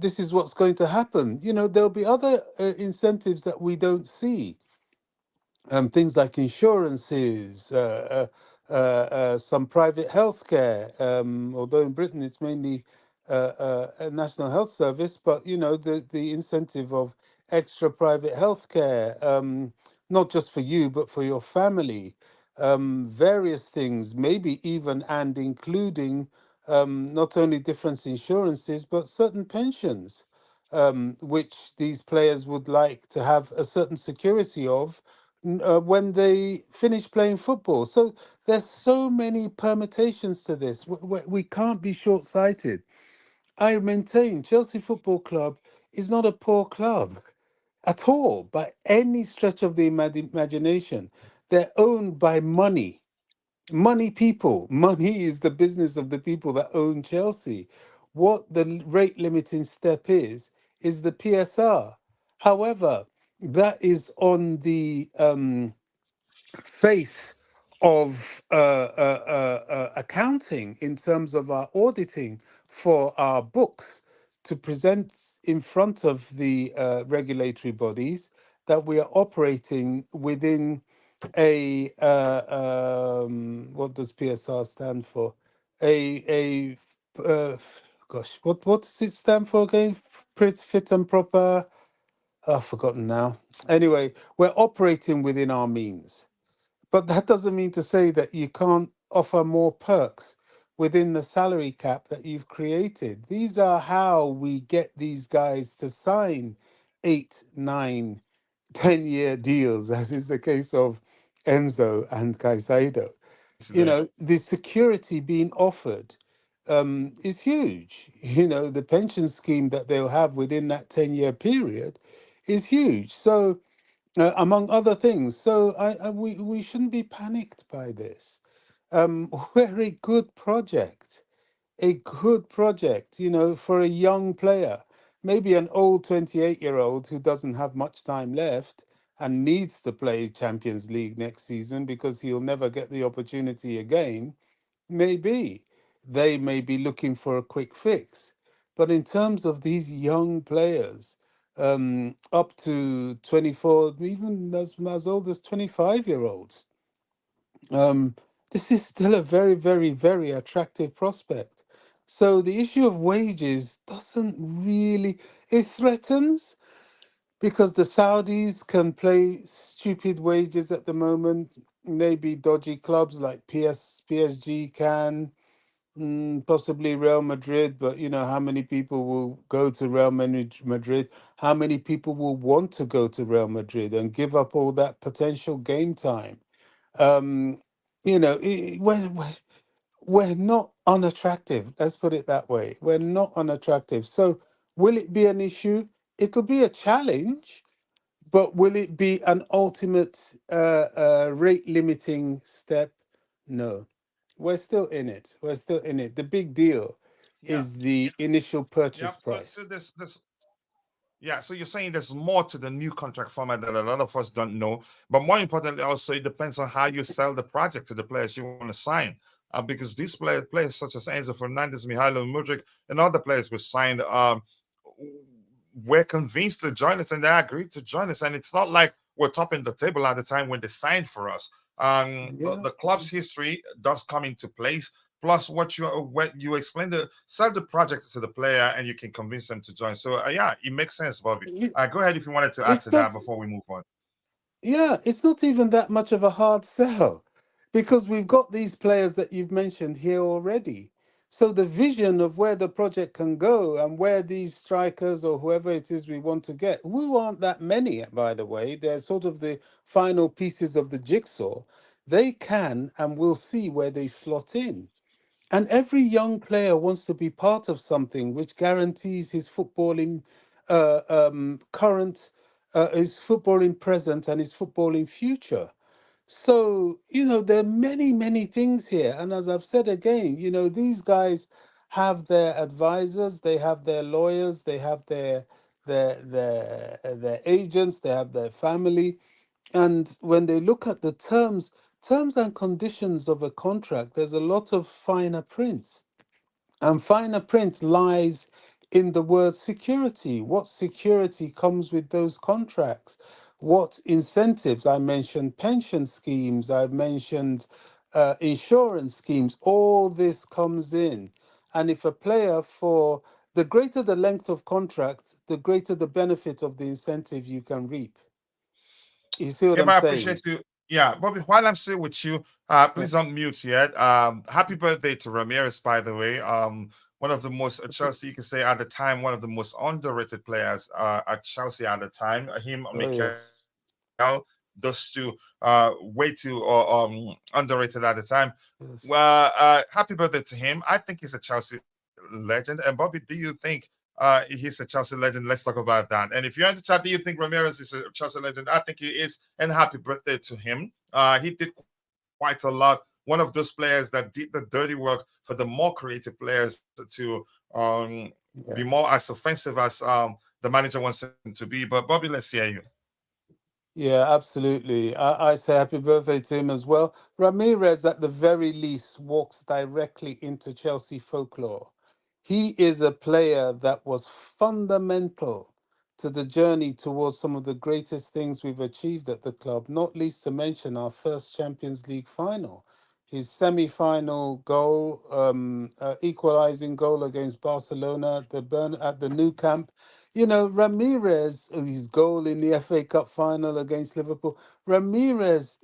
this is what's going to happen. You know, there'll be other incentives that we don't see, things like insurances, some private healthcare. Although in Britain it's mainly a national health service, but you know the incentive of extra private healthcare, not just for you but for your family. Various things, maybe even and including not only different insurances but certain pensions, which these players would like to have a certain security of when they finish playing football. So there's so many permutations to this. We can't be short-sighted. I maintain Chelsea Football Club is not a poor club at all by any stretch of the imagination. They're owned by money. Money people. Money is the business of the people that own Chelsea. What the rate limiting step is the PSR. However, that is on the face of accounting in terms of our auditing for our books to present in front of the regulatory bodies that we are operating within a what does PSR stand for? Gosh, what does it stand for again? Fit and proper. I've forgotten now. Anyway, we're operating within our means, but that doesn't mean to say that you can't offer more perks within the salary cap that you've created. These are how we get these guys to sign 8, 9, 10-year deals, as is the case of Enzo and Caicedo. You Today. know, the security being offered is huge. You know, the pension scheme that they'll have within that 10-year period is huge. So, among other things. So we shouldn't be panicked by this. We're a good project, you know, for a young player. maybe an old 28-year-old who doesn't have much time left and needs to play Champions League next season because he'll never get the opportunity again. Maybe they may be looking for a quick fix. But in terms of these young players, up to 24, even as old as 25-year-olds, um, this is still a very, very, very attractive prospect. So the issue of wages doesn't really, it threatens because the Saudis can play stupid wages at the moment. Maybe dodgy clubs like PSG can, possibly Real Madrid, but you know, how many people will go to Madrid? How many people will want to go to Real Madrid and give up all that potential game time? Um, you know, we're not unattractive. Let's put it that way. We're not unattractive. So, will it be an issue? It'll be a challenge, but will it be an ultimate rate limiting step? No. We're still in it. We're still in it. The big deal Yeah. is the initial Yeah. purchase So price. this yeah, so you're saying there's more to the new contract format that a lot of us don't know. But more importantly, also it depends on how you sell the project to the players you want to sign. Because these players such as Enzo Fernandez, Mihailo Mudrik, and other players we signed, were convinced to join us and they agreed to join us. And it's not like we're topping the table at the time when they signed for us. Yeah. The club's history does come into place. Plus, what you explain the sell the project to the player, and you can convince them to join. So, yeah, it makes sense, Bobby. It- Go ahead if you wanted to add It's to that not. before we move on. Yeah, it's not even that much of a hard sell because we've got these players that you've mentioned here already. So the vision of where the project can go and where these strikers or whoever it is we want to get, who aren't that many, by the way, they're sort of the final pieces of the jigsaw. They can and will see where they slot in. And every young player wants to be part of something which guarantees his footballing current, his footballing present, and his footballing future. So, you know, there are many, many things here. And as I've said again, you know, these guys have their advisors, they have their lawyers, they have their agents, they have their family. And when they look at the terms and conditions of a contract, there's a lot of finer print. And finer print lies in the word security. What security comes with those contracts? What incentives? I mentioned pension schemes, I mentioned insurance schemes. All this comes in. And if a player, for the greater the length of contract, the greater the benefit of the incentive you can reap. You see what Yeah, I'm but I appreciate saying? you. Yeah, Bobby, while I'm still with you, Yeah. please don't mute yet. Happy birthday to Ramirez, by the way. One of the most at Chelsea, you can say at the time, one of the most underrated players at Chelsea at the time. Him, Oh, Mikel, yes. those two, way too underrated at the time. Yes. Well, happy birthday to him. I think he's a Chelsea legend. And Bobby, do you think he's a Chelsea legend? Let's talk about that. And if you're in the chat, do you think Ramirez is a Chelsea legend? I think he is. And happy birthday to him. He did quite a lot. One of those players that did the dirty work for the more creative players to be more Yeah. as offensive as the manager wants him to be. But Bobby, let's hear you. Yeah, absolutely. I say happy birthday to him as well. Ramirez, at the very least, walks directly into Chelsea folklore. He is a player that was fundamental to the journey towards some of the greatest things we've achieved at the club, not least to mention our first Champions League final. His semi-final goal, equalizing goal against Barcelona at at the Nou Camp. You know, Ramirez, his goal in the FA Cup final against Liverpool, Ramirez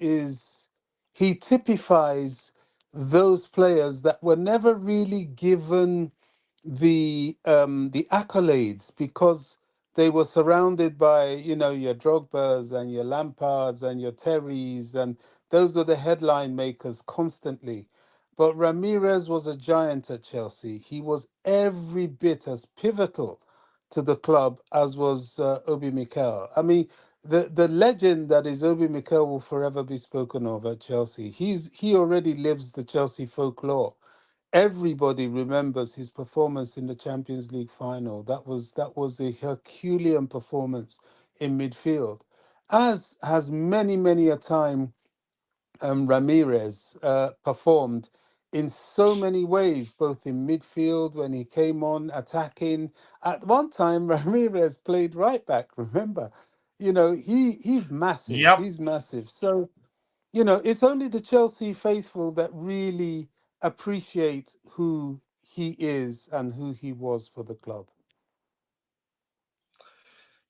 he typifies those players that were never really given the accolades because they were surrounded by, you know, your Drogbas and your Lampards and your Terrys, and those were the headline makers constantly. But Ramirez was a giant at Chelsea. He was every bit as pivotal to the club as was Obi Mikel. I mean, the legend that is Obi Mikel will forever be spoken of at Chelsea. He already lives the Chelsea folklore. everybody remembers his performance in the Champions League final. That was a Herculean performance in midfield, as has many a time Ramirez performed in so many ways, both in midfield when he came on attacking. At one time, Ramirez played right back. Remember, he's massive. Yep. He's massive. So it's only the Chelsea faithful that really appreciate who he is and who he was for the club.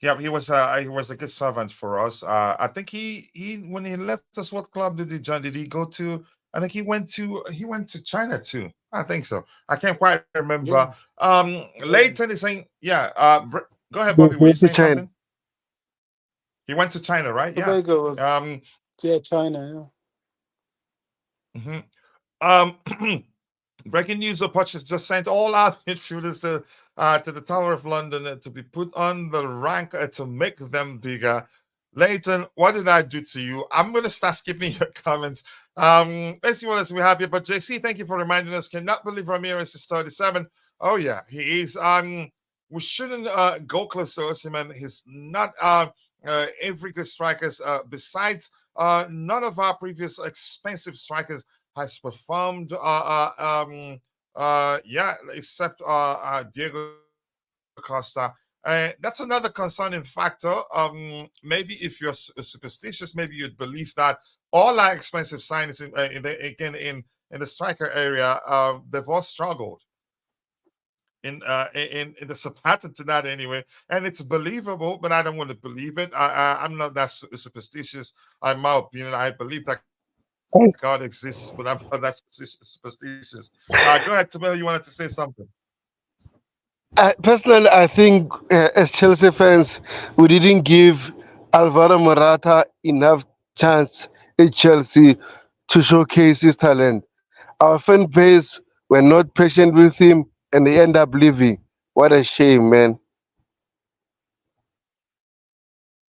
Yeah, he was a good servant for us. I think he when he left us, what club did he join? Did he go to? I think he went to China too. I think so. I can't quite remember. Yeah, yeah. Leighton is saying, yeah. Go ahead, Yes, Bobby. Were you went to saying China. something? He went to China, right? Yeah. Tobago was, Um. yeah, China. Mhm. Um. Breaking news: of Poch has just sent all our midfielders to the Tower of London to be put on the rank to make them bigger. Leighton, what did I do to you? I'm going to start skipping your comments. Let's see what else we have here. But JC, thank you for reminding us. Cannot believe Ramirez is 37. Oh yeah, he is. We shouldn't go close to Osimhen. He's not every good strikers. Besides, none of our previous expensive strikers has performed yeah, except Diego Costa. That's another concerning factor. Maybe if you're superstitious, maybe you'd believe that all our expensive signings in the striker area, they've all struggled in the pattern to that anyway, and it's believable, but I don't want to believe it. I'm not that superstitious. In my opinion, I believe that God exists, but I'm not that superstitious. Go ahead, Tabel. You wanted to say something? Personally, I think as Chelsea fans, we didn't give Alvaro Morata enough chance at Chelsea to showcase his talent. Our fan base were not patient with him, and they end up leaving. What a shame, man.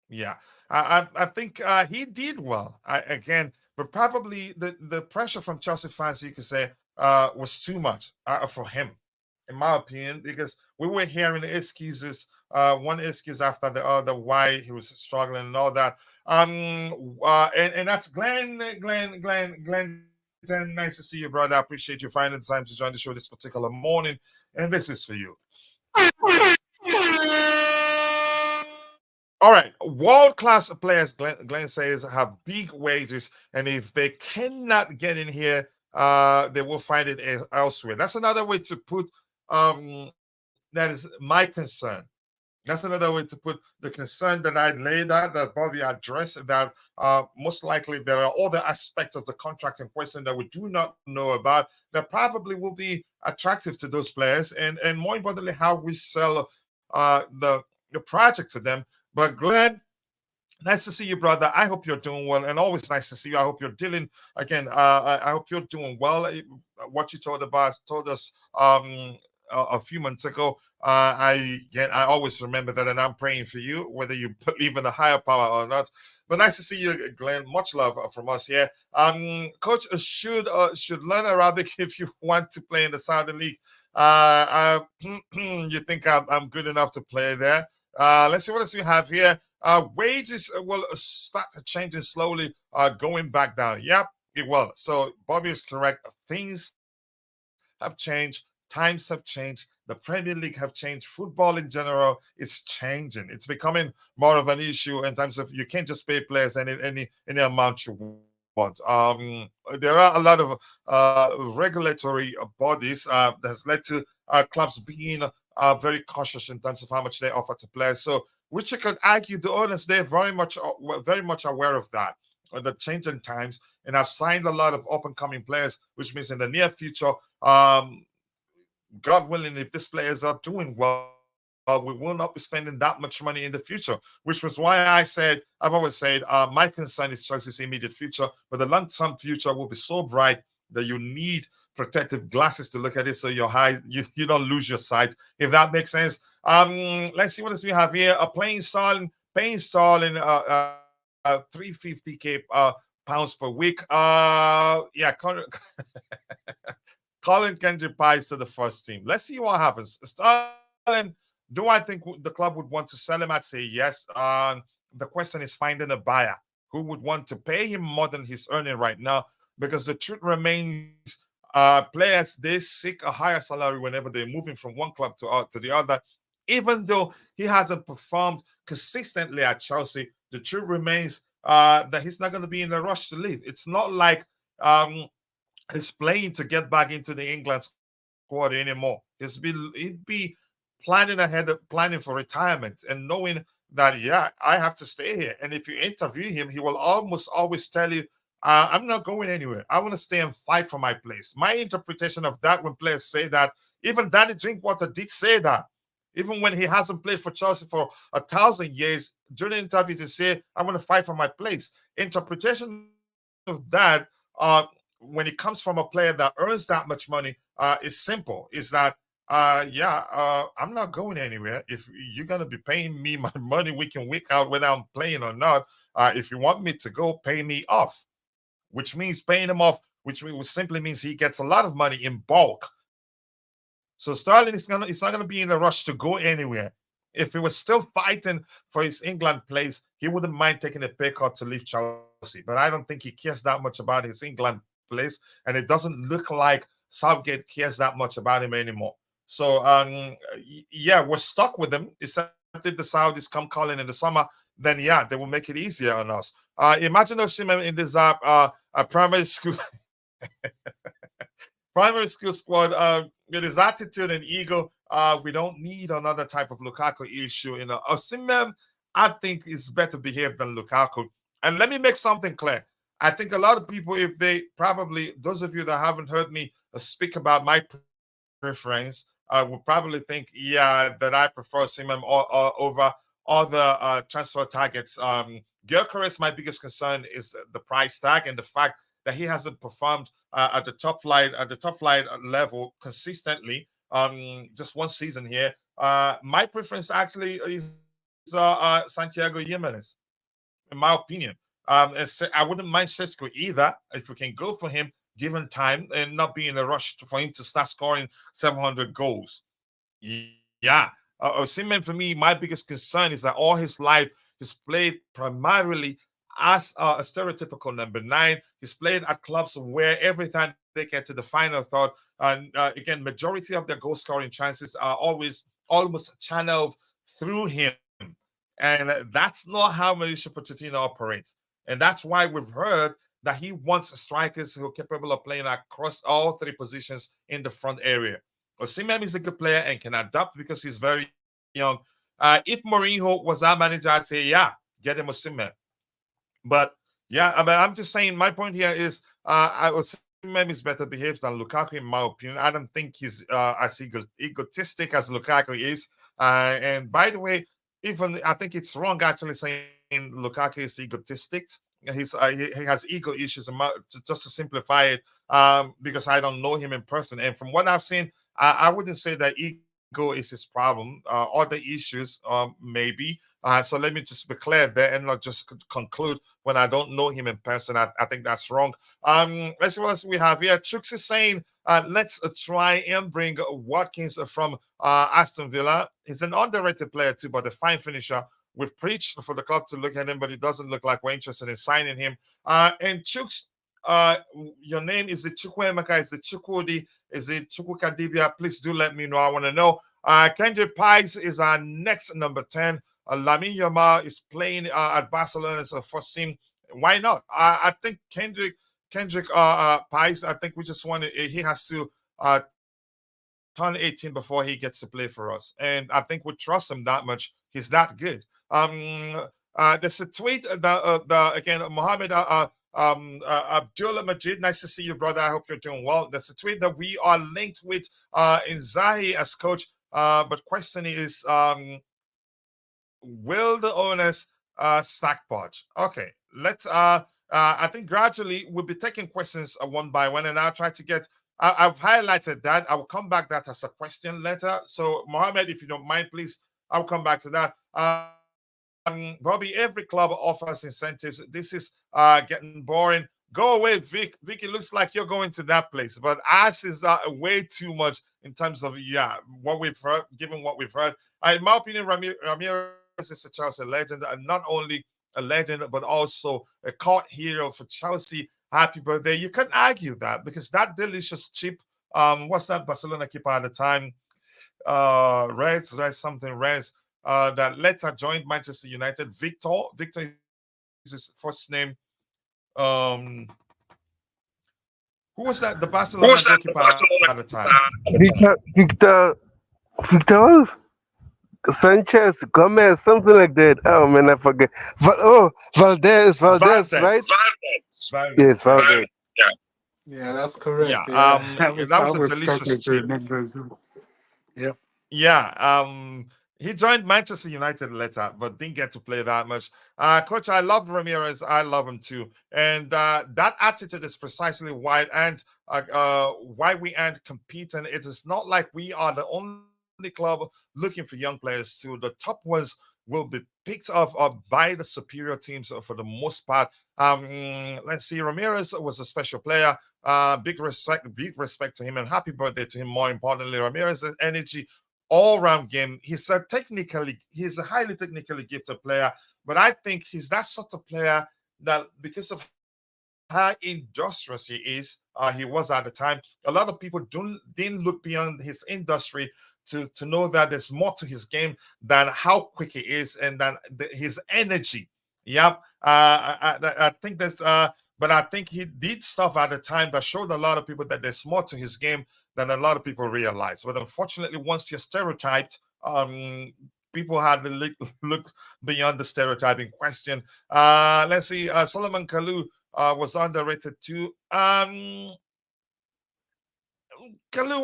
Yeah, I think he did well. Again, but probably the pressure from Chelsea fans, you could say, was too much for him, in my opinion, because we were hearing excuses, one excuse after the other, why he was struggling and all that. And that's Glenn. Nice to see you, brother. I appreciate you finding the time to join the show this particular morning, and this is for you. All right, world class players, Glenn says, have big wages, and if they cannot get in here, they will find it elsewhere. That's another way to put that is my concern. That's another way to put the concern that I laid out, that Bobby addressed, that most likely there are other aspects of the contract in question that we do not know about that probably will be attractive to those players, and more importantly, how we sell the project to them. But Glenn, nice to see you, brother. I hope you're doing well, and always nice to see you. I hope you're dealing again. I hope you're doing well. What you told us a few months ago. I always remember that, and I'm praying for you, whether you believe in a higher power or not. But nice to see you, Glenn. Much love from us here. Coach should learn Arabic if you want to play in the Saudi League. You think I'm good enough to play there? Let's see what else we have here. Wages will start changing slowly, going back down. Yep, it will. So Bobby is correct. Things have changed. Times have changed. The Premier League have changed. Football in general is changing. It's becoming more of an issue in terms of you can't just pay players any amount you want. There are a lot of regulatory bodies that has led to clubs being very cautious in terms of how much they offer to players. So, which you could argue the owners, they're very much aware of that, the changing times, and have signed a lot of up and coming players, which means in the near future, God willing, if these players are doing well, we will not be spending that much money in the future. Which was why I've always said, my concern is Chelsea's immediate future, but the long-term future will be so bright that you need protective glasses to look at it, so you don't lose your sight. If that makes sense. Let's see what else we have here. A paying Sterling, 350k pounds per week. Yeah, calling Kendrick Pies to the first team. Let's see what happens. Sterling, do I think the club would want to sell him? I'd say yes. The question is finding a buyer who would want to pay him more than he's earning right now, because the truth remains, players, they seek a higher salary whenever they're moving from one club to the other. Even though he hasn't performed consistently at Chelsea, the truth remains that he's not going to be in a rush to leave. It's not like he's playing to get back into the England squad anymore. He'd be planning ahead, planning for retirement, and knowing that, yeah, I have to stay here. And if you interview him, he will almost always tell you, I'm not going anywhere. I want to stay and fight for my place. My interpretation of that, when players say that, even Danny Drinkwater did say that. Even when he hasn't played for Chelsea for 1,000 years, during the interview to say, I want to fight for my place. Interpretation of that, when it comes from a player that earns that much money, is simple. Is that, I'm not going anywhere. If you're going to be paying me my money week in, week out, whether I'm playing or not, if you want me to go, pay me off, which means paying him off, which simply means he gets a lot of money in bulk. So Sterling is not going to be in a rush to go anywhere. If he was still fighting for his England place, he wouldn't mind taking a pay cut to leave Chelsea. But I don't think he cares that much about his England place, and it doesn't look like Southgate cares that much about him anymore. So, we're stuck with him. Except if the Saudis come calling in the summer, then they will make it easier on us. Imagine Osimhen in this primary school primary school squad with his attitude and ego. We don't need another type of Lukaku issue. Osimhen, I think, is better behaved than Lukaku. And let me make something clear. I think a lot of people, if they probably, those of you that haven't heard me speak about my preference, would probably think, that I prefer Osimhen over other transfer targets. Gyökeres, my biggest concern is the price tag and the fact that he hasn't performed at the top flight level consistently. Just one season here. My preference actually is Santiago Jimenez, in my opinion. I wouldn't mind Šeško either if we can go for him given time and not be in a rush for him to start scoring 700 goals. Osimhen, for me, my biggest concern is that all his life he's played primarily as a stereotypical number 9. He's played at clubs where every time they get to the final third, and again, majority of their goal scoring chances are always almost channeled through him. And that's not how Mauricio Pochettino operates. And that's why we've heard that he wants strikers who are capable of playing across all 3 positions in the front area. Osimhen is a good player and can adapt because he's very young. If Mourinho was our manager, I'd say, get him Osimhen. But I'm just saying, my point here is Osimhen is better behaved than Lukaku, in my opinion. I don't think he's as egotistic as Lukaku is. And by the way, even I think it's wrong actually saying Lukaku is egotistic. He has ego issues. Just to simplify it, because I don't know him in person, and from what I've seen, I wouldn't say that ego is his problem. Other issues, maybe. So let me just be clear there and not just conclude when I don't know him in person. I think that's wrong. Let's see what else we have here. Chooks is saying, let's try and bring Watkins from Aston Villa. He's an underrated player too, but a fine finisher. We've preached for the club to look at him, but it doesn't look like we're interested in signing him. And Chooks, your name, is it Chukwuemeka? Is it Chukwudi? Is it Chukwukadibia? Please do let me know. I want to know. Kendrick Pies is our next number 10. Lamine Yamal is playing at Barcelona as a first team. Why not? I think Kendrick Pies, I think we just want to, he has to turn 18 before he gets to play for us. And I think we trust him that much. He's that good. There's a tweet that again, Mohammed Abdullah Majid, nice to see you, brother. I hope you're doing well. There's a tweet that we are linked with Inzaghi as coach, but question is, will the owners sack Poch? Okay, let's. I think gradually we'll be taking questions one by one, and I'll try to get. I've highlighted that. I will come back that as a question later. So, Mohammed, if you don't mind, please, I'll come back to that. Bobby, every club offers incentives. This is getting boring. Go away, Vic. Vic, it looks like you're going to that place. But us is way too much in terms of what we've heard, given what we've heard. In my opinion, Ramirez is a Chelsea legend, and not only a legend, but also a cult hero for Chelsea. Happy birthday. You can't argue that because that delicious chip, what's that Barcelona keeper at the time? Rez, that later joined Manchester United. Victor is his first name. Um, who was that? The Barcelona goalkeeper at the time. Victor, Victor Sanchez, Gomez, something like that. Oh man, I forget. Valdez, right? Yes, Valdez. Yeah, that's correct. Yeah. Yeah, That I was a was delicious struggling to chip. remember as well. Yeah. Yeah. He joined Manchester United later, but didn't get to play that much. Coach, I love Ramirez. I love him too. And that attitude is precisely why we aren't competing. It is not like we are the only club looking for young players too. The top ones will be picked up by the superior teams for the most part. Let's see. Ramirez was a special player. Big respect to him, and happy birthday to him. More importantly, Ramirez's energy all-round game. He's a highly technically gifted player, but I think he's that sort of player that because of how industrious he was at the time, a lot of people didn't look beyond his industry to know that there's more to his game than how quick he is and than his energy. Yep. I think there's but I think he did stuff at the time that showed a lot of people that there's more to his game than a lot of people realize. But unfortunately, once you're stereotyped, people had to look beyond the stereotyping question. Let's see. Solomon Kalou was underrated too. Kalou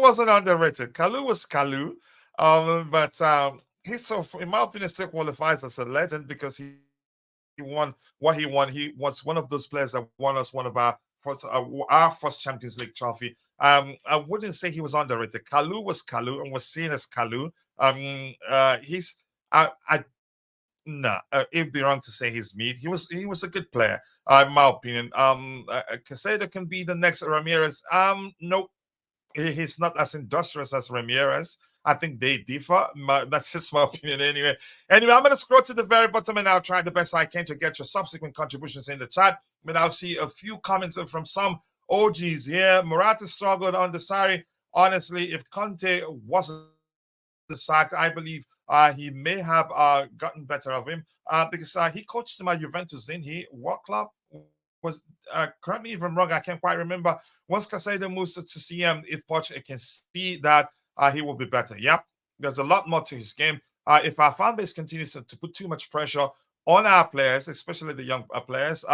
wasn't underrated. Kalou was Kalou. But he's so, in my opinion, still qualifies as a legend because he won what he won. He was one of those players that won us one of our first Champions League trophy. I wouldn't say he was underrated. Kalou was Kalou and was seen as Kalou. It'd be wrong to say he's mid. He was a good player, in my opinion. Casado can be the next Ramirez. Nope. He's not as industrious as Ramirez. I think they differ. That's just my opinion anyway. Anyway, I'm going to scroll to the very bottom and I'll try the best I can to get your subsequent contributions in the chat. But I'll see a few comments from some OGs here. Morata struggled on the Sarri. Honestly, if Conte wasn't sacked, I believe he may have gotten better of him because he coached him at Juventus, didn't he? What club? Was correct me if I'm wrong, I can't quite remember. Once Casado moves to CM, if Poch can see that he will be better. Yep, there's a lot more to his game. If our fan base continues to put too much pressure on our players, especially the young players,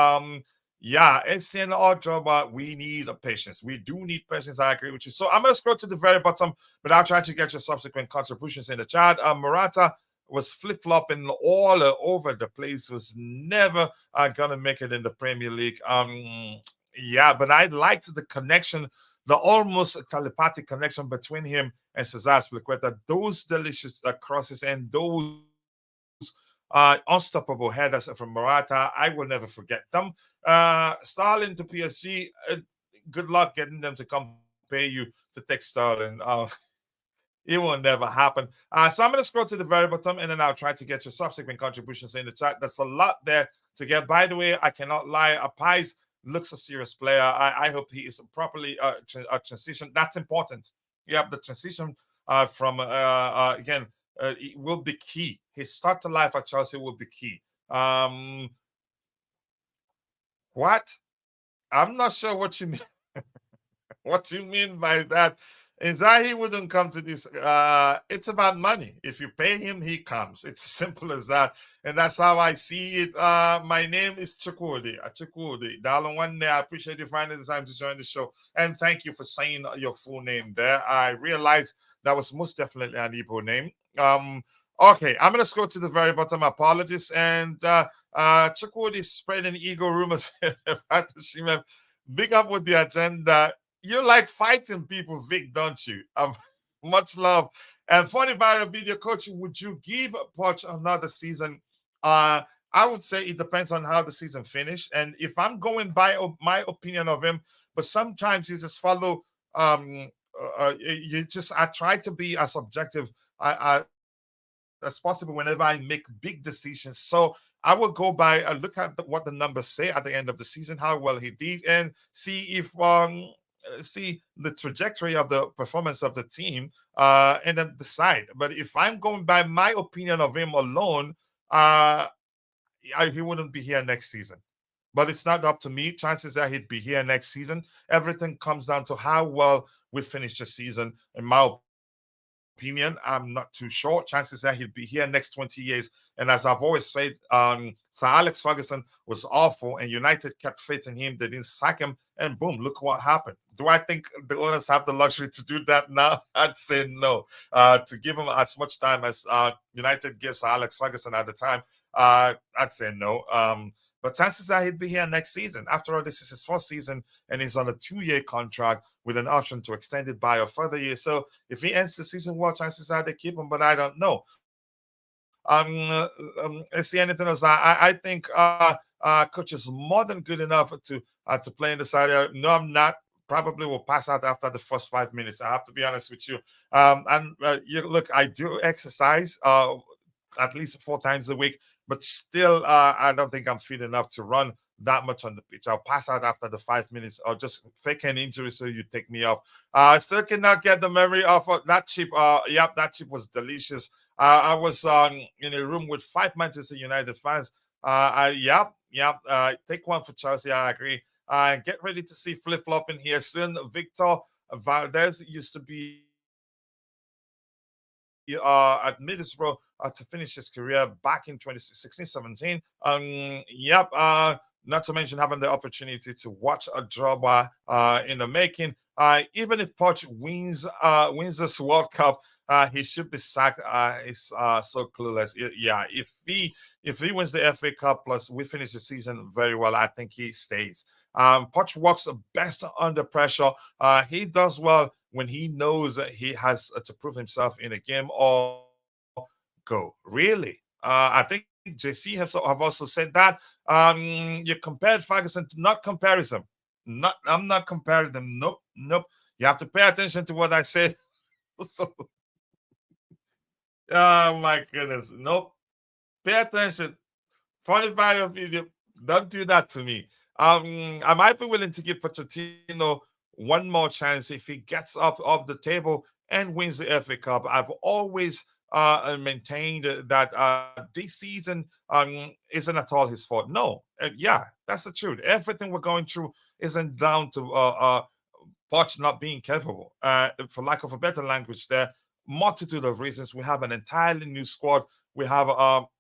it's in our job. We need patience. We do need patience. I agree with you. So I'm going to scroll to the very bottom, but I'll try to get your subsequent contributions in the chat. Morata was flip-flopping all over the place, was never going to make it in the Premier League. But I liked the connection, the almost telepathic connection between him and Cesar Azpilicueta. Those delicious crosses and those unstoppable headers from Morata, I will never forget them. Sterling to PSG, good luck getting them to come pay you to take Sterling. It will never happen. So I'm going to scroll to the very bottom and then I'll try to get your subsequent contributions in the chat. There's a lot there to get. By the way, I cannot lie. Pais looks a serious player. I hope he is properly a transition. That's important. Yeah, the transition from, again, it will be key. His start to life at Chelsea will be key. What? I'm not sure what you mean. What you mean by that? Inzaghi wouldn't come to this. It's about money. If you pay him, he comes. It's as simple as that. And that's how I see it. My name is Chukwudi. Darling, one day I appreciate you finding the time to join the show. And thank you for saying your full name there. I realized that was most definitely an Igbo name. Okay, I'm going to scroll to the very bottom. Apologies. And Chukwudi is spreading ego rumors about the Shimem. Big up with the agenda. You like fighting people, Vic, don't you? Much love. And funny viral video, coach, would you give Poch another season? I I would say it depends on how the season finished. And if I'm going by my opinion of him, but sometimes you just follow. You just I try to be as objective as possible whenever I make big decisions. So I will go by look at what the numbers say at the end of the season, how well he did, and see if see the trajectory of the performance of the team, and then decide. But if I'm going by my opinion of him alone, he wouldn't be here next season. But it's not up to me. Chances are he'd be here next season. Everything comes down to how well we finish the season. In my opinion, I'm not too sure. Chances are he'll be here next 20 years. And as I've always said, Sir Alex Ferguson was awful, and United kept faith in him. They didn't sack him, and boom, look what happened. Do I think the owners have the luxury to do that now? I'd say no. To give him as much time as United gives Sir Alex Ferguson at the time, I'd say no. But chances are he'd be here next season. After all, this is his first season, and he's on a 2-year contract with an option to extend it by a further year. So if he ends the season well, chances are they keep him, but I don't know. I see anything else. I think coach is more than good enough to play in the side. No, I'm not. Probably will pass out after the first 5 minutes. I have to be honest with you. Look, I do exercise at least 4 times a week, but still, I don't think I'm fit enough to run that much on the pitch. I'll pass out after the 5 minutes, or just fake an injury so you take me off. I still cannot get the memory of that chip. Yep, that chip was delicious. I was in a room with 5 Manchester United fans. Take one for Chelsea. I agree. Get ready to see flip-flop in here soon. Victor Valdez used to be at Middlesbrough to finish his career back in 2016-17. Not to mention having the opportunity to watch a Drogba in the making. Even if Poch wins this World Cup, he should be sacked. He's so clueless. If he wins the FA Cup plus we finish the season very well, I think he stays. Poch works best under pressure. He does well when he knows that he has to prove himself in a game or go. Really? I think JC have also said that. You compared Ferguson to not comparison. I'm not comparing them. Nope. You have to pay attention to what I said. So, oh my goodness. Nope. Pay attention. 45 of you, don't do that to me. I might be willing to give Pochettino one more chance if he gets up the table and wins the FA Cup. I've always maintained that this season isn't at all his fault. No, that's the truth. Everything we're going through isn't down to Poch not being capable. For lack of a better language, there multitude of reasons. We have an entirely new squad. We have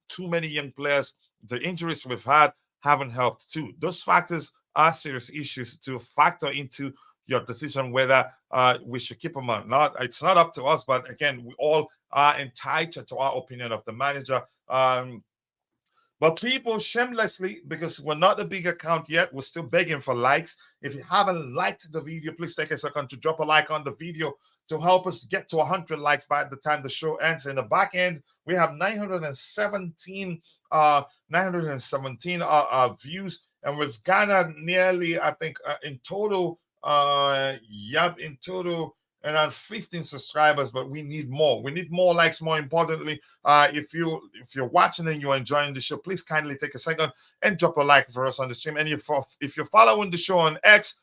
too many young players. The injuries we've had haven't helped too. Those factors are serious issues to factor into your decision whether we should keep him or not. It's not up to us, but again, we all are entitled to our opinion of the manager. But people shamelessly, because we're not a big account yet, we're still begging for likes. If you haven't liked the video, please take a second to drop a like on the video to help us get to 100 likes by the time the show ends. In the back end, we have 917 views, and we've garnered nearly, I think, in total, around 15 subscribers, but we need more. We need more likes. More importantly, if you're watching and you're enjoying the show, please kindly take a second and drop a like for us on the stream. And if you're following the show on X,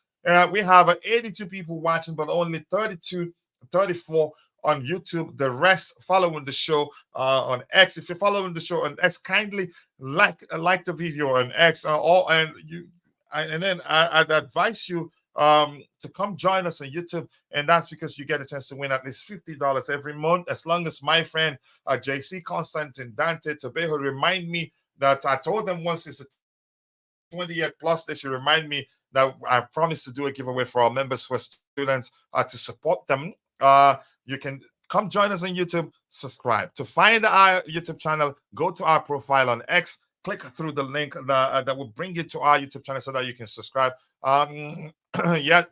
we have 82 people watching, but only 34 on YouTube. The rest following the show on X. If you're following the show on X, kindly like the video on X, and then I'd advise you to come join us on YouTube, and that's because you get a chance to win at least $50 every month, as long as my friend JC Constantine Dante Tebogo remind me that I told them once it's a 20-year plus, they should remind me that I promised to do a giveaway for our members who are students to support them. You can come join us on YouTube, subscribe. To find our YouTube channel, go to our profile on X, click through the link that will bring you to our YouTube channel so that you can subscribe.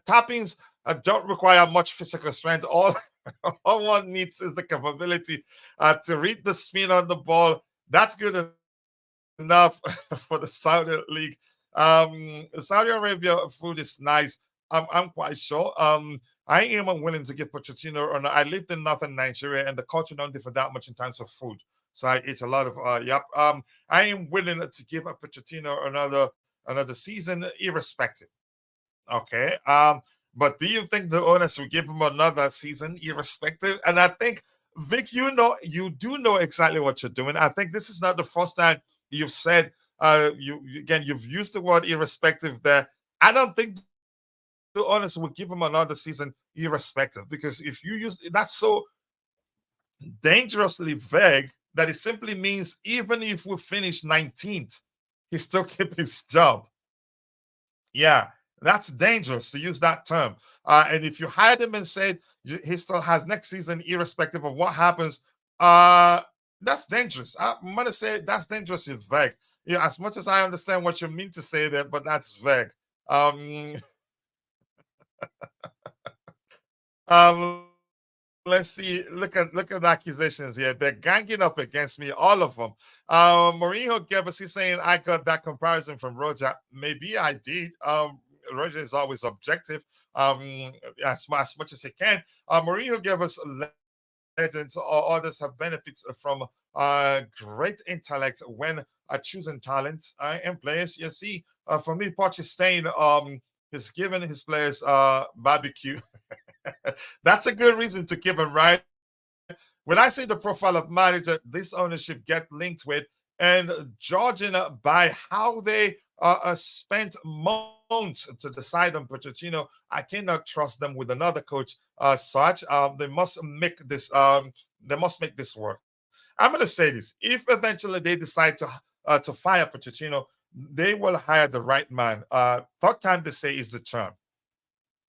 Tappings don't require much physical strength. All one needs is the capability to read the spin on the ball. That's good enough for the Saudi League. Saudi Arabia food is nice. I'm quite sure. I am willing to give Pochettino. Or I lived in northern Nigeria, and the culture don't differ that much in terms of food. So I eat a lot of yep. I am willing to give a Pochettino another season, irrespective. Okay. But do you think the owners will give him another season, irrespective? And I think Vic, you do know exactly what you're doing. I think this is not the first time you've said you've used the word irrespective there. I don't think the owners will give him another season irrespective, because if you use that's so dangerously vague that it simply means even if we finish 19th, he still keep his job. Yeah, that's dangerous to use that term. And if you hired him and said he still has next season, irrespective of what happens, that's dangerous. I'm gonna say that's dangerous is vague. Yeah, as much as I understand what you mean to say there, but that's vague. Um, um, let's see. Look at the accusations here. They're ganging up against me, all of them. Mourinho gave us. He's saying I got that comparison from Roger. Maybe I did. Roger is always objective. As much as he can. Mourinho gave us legends, or others have benefits from great intellect when choosing talents and players. You see, for me, Poch is saying he's given his players barbecue. That's a good reason to give him, right? When I see the profile of manager, this ownership get linked with, and judging by how they spent months to decide on Pochettino, I cannot trust them with another coach. Such they must make this. They must make this work. I'm going to say this: if eventually they decide to fire Pochettino, they will hire the right man. Third time they say is the charm.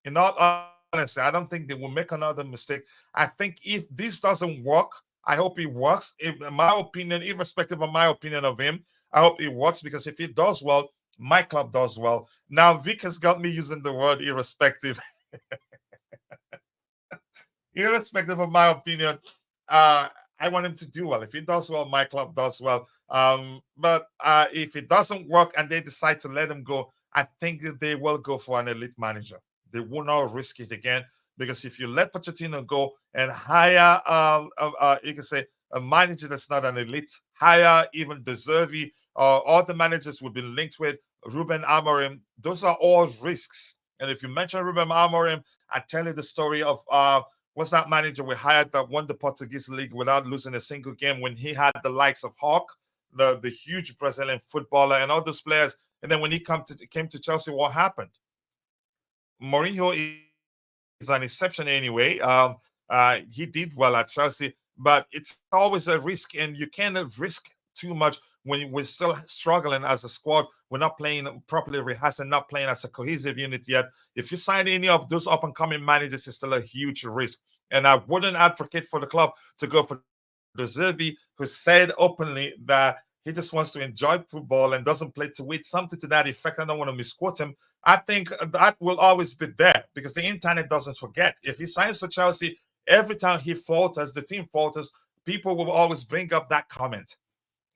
In all honesty, I don't think they will make another mistake. I think if this doesn't work, I hope it works. In my opinion, irrespective of my opinion of him, I hope it works, because if it does well, my club does well. Now, Vic has got me using the word irrespective. Irrespective of my opinion, I want him to do well. If he does well, my club does well. But if it doesn't work and they decide to let him go, I think that they will go for an elite manager. They will not risk it again, because if you let Pochettino go and hire, you can say a manager that's not an elite, hire even Deservi, all the managers will be linked with Ruben Amorim. Those are all risks. And if you mention Ruben Amorim, I tell you the story of what's that manager we hired that won the Portuguese league without losing a single game, when he had the likes of Hawk, the huge Brazilian footballer, and all those players. And then when he came to Chelsea, what happened? Mourinho is an exception anyway. He did well at Chelsea, but it's always a risk, and you can't risk too much when we're still struggling as a squad. We're not playing properly, rehearsing, not playing as a cohesive unit yet. If you sign any of those up-and-coming managers, it's still a huge risk. And I wouldn't advocate for the club to go for De Zerbi, who said openly that he just wants to enjoy football and doesn't play to win, something to that effect. I don't want to misquote him. I think that will always be there, because the internet doesn't forget. If he signs for Chelsea, every time he falters, the team falters, people will always bring up that comment,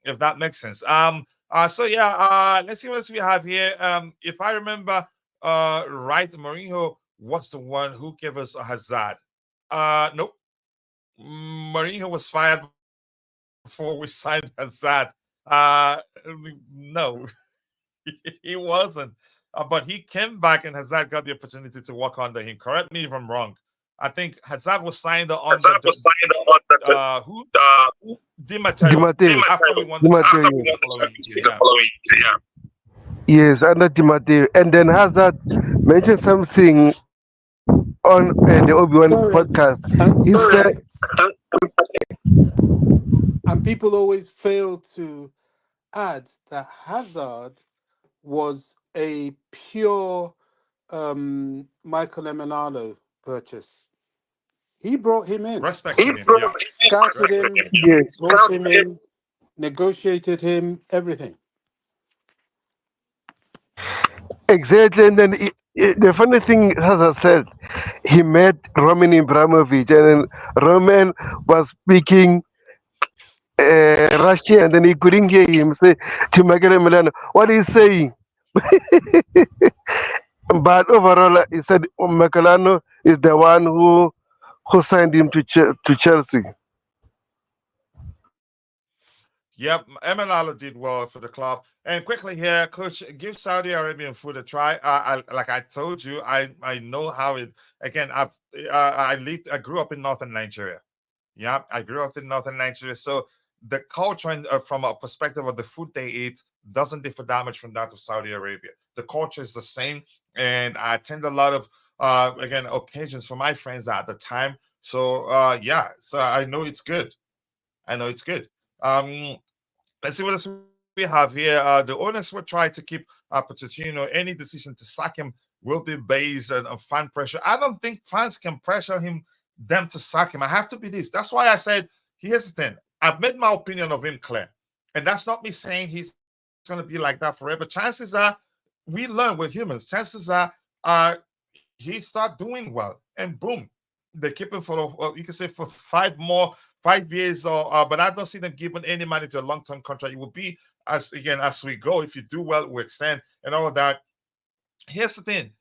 if that makes sense. So yeah, let's see what else we have here. If I remember right, Mourinho was the one who gave us a Hazard. Nope. Mourinho was fired before we signed Hazard. No, he wasn't. But he came back, and Hazard got the opportunity to work under him. Correct me if I'm wrong. I think Hazard was signed on who? Di Matteo. Di Matteo. After we won Di the Matteo, championship yes. the following year. Yes, under Di Matteo. And then Hazard mentioned something on the Obi-Wan Sorry, podcast. He said, and people always fail to add that Hazard was a pure Michael Emenalo purchase. He brought him in, Respect to him. Yeah. scouted him, yes, brought him in, negotiated him, everything. exactly. And then the funny thing, Hazard said, he met Roman Abramovich, and then Roman was speaking Russia, and then he couldn't hear him say to Michael Milano, what he's saying. But overall, he said Michaelano is the one who signed him to Chelsea. Yep, Emenalo did well for the club. And quickly here, coach, give Saudi Arabian food a try. Like I told you, I know how it. Again, I grew up in northern Nigeria. Yeah, I grew up in northern Nigeria, so the culture from a perspective of the food they eat doesn't differ that much from that of Saudi Arabia. The culture is the same, and I attend a lot of again occasions for my friends at the time. So yeah, so I know it's good. I know it's good. Um, let's see what else we have here. The owners will try to keep Pochettino. Any decision to sack him will be based on fan pressure. I don't think fans can pressure them to sack him. I have to be this. That's why I said, here's the thing. I've made my opinion of him clear. And that's not me saying he's going to be like that forever. Chances are, we learn with humans. Chances are, he start doing well. And boom, they keep him for, you can say, for 5 years, but I don't see them giving any manager a long-term contract. It will be as we go. If you do well, we extend and all of that. Here's the thing: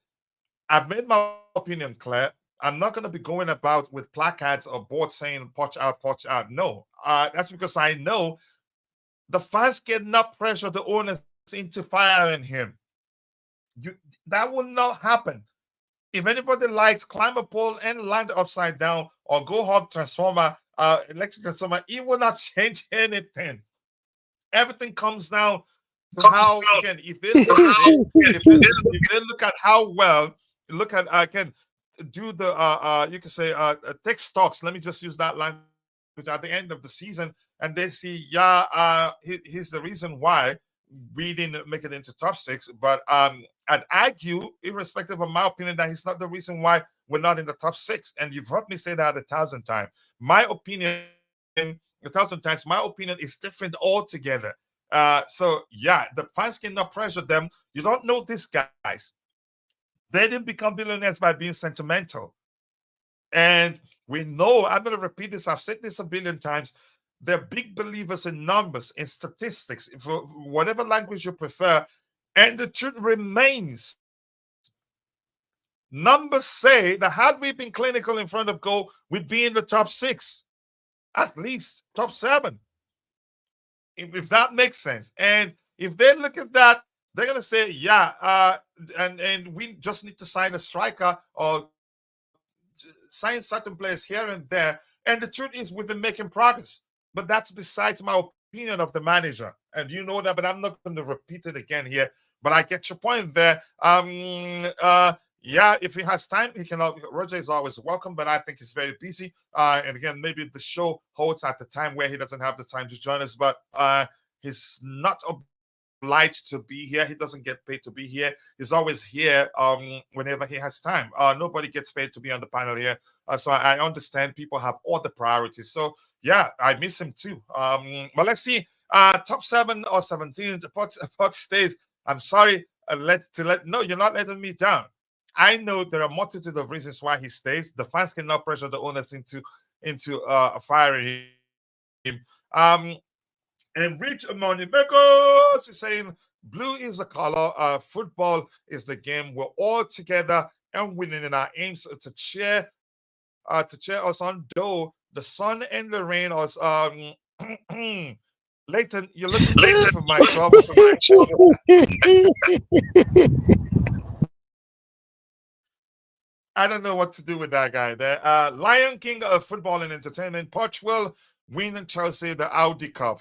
I've made my opinion clear. I'm not going to be going about with placards or boards saying "Poch out, Poch out." No, that's because I know the fans cannot pressure the owners into firing him. That will not happen. If anybody likes, climb a pole and land upside down or go hog transformer, electric transformer, it will not change anything. Everything comes down to how, again, if they look at it, if they look at how well, look at, again, do the, you can say, take stocks. Let me just use that language at the end of the season, and they see, yeah, here's the reason why we didn't make it into top six. But I'd argue, irrespective of my opinion, that he's not the reason why we're not in the top six. And you've heard me say that 1,000 times. My opinion, 1,000 times, my opinion is different altogether. So yeah, the fans cannot pressure them. You don't know these guys. They didn't become billionaires by being sentimental. And we know, I'm going to repeat this, I've said this a billion times, they're big believers in numbers, in statistics, for whatever language you prefer. And the truth remains, numbers say that had we been clinical in front of goal, we'd be in the top six, at least top seven, if that makes sense. And if they look at that, they're going to say, yeah, and we just need to sign a striker or sign certain players here and there. And the truth is, we've been making progress. But that's besides my opinion of the manager. And you know that, but I'm not going to repeat it again here. But I get your point there. Yeah, if he has time, he can. Roger is always welcome, but I think he's very busy. And again, maybe the show holds at the time where he doesn't have the time to join us, but he's not obliged to be here. He doesn't get paid to be here. He's always here whenever he has time. Nobody gets paid to be on the panel here. So I understand people have other priorities. So yeah, I miss him too. But let's see. Top 7 or 17, Pot stays. I'm sorry, no, you're not letting me down. I know there are a multitude of reasons why he stays. The fans cannot pressure the owners into firing him. And Rich Monimekos is saying blue is the color, football is the game. We're all together and winning in our aims to cheer us on. Though the sun and the rain was Leighton, you're looking for my trouble. I don't know what to do with that guy there. Lion King of football and entertainment. Poch will win Chelsea the Audi Cup.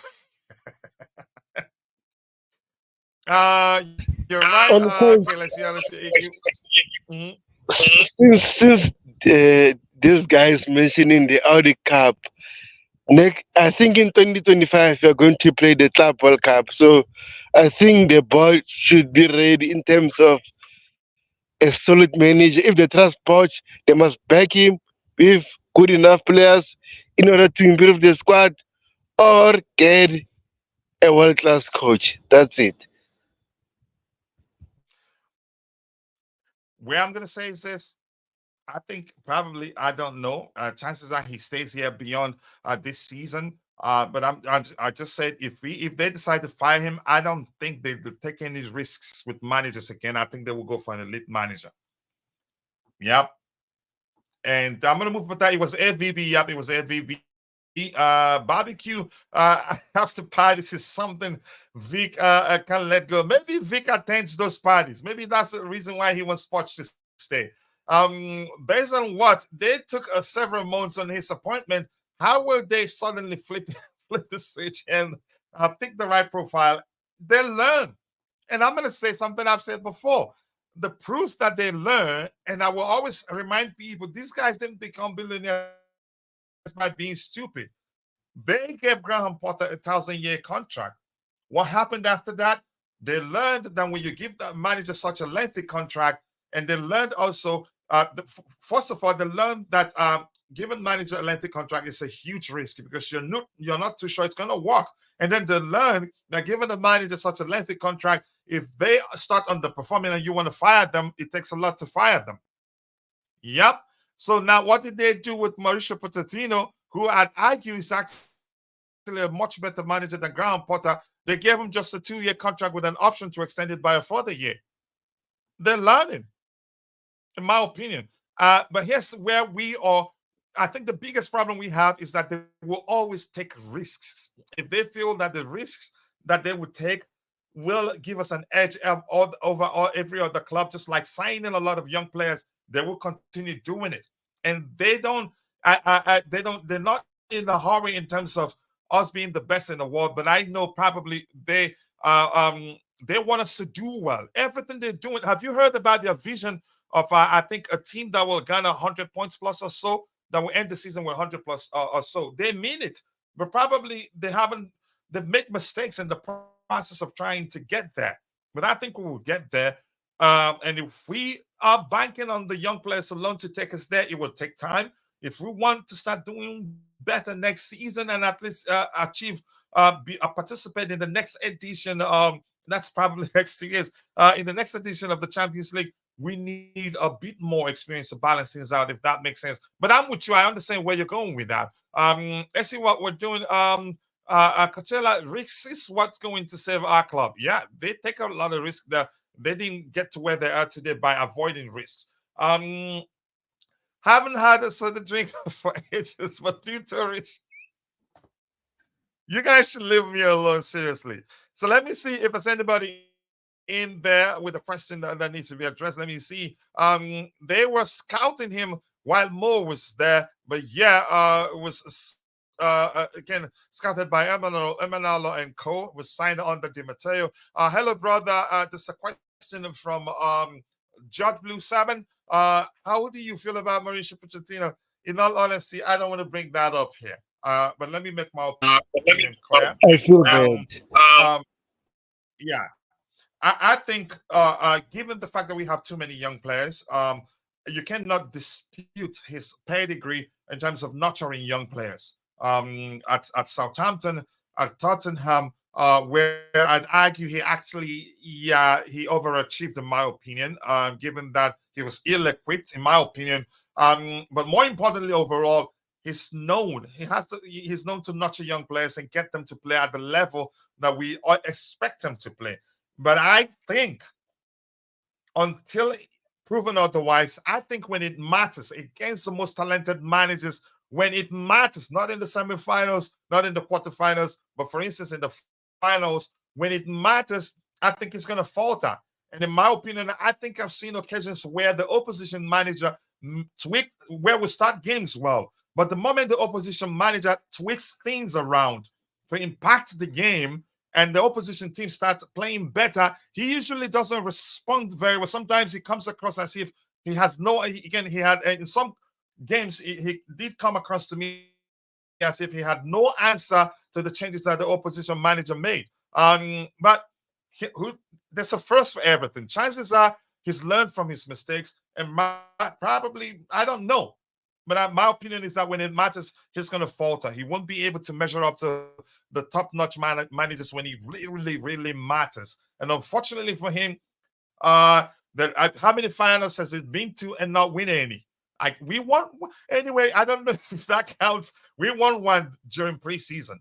You're right. Okay, let's see. Since this guy is mentioning the Audi Cup, I think in 2025 we are going to play the Club World Cup. So I think the board should be ready in terms of a solid manager. If they trust Poch, they must back him with good enough players in order to improve the squad or get a world-class coach. That's it. Where I'm going to say is this. I think probably, I don't know. Chances are he stays here beyond this season. But I just said if they decide to fire him, I don't think they will take any risks with managers again. I think they will go for an elite manager. Yep. And I'm gonna move with that. It was FVB. Yep, it was FVB. Barbecue after parties is something Vic can't let go. Maybe Vic attends those parties. Maybe that's the reason why he wants Poch to stay. Based on what they took several months on his appointment, how will they suddenly flip the switch and pick the right profile? They learn. And I'm gonna say something I've said before. The proof that they learn, and I will always remind people, these guys didn't become billionaires by being stupid. They gave Graham Potter a 1,000-year contract. What happened after that? They learned that when you give the manager such a lengthy contract, and they learned also, first of all, they learned that giving manager a lengthy contract is a huge risk because you're not too sure it's going to work. And then they learned that giving the manager such a lengthy contract, if they start underperforming and you want to fire them, it takes a lot to fire them. Yep. So now what did they do with Mauricio Pochettino, who I'd argue is actually a much better manager than Graham Potter? They gave him just a 2-year contract with an option to extend it by a further year. They're learning, in my opinion. But here's where we are. I think the biggest problem we have is that they will always take risks. If they feel that the risks that they would take will give us an edge over every other club, just like signing a lot of young players, they will continue doing it. And they're not in a hurry in terms of us being the best in the world, but I know probably they want us to do well. Everything they're doing. Have you heard about their vision of I think a team that will garner 100 points plus or so, that will end the season with 100 plus or so? They mean it, but probably they've made mistakes in the process of trying to get there. But I think we will get there. And if we are banking on the young players alone to take us there, it will take time. If we want to start doing better next season and at least participate in the next edition, that's probably next 2 years, in the next edition of the Champions League, we need a bit more experience to balance things out, if that makes sense. But I'm with you. I understand where you're going with that. Let's see what we're doing. Coachella, risks is what's going to save our club. Yeah, they take a lot of risk there. They didn't get to where they are today by avoiding risks. Haven't had a soda drink for ages, but due to rich. You guys should leave me alone, seriously. So let me see if there's anybody in there with a question that needs to be addressed. Let me see. They were scouting him while Mo was there, but yeah, it was again scouted by Emanalo and Co. Was signed under Di Matteo. Hello, brother. This is a question from Judge Blue 7. How do you feel about Mauricio Pochettino? In all honesty, I don't want to bring that up here. But let me make my opinion clear. I feel bad. Yeah. I think, given the fact that we have too many young players, you cannot dispute his pedigree in terms of nurturing young players. At Southampton, at Tottenham, where I'd argue he overachieved, in my opinion, given that he was ill-equipped, in my opinion. But more importantly, overall, he's known to nurture young players and get them to play at the level that we expect them to play. But I think until proven otherwise, I think when it matters against the most talented managers, when it matters, not in the semifinals, not in the quarterfinals, but for instance, in the finals, when it matters, I think he's going to falter. And in my opinion, I think I've seen occasions where the opposition manager where we start games well, but the moment the opposition manager tweaks things around to impact the game, and the opposition team starts playing better, he usually doesn't respond very well. Sometimes he comes across as if he has he had in some games, he did come across to me as if he had no answer to the changes that the opposition manager made. But there's a first for everything. Chances are he's learned from his mistakes, and probably, I don't know. But my opinion is that when it matters, he's going to falter. He won't be able to measure up to the top-notch managers when he really, really matters. And unfortunately for him, how many finals has it been to and not win any? Like we won anyway. I don't know if that counts. We won one during preseason,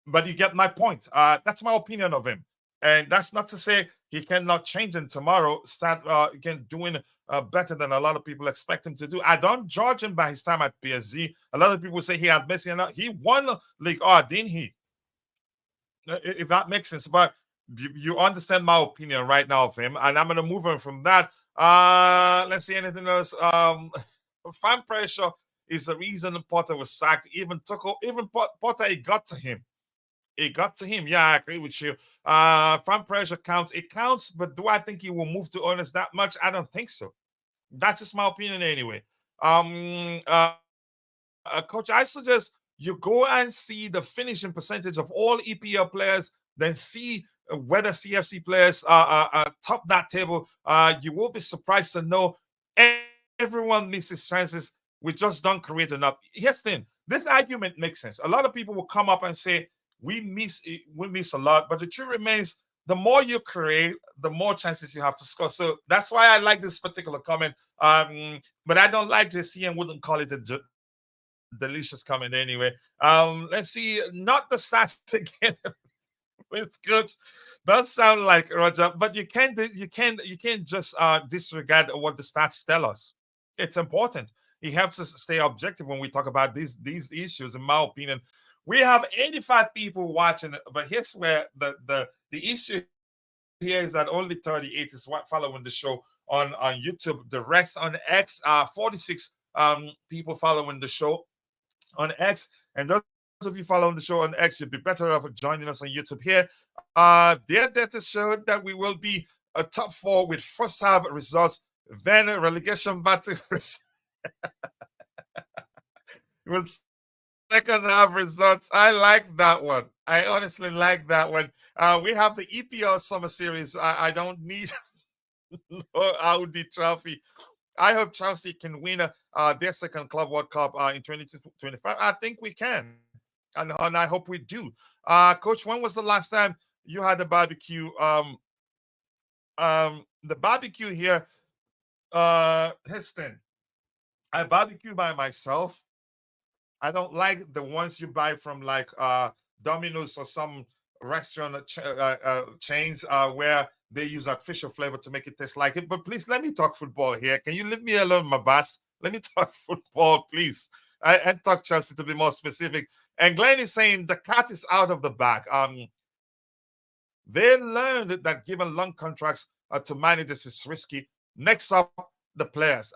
but you get my point. That's my opinion of him, and that's not to say he cannot change in tomorrow. Start again doing better than a lot of people expect him to do. I don't judge him by his time at PSG. A lot of people say he had Messi, and he won League R, didn't he? If that makes sense, but you understand my opinion right now of him, and I'm gonna move on from that. Let's see anything else. Fan pressure is the reason Potter was sacked. Even Potter, it got to him. It got to him. Yeah, I agree with you. Fan pressure counts. It counts, but do I think he will move to owners that much? I don't think so. That's just my opinion anyway. Um, uh, Coach, I suggest you go and see the finishing percentage of all EPL players, then see whether CFC players top that table. You will be surprised to know everyone misses chances. We just don't create enough. Here's the thing: this argument makes sense. A lot of people will come up and say we miss a lot, but the truth remains: the more you create, the more chances you have to score. So that's why I like this particular comment. But I don't like JC and wouldn't call it a delicious comment anyway. Let's see, not the stats again. It's good. Does sound like Roger, but you can't just disregard what the stats tell us. It's important. It helps us stay objective when we talk about these issues. In my opinion, we have 85 people watching, but here's where the issue here is that only 38 is following the show on YouTube. The rest on X, 46 people following the show on X. And those of you following the show on X, you'd be better off joining us on YouTube here. Their data showed that we will be a top four with first half results, then a relegation battle with second half results. I like that one. I honestly like that one. We have the EPL Summer Series. I don't need no Audi trophy. I hope Chelsea can win their second Club World Cup in 2025. I think we can, and I hope we do. Coach, when was the last time you had a barbecue? The barbecue here, Heston. I barbecue by myself. I don't like the ones you buy from like Domino's or some restaurant chains where they use artificial flavor to make it taste like it. But please let me talk football here. Can you leave me alone, my boss? Let me talk football, please. And talk Chelsea to be more specific. And Glenn is saying the cat is out of the bag. They learned that given long contracts to managers is risky. Next up, the players.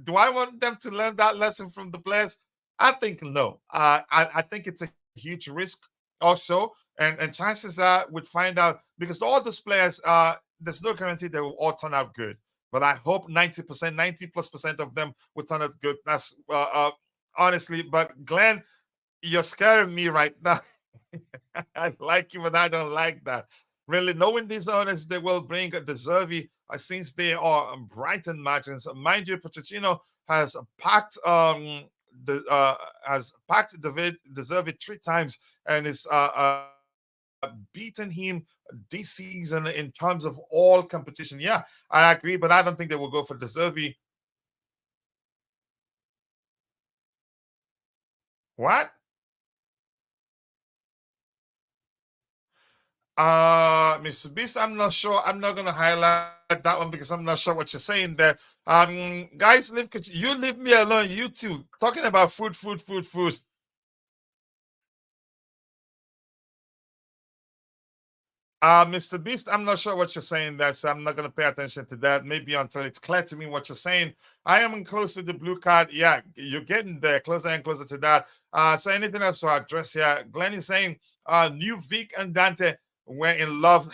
Do I want them to learn that lesson from the players? I think no. I think it's a huge risk also, and chances are we'd find out because all those players, there's no guarantee they will all turn out good. But I hope 90%, 90+% of them will turn out good. That's honestly. But Glenn, you're scaring me right now. I like you, but I don't like that. Really, knowing these owners, they will bring a Deservy since they are Brighton margins. Mind you, Pochettino has packed David Deservy 3 times and is beaten him this season in terms of all competition. Yeah, I agree, but I don't think they will go for Deservy. What? Mr. Beast, I'm not sure. I'm not gonna highlight that one because I'm not sure what you're saying there. Guys, you leave me alone. You two talking about food. Mr. Beast, I'm not sure what you're saying there, so I'm not gonna pay attention to that. Maybe until it's clear to me what you're saying. I am close to the blue card. Yeah, you're getting there, closer and closer to that. So anything else to address here? Glenn is saying, new Vic and Dante were in love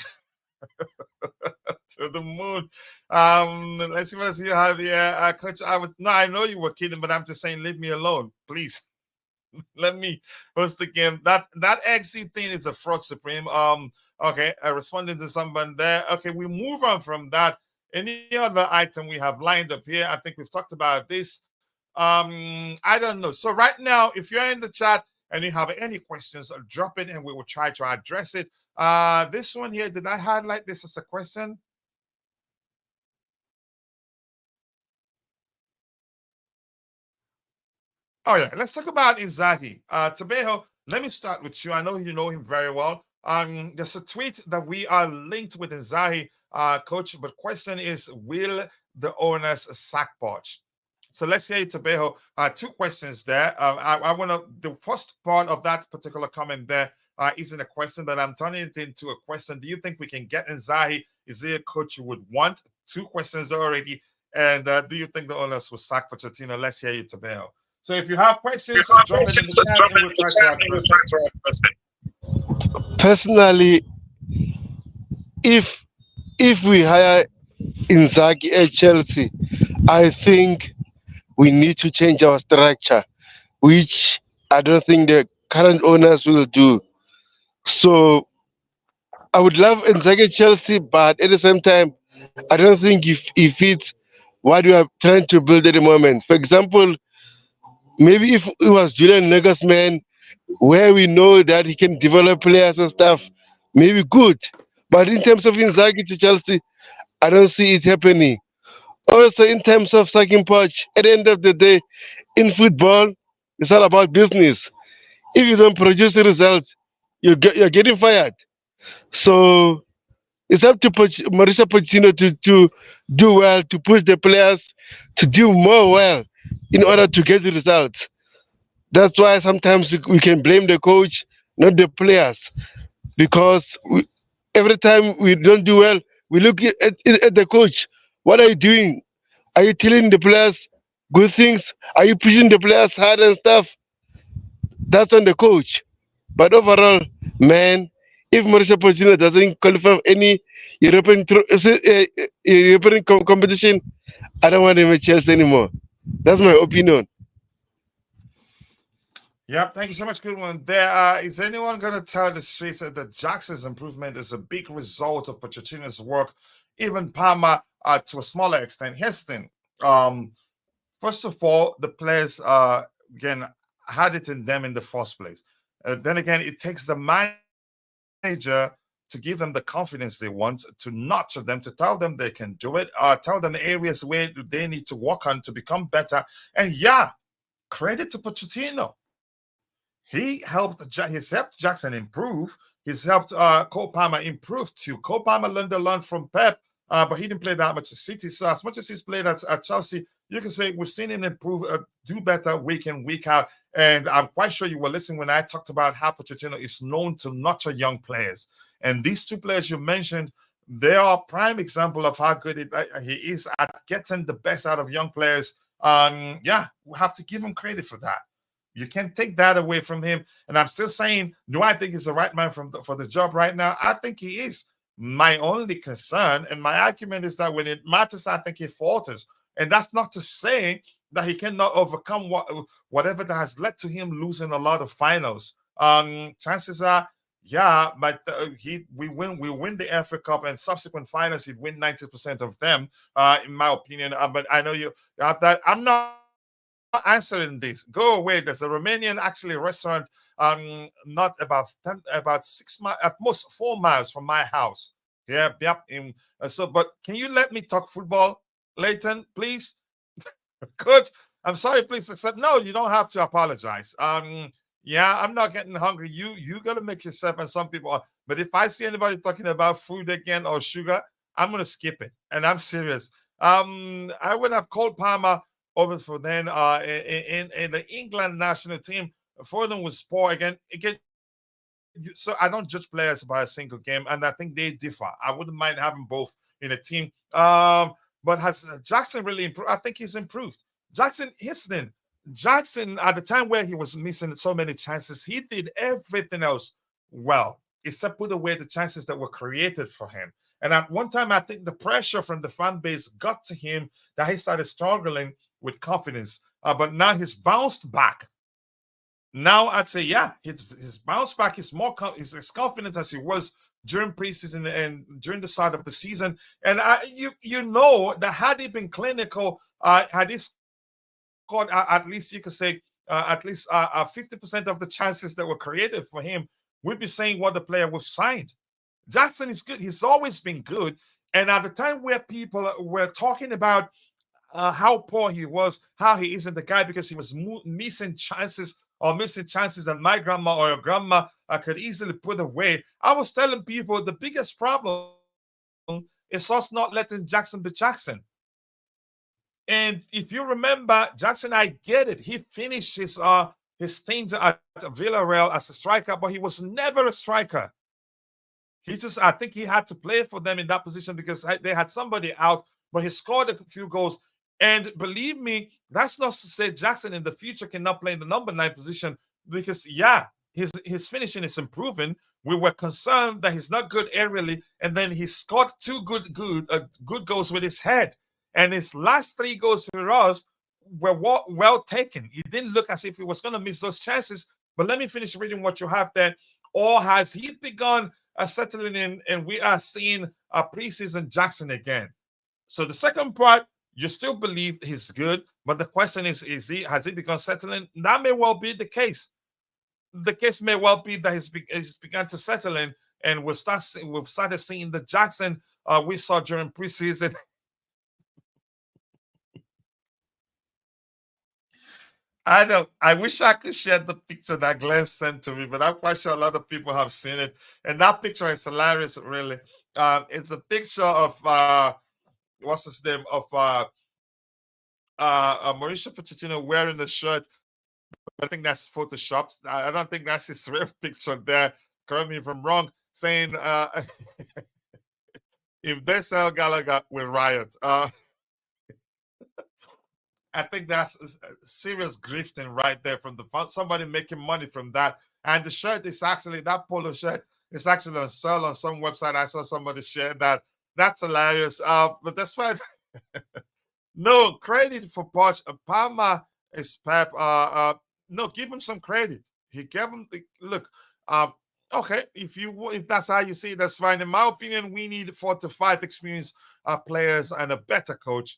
to the moon. Let's see what else you have here. Coach, I know you were kidding, but I'm just saying, leave me alone, please. Let me host the game. That XC thing is a fraud supreme. Okay, responding to someone there. Okay, we move on from that. Any other item we have lined up here? I think we've talked about this. I don't know. So right now, if you're in the chat and you have any questions, drop it and we will try to address it. This one here, did I highlight this as a question? Oh yeah, let's talk about Inzaghi. Tebogo, let me start with you. I know you know him very well. There's a tweet that we are linked with Inzaghi, coach. But question is, will the owners sack Poch? So let's hear you, Tebogo. Two questions there. I want to. The first part of that particular comment there isn't a question, but I'm turning it into a question. Do you think we can get Inzaghi? Is he a coach you would want? Two questions already. And do you think the owners will sack Pochettino? Let's hear you, Tebogo. So if you have questions, drop it in the chat and we'll try to address it. Personally, if we hire Inzaghi at Chelsea, I think we need to change our structure, which I don't think the current owners will do. So I would love Inzaghi at Chelsea, but at the same time, I don't think if it's what we are trying to build at the moment. For example, maybe if it was Julian Nagelsmann, where we know that he can develop players and stuff, maybe good. But in terms of Inzaghi to Chelsea, I don't see it happening. Also, in terms of sacking Poch, at the end of the day, in football, it's all about business. If you don't produce the results, you're getting fired. So it's up to Mauricio Pochettino to do well, to push the players to do more well in order to get the results. That's why sometimes we can blame the coach, not the players, because every time we don't do well, we look at the coach. What are you doing? Are you telling the players good things? Are you pushing the players hard and stuff? That's on the coach. But overall, man, if Mauricio Pochettino doesn't qualify for any European competition, I don't want him at Chelsea anymore. That's my opinion. Yep, thank you so much. Good one. Is anyone going to tell the streets that Jackson's improvement is a big result of Pochettino's work, even Palmer to a smaller extent? Here's the thing. First of all, the players again had it in them in the first place. Then again, it takes the manager to give them the confidence they want, to nurture them, to tell them they can do it, tell them areas where they need to work on to become better. And yeah, credit to Pochettino. He's helped Jackson improve. He's helped Cole Palmer improve too. Cole Palmer learned a lot from Pep, but he didn't play that much at City. So as much as he's played at Chelsea, you can say we've seen him improve, do better week in, week out. And I'm quite sure you were listening when I talked about how Pochettino is known to nurture young players. And these two players you mentioned, they are a prime example of how good he is at getting the best out of young players. Yeah, we have to give him credit for that. You can't take that away from him. And I'm still saying, do I think he's the right man for the job right now? I think he is. My only concern and my argument is that when it matters, I think he falters. And that's not to say that he cannot overcome whatever that has led to him losing a lot of finals. Chances are, yeah, but we win the FA Cup and subsequent finals, he'd win 90% of them, in my opinion. But I know you have that. I'm not answering this. Go away. There's a Romanian actually restaurant, not about 6 miles, at most 4 miles from my house. Yeah, yep. So, but can you let me talk football, Leighton, please? Coach, I'm sorry, please accept. No, you don't have to apologize. Yeah, I'm not getting hungry. You gotta make yourself and some people. But if I see anybody talking about food again or sugar, I'm gonna skip it. And I'm serious. I would have called Palmer over for then in the England national team. Foden was poor again. So I don't judge players by a single game, and I think they differ. I wouldn't mind having both in a team. But has Jackson really improved? I think he's improved. Jackson, Jackson, at the time where he was missing so many chances, he did everything else well, except put away the chances that were created for him. And at one time, I think the pressure from the fan base got to him that he started struggling with confidence. But now he's bounced back. Now I'd say, yeah, his bounce back is he's as confident as he was during preseason and during the start of the season. And you know that had he been clinical, had he scored at least you could say at least 50% of the chances that were created for him, we'd be saying what the player was signed. Jackson is good. He's always been good. And at the time where people were talking about how poor he was, how he isn't the guy because he was missing chances or missing chances that my grandma or your grandma could easily put away. I was telling people the biggest problem is us not letting Jackson be Jackson. And if you remember, Jackson, I get it. He finished his stint at Villarreal as a striker, but he was never a striker. I think he had to play for them in that position because they had somebody out, but he scored a few goals. And believe me, that's not to say Jackson in the future cannot play in the number 9 position because, yeah, his finishing is improving. We were concerned that he's not good aerially, and then he scored 2 good goals with his head. And his last 3 goals for us were well taken. It didn't look as if he was going to miss those chances. But let me finish reading what you have there. Or has he begun settling in, and we are seeing a preseason Jackson again? So the second part, you still believe he's good, but the question is has he begun settling? That may well be the case. The case may well be that he's begun to settle in, and we've started seeing the Jackson we saw during preseason. I wish I could share the picture that Glenn sent to me, but I'm quite sure a lot of people have seen it. And that picture is hilarious, really. It's a picture of what's his name, of Mauricio Pochettino wearing the shirt. I think that's photoshopped. I don't think that's his real picture there. Correct me if I'm wrong. Saying if they sell Gallagher, we'll riot. I think that's serious grifting right there from somebody making money from that. And the shirt is actually, that polo shirt is actually on sale on some website. I saw somebody share that. That's hilarious. But that's why no credit for Poch. Palmer is Pep. No, give him some credit. He gave him look. Okay, if that's how you see it, that's fine. In my opinion, we need 4 to 5 experienced players and a better coach.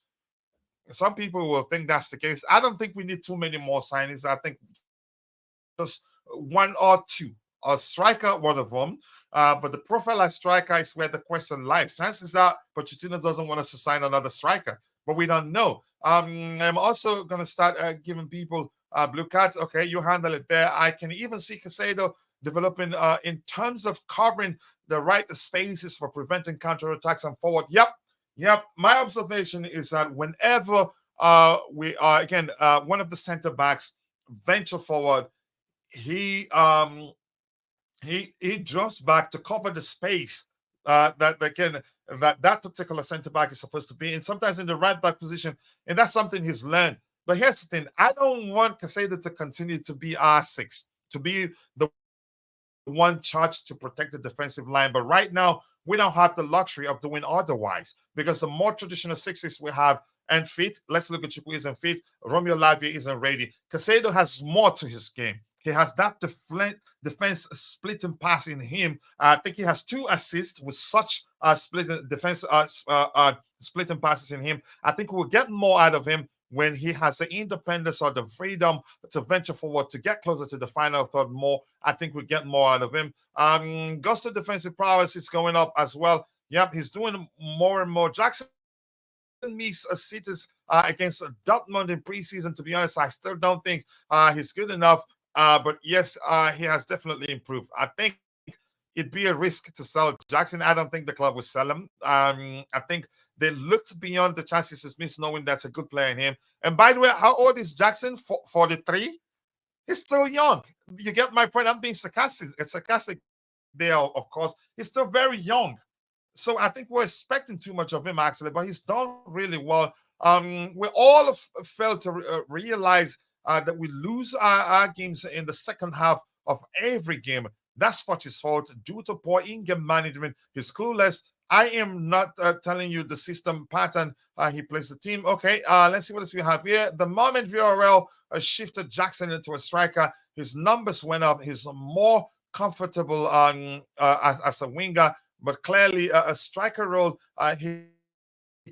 Some people will think that's the case. I don't think we need too many more signings. I think just 1 or 2. A striker, one of them. But the profile of striker is where the question lies. Chances are Pochettino doesn't want us to sign another striker, but we don't know. I'm also going to start giving people blue cards. Okay, you handle it there. I can even see Casado developing in terms of covering the right spaces for preventing counterattacks and forward. Yep. My observation is that whenever we are, again, one of the center backs venture forward, he drops back to cover the space that particular center back is supposed to be in, sometimes in the right back position, and that's something he's learned. But here's the thing: I don't want Casado to continue to be R6, to be the one charged to protect the defensive line. But right now, we don't have the luxury of doing otherwise because the more traditional 6s we have and fit. Let's look at Chipu isn't fit. Romeo Lavia isn't ready. Casado has more to his game. He has that defense splitting pass in him. I think he has 2 assists with such splitting defense splitting passes in him. I think we'll get more out of him when he has the independence or the freedom to venture forward, to get closer to the final third more. I think we get more out of him. Gusto defensive prowess is going up as well. Yep, he's doing more and more. Jackson meets cities against Dortmund in preseason. To be honest, I still don't think he's good enough. But yes, he has definitely improved. I think it'd be a risk to sell Jackson. I don't think the club will sell him. I think they looked beyond the chances of Smith, knowing that's a good player in him. And by the way, how old is Jackson? 43? He's still young. You get my point? I'm being sarcastic. It's sarcastic there, of course. He's still very young. So I think we're expecting too much of him, actually, but he's done really well. We all failed to realize that we lose our games in the second half of every game. That's Poch's fault due to poor in-game management. He's clueless. I am not telling you the system pattern he plays the team. Okay, let's see what else we have here. The moment Villarreal shifted Jackson into a striker, his numbers went up. He's more comfortable as a winger, but clearly a striker role, he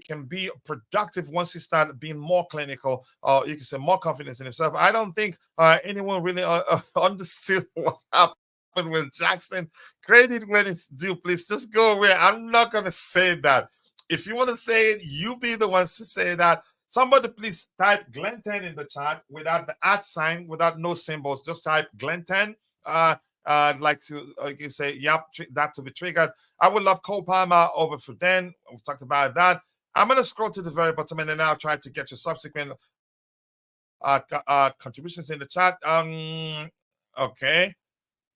can be productive once he starts being more clinical, or you can say more confidence in himself. I don't think anyone really understood what happened with Jackson. Credit when it's due, please. Just go away. I'm not going to say that. If you want to say it, you be the ones to say that. Somebody please type Glen 10 in the chat without the @ sign, without no symbols. Just type Glen 10. I'd like to you say, yep, that to be triggered. I would love Cole Palmer over for Den. We've talked about that. I'm going to scroll to the very bottom and then I'll try to get your subsequent contributions in the chat. Okay.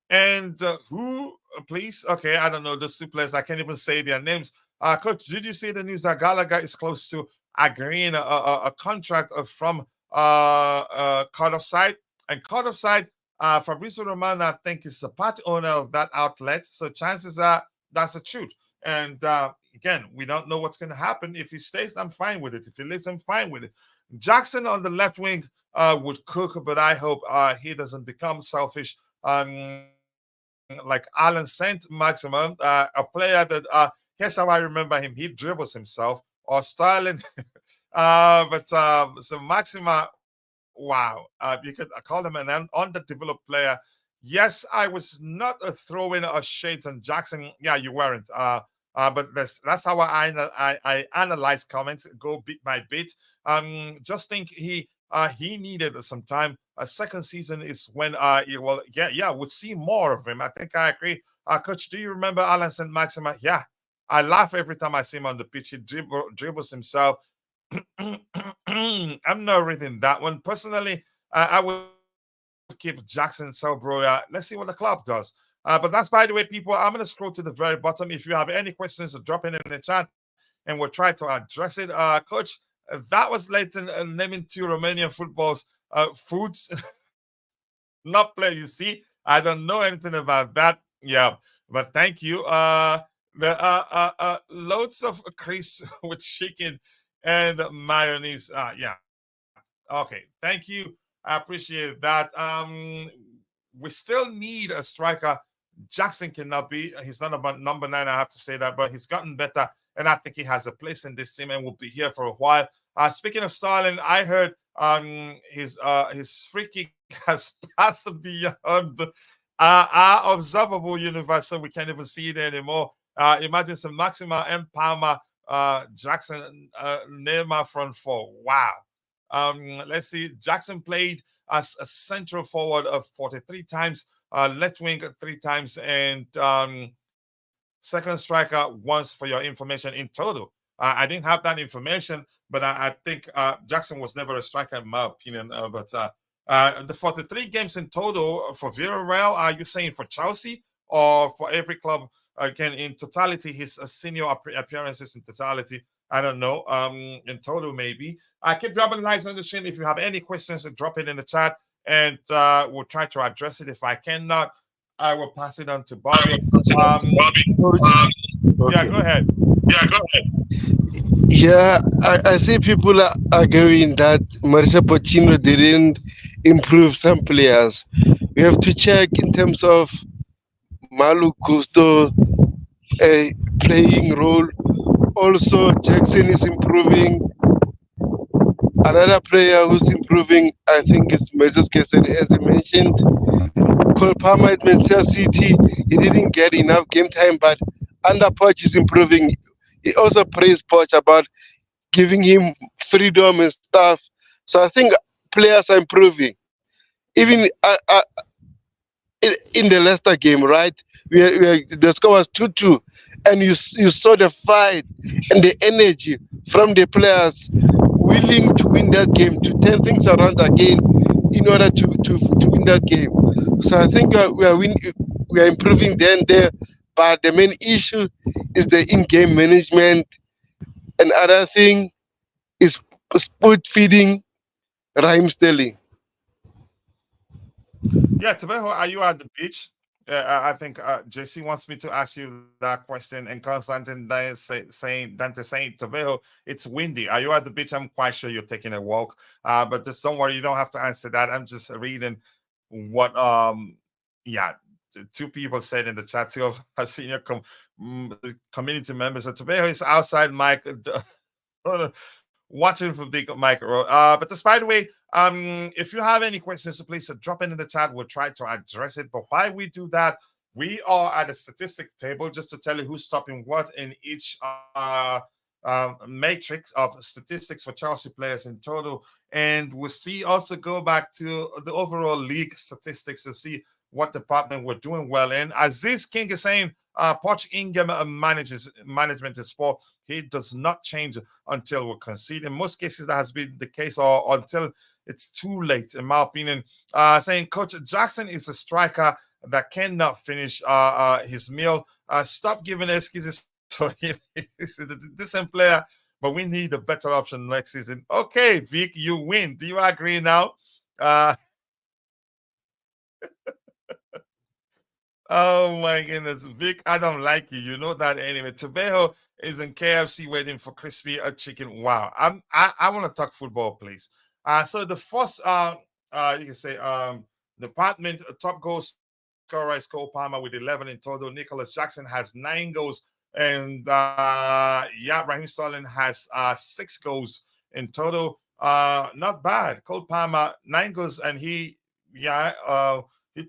And who, please? Okay, I don't know those two players. I can't even say their names. Coach, did you see the news that Gallagher is close to agreeing a contract from Carter's side? And Carter's side, Fabrizio Romano, I think, is the part owner of that outlet. So chances are that's the truth. And again, we don't know what's going to happen. If he stays, I'm fine with it. If he leaves, I'm fine with it. Jackson on the left wing would cook, but I hope he doesn't become selfish. Like Alan Saint Maximum, a player that here's how I remember him. He dribbles himself, or Sterling. So Maxima, wow, you could call him an underdeveloped player. Yes, I was not throwing shades on Jackson. Yeah, you weren't. But that's how I analyze comments, go bit by bit. Just think he needed some time. A second season is when would see more of him. I think I agree. Coach, do you remember Alan St. Maxima? Yeah, I laugh every time I see him on the pitch. He dribbles himself. I'm not reading that one personally. I would keep Jackson Selbro. Let's see what the club does. But that's, by the way, people. I'm going to scroll to the very bottom. If you have any questions, drop it in the chat, and we'll try to address it. Coach, that was Leighton naming 2 Romanian footballs foods, not play. You see, I don't know anything about that. Yeah, but thank you. The loads of Chris with chicken and mayonnaise. Yeah. Okay. Thank you. I appreciate that. We still need a striker. Jackson cannot be. He's not about number 9. I have to say that, but he's gotten better, and I think he has a place in this team and will be here for a while. Speaking of Starling, I heard his free kick has passed beyond our observable universe, so we can't even see it anymore. Imagine some Maxima M. Palmer, Jackson, Neymar front 4. Wow. Let's see. Jackson played as a central forward of 43 times, left wing 3 times, and second striker once, for your information, in total. I didn't have that information, but I think Jackson was never a striker, in my opinion. But the 43 games in total for Villarreal, are you saying for Chelsea or for every club? Again, in totality, his senior appearances in totality, I don't know. In total, maybe. I keep dropping likes on the stream. If you have any questions, drop it in the chat, and we'll try to address it. If I cannot, I will pass it on to Bobby. Yeah, go ahead. Yeah, I see people are arguing that Mauricio Pochettino didn't improve some players. We have to check in terms of Malu Gusto playing role. Also, Jackson is improving. Another player who's improving, I think, is Moses Kesed, as I mentioned. Cole Palmer at Manchester City, he didn't get enough game time, but under Poch is improving. He also praised Poch about giving him freedom and stuff. So I think players are improving. Even in the Leicester game, right? The score was 2-2, and you saw the fight and the energy from the players willing to win that game, to turn things around again in order to win that game. So I think we are improving there and there, but the main issue is the in-game management. And other thing is spoon feeding Raheem Sterling. Yeah, Tebogo, are you at the beach? I think JC wants me to ask you that question, and Constantine saying Tebogo, it's windy. Are you at the beach? I'm quite sure you're taking a walk. But just don't worry, you don't have to answer that. I'm just reading what 2 people said in the chat, 2 of our senior community members. So Tebogo is outside Mike watching for big micro. But by the way, if you have any questions, please drop it in the chat. We'll try to address it. But while we do that, we are at a statistics table just to tell you who's stopping what in each matrix of statistics for Chelsea players in total, and we'll see also go back to the overall league statistics to see what department we're doing well in. Aziz King is saying, Poch Ingham management is poor. He does not change until we concede. In most cases, that has been the case, or until it's too late, in my opinion. Saying Coach Jackson is a striker that cannot finish his meal. Stop giving excuses for him. He's a decent player, but we need a better option next season. Okay, Vic, you win. Do you agree now? Oh my goodness, Vic, I don't like you. You know that anyway. Tebogo is in KFC waiting for crispy chicken. Wow. I want to talk football, please. So the first you can say department top goal scorer is Cole Palmer with 11 in total. Nicholas Jackson has 9 goals, and yeah, Raheem Sterling has 6 goals in total. Not bad. Cole Palmer 9 goals, and he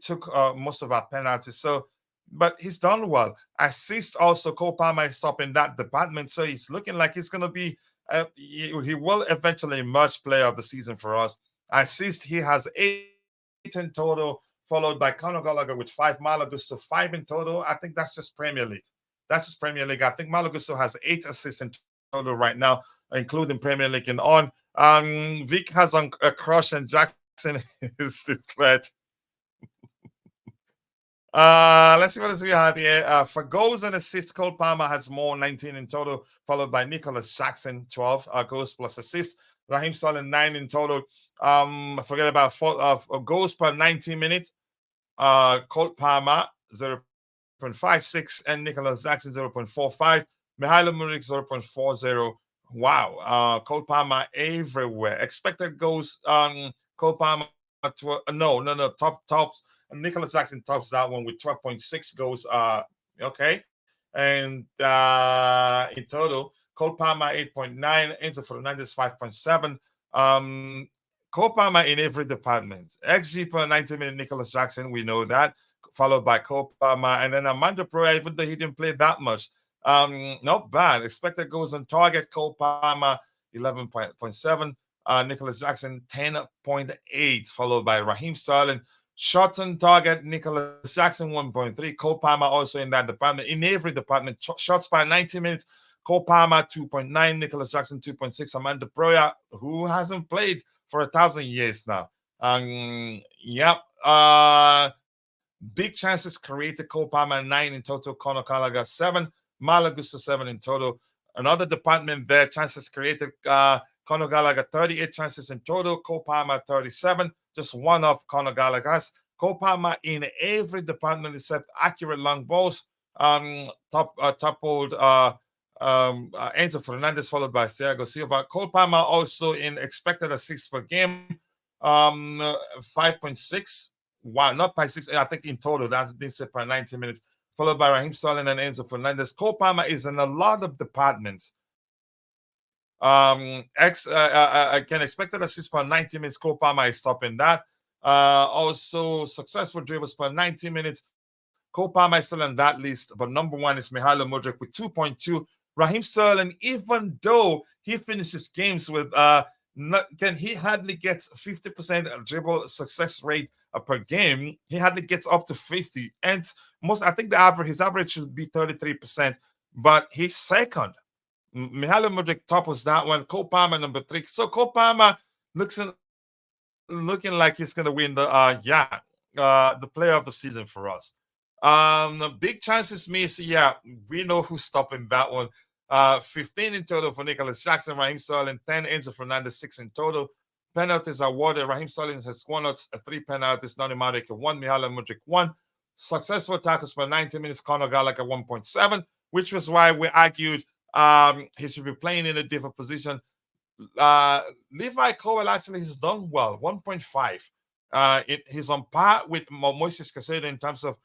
took most of our penalties. So, but he's done well. Assist also, Cole Palmer is top in that department. So he's looking like he's going to be, he will eventually emerge player of the season for us. Assist, he has 8 in total, followed by Conor Gallagher with 5, Malagusto 5 in total. I think that's just Premier League. That's just Premier League. I think Malagusto has 8 assists in total right now, including Premier League and on. Vic has a crush, and Jackson is declared. Let's see what else we have here. For goals and assists, Cole Palmer has more, 19 in total, followed by Nicholas Jackson, 12 goals plus assists. Raheem Sterling, 9 in total. Forget about 4 goals per 90 minutes. Cole Palmer, 0.56, and Nicholas Jackson, 0.45. Mihailo Mudryk, 0.40. Wow. Cole Palmer everywhere. Expected goals, Cole Palmer, no, tops. Nicholas Jackson tops that one with 12.6 goals. Okay. And in total, Cole Palmer 8.9, Enzo Fernandez 5.7. Cole Palmer in every department. XG per 90 minutes, Nicholas Jackson, we know that. Followed by Cole Palmer. And then Amanda Pereira, even though he didn't play that much. Not bad. Expected goals on target, Cole Palmer 11.7. Nicholas Jackson 10.8, followed by Raheem Sterling. Shots on target, Nicholas Jackson 1.3. Cole Palmer also in that department. In every department, shots by 90 minutes, Cole Palmer 2.9, Nicholas Jackson 2.6. Amanda Pereira, who hasn't played for 1,000 years now. Yep. Big chances created, Cole Palmer 9 in total. Conor Gallagher 7. Malagusto 7 in total. Another department there, chances created. Conor Gallagher 38 chances in total. Cole Palmer 37. Just one of Conor Gallagher's. Cole Palmer in every department except accurate long balls. Toppled Enzo Fernandez, followed by Thiago Silva. Cole Palmer also in expected assists per game, 5.6. Wow, not by 6. I think in total that's this per 90 minutes, followed by Raheem Sterling and Enzo Fernandez. Cole Palmer is in a lot of departments. Again, expected assists per 90 minutes. Cole Palmer is stopping that. Also, successful dribbles per 90 minutes. Cole Palmer is still on that list, but number 1 is Mihailo Mudryk with 2.2. Raheem Sterling, even though he finishes games with he hardly gets 50% dribble success rate per game. He hardly gets up to 50, and I think his average should be 33%, but he's second. Mihailo Mudryk topples that one. Cole Palmer number 3. So Cole Palmer looking like he's gonna win the player of the season for us. Big chances missed. Yeah, we know who's stopping that one. 15 in total for Nicholas Jackson. Raheem Sterling 10. Enzo Fernandez 6 in total. Penalties awarded. Raheem Sterling has 3 penalties. Noni Madueke 1. Mihailo Mudryk 1. Successful tackles per 90 minutes. Conor Gallagher 1.7, which was why we argued he should be playing in a different position. Levi Cowell actually has done well, 1.5. He's on par with Moises Caicedo in terms of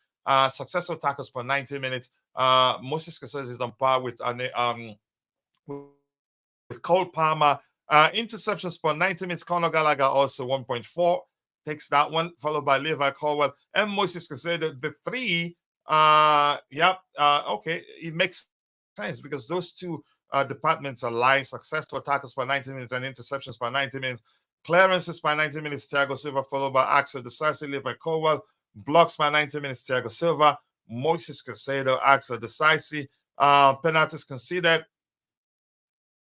successful tackles per 90 minutes. Moises Caicedo is on par with Cole Palmer. Interceptions per 90 minutes. Conor Gallagher also 1.4. Takes that one, followed by Levi Cowell and Moises Caicedo. The 3, okay, it makes sense because those two departments aligned: successful tackles per 90 minutes and interceptions per 90 minutes. Clearances by 90 minutes, Thiago Silva, followed by Axel Decisive by Colwell. Blocks by 90 minutes, Thiago Silva. Moises Caicedo, Axel Decisive. Penalties conceded,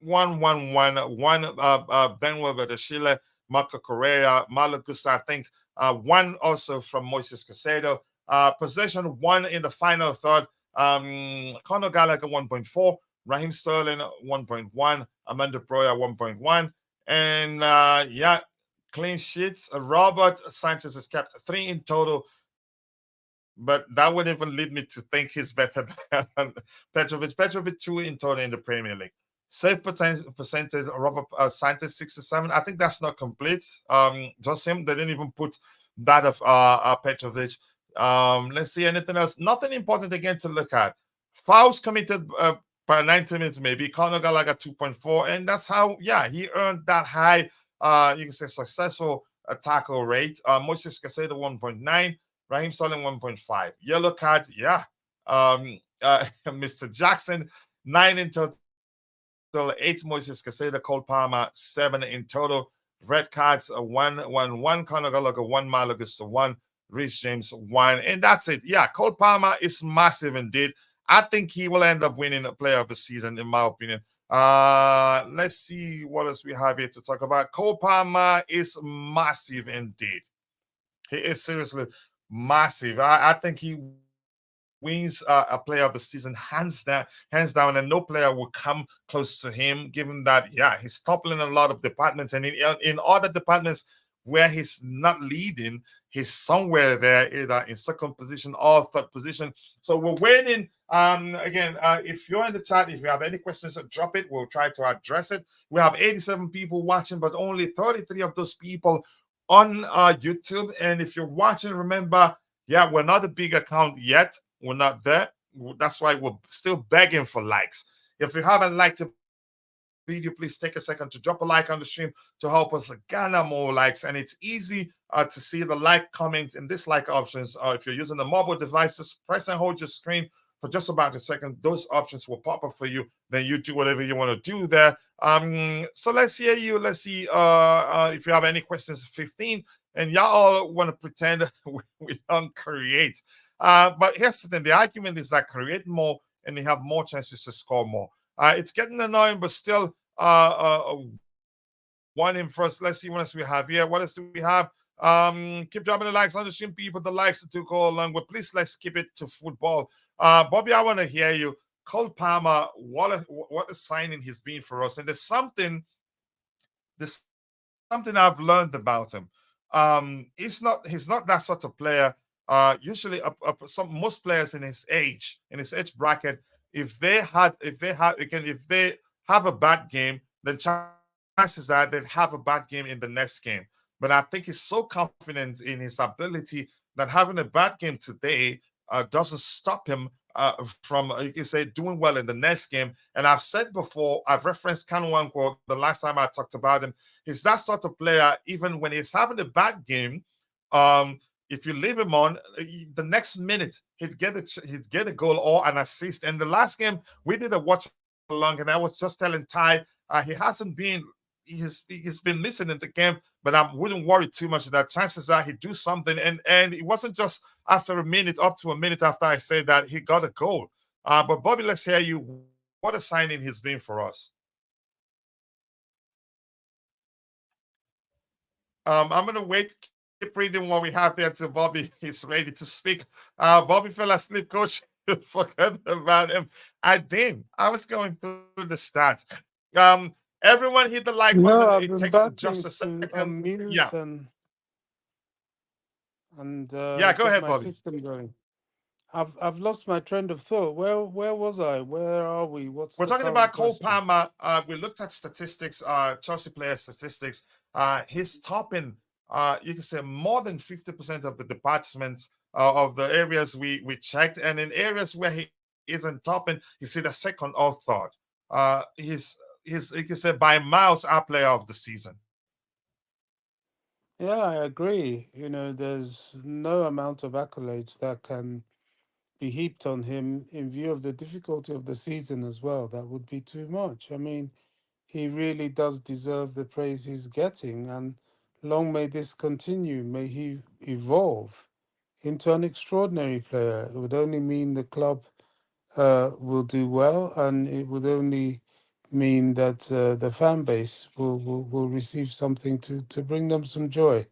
1-1-1. Benwell Vedashile, Marco Correa, Malo Gusta, I think. One also from Moises Caicedo. Possession, one in the final third. Conor Gallagher, 1.4. Raheem Sterling, 1.1. Amanda Broya, 1.1. And yeah, clean sheets. Robert Sanchez has kept 3 in total, but that would even lead me to think he's better than Petrovic. Petrovic 2 in total in the Premier League. Save percentage, Robert Sanchez 67. I think that's not complete. Just him. They didn't even put that of Petrovic. Let's see anything else. Nothing important again to look at. Fouls committed per 90 minutes, maybe. Conor Gallagher 2.4, and that's how, yeah, he earned that high, you can say, successful tackle rate. Moises Caicedo 1.9, Raheem Sterling 1.5. Yellow card, yeah. Mr. Jackson 9 in total, 8 Moises Caicedo, Cole Palmer 7 in total. Red cards 1-1-1, Conor Gallagher 1, Malagusta 1, Reece James 1, and that's it. Yeah, Cole Palmer is massive indeed. I think he will end up winning a player of the season, in my opinion. Let's see what else we have here to talk about. Cole Palmer is massive indeed. He is seriously massive. I think he wins a player of the season hands down, and no player will come close to him, given that, yeah, he's toppling a lot of departments, and in other departments where he's not leading, he's somewhere there, either in second position or third position. So we're waiting. Again, if you're in the chat, if you have any questions, drop it. We'll try to address it. We have 87 people watching, but only 33 of those people on YouTube. And if you're watching, remember, yeah, we're not a big account yet. We're not there. That's why we're still begging for likes. If you haven't liked the video, please take a second to drop a like on the stream to help us garner more likes. And it's easy to see the like, comments, and dislike options. If you're using the mobile devices, press and hold your screen for just about a second. Those options will pop up for you. Then you do whatever you want to do there. So let's hear you. Let's see if you have any questions. 15, and y'all want to pretend we don't create. But here's the thing: the argument is that create more and they have more chances to score more. It's getting annoying, but still, one in first. Let's see what else we have here. What else do we have? Keep dropping the likes on the stream, people. The likes to go along with. Please, let's keep it to football. Bobby, I want to hear you. Cole Palmer, what a signing he's been for us, and there's something I've learned about him. He's not that sort of player. Usually, most players in his age bracket, if they have a bad game, then chances are they'll have a bad game in the next game. But I think he's so confident in his ability that having a bad game today doesn't stop him from, you can say, doing well in the next game. And I've said before, I've referenced Kanwanko the last time I talked about him. He's that sort of player, even when he's having a bad game, if you leave him on, the next minute he'd get a goal or an assist. And the last game we did a watch along, and I was just telling Ty he's been missing in the game, but I wouldn't worry too much that chances are he'd do something. And it wasn't just after a minute, up to a minute after I said that, he got a goal. But Bobby, let's hear you. What a signing he's been for us. I'm gonna wait. Keep reading what we have there till Bobby is ready to speak. Bobby fell asleep, coach. Forget about him. I didn't. I was going through the stats. Everyone hit the like button. I've It been takes battling just a to second. unmute Yeah. and Yeah, go get ahead, my Bobby. system going. I've lost my trend of thought. Where was I? Where are we? We're talking about Cole Palmer. We looked at statistics, Chelsea player statistics. He's topping, you can say, more than 50% of the departments of the areas we checked, and in areas where he isn't topping, you see the second or third. He's you can say by miles our player of the season. Yeah, I agree. There's no amount of accolades that can be heaped on him in view of the difficulty of the season as well. That would be too much. I mean, he really does deserve the praise he's getting, and long may this continue. May he evolve into an extraordinary player. It would only mean the club will do well, and it would only mean that the fan base will receive something to bring them some joy.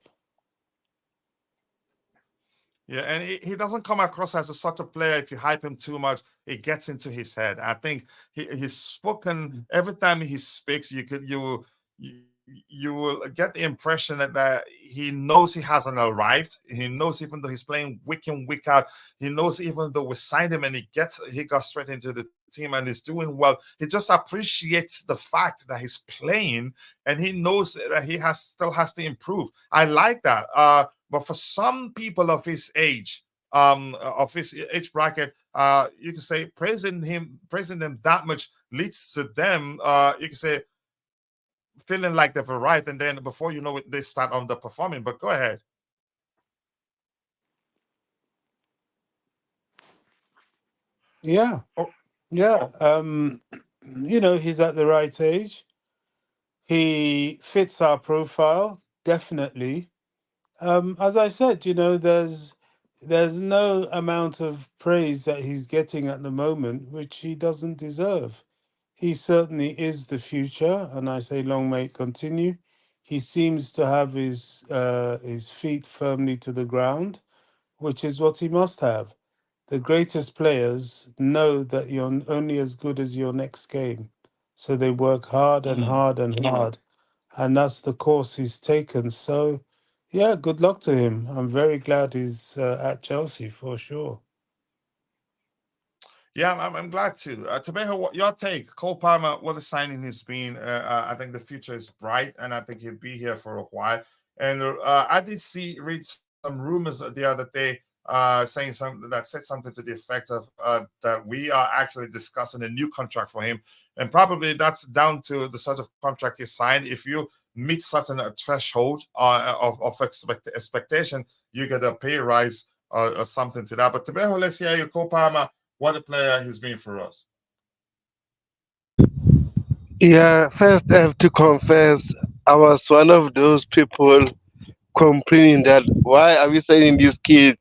Yeah, and he doesn't come across as a sort of player. If you hype him too much, it gets into his head. I think he's spoken every time he speaks. You, you will get the impression that he knows he hasn't arrived. He knows even though he's playing week in week out. He knows even though we signed him and he got straight into the team and is doing well. He just appreciates the fact that he's playing and he knows that he still has to improve. I like that. But for some people of his age, of his age bracket, you can say praising them that much leads to them, you can say, feeling like they've arrived, and then before you know it, they start underperforming. But go ahead. Yeah, Oh, yeah. He's at the right age. He fits our profile, definitely. As I said, there's no amount of praise that he's getting at the moment which he doesn't deserve. He certainly is the future, and I say long may it continue. He seems to have his feet firmly to the ground, which is what he must have. The greatest players know that you're only as good as your next game, so they work hard and mhm. hard and hard, and that's the course he's taken. So, yeah, good luck to him. I'm very glad he's at Chelsea for sure. Yeah, I'm glad to. Tobeho, what your take? Cole Palmer, what a signing he's been. I think the future is bright, and I think he'll be here for a while. And I did read some rumors the other day saying something that said something to the effect of that we are actually discussing a new contract for him, and probably that's down to the sort of contract he signed. If you meet certain threshold of expectation, you get a pay rise or something to that. But Tobeho, let's hear you, Cole Palmer. What a player he's been for us. Yeah, first I have to confess, I was one of those people complaining that why are we signing this kid?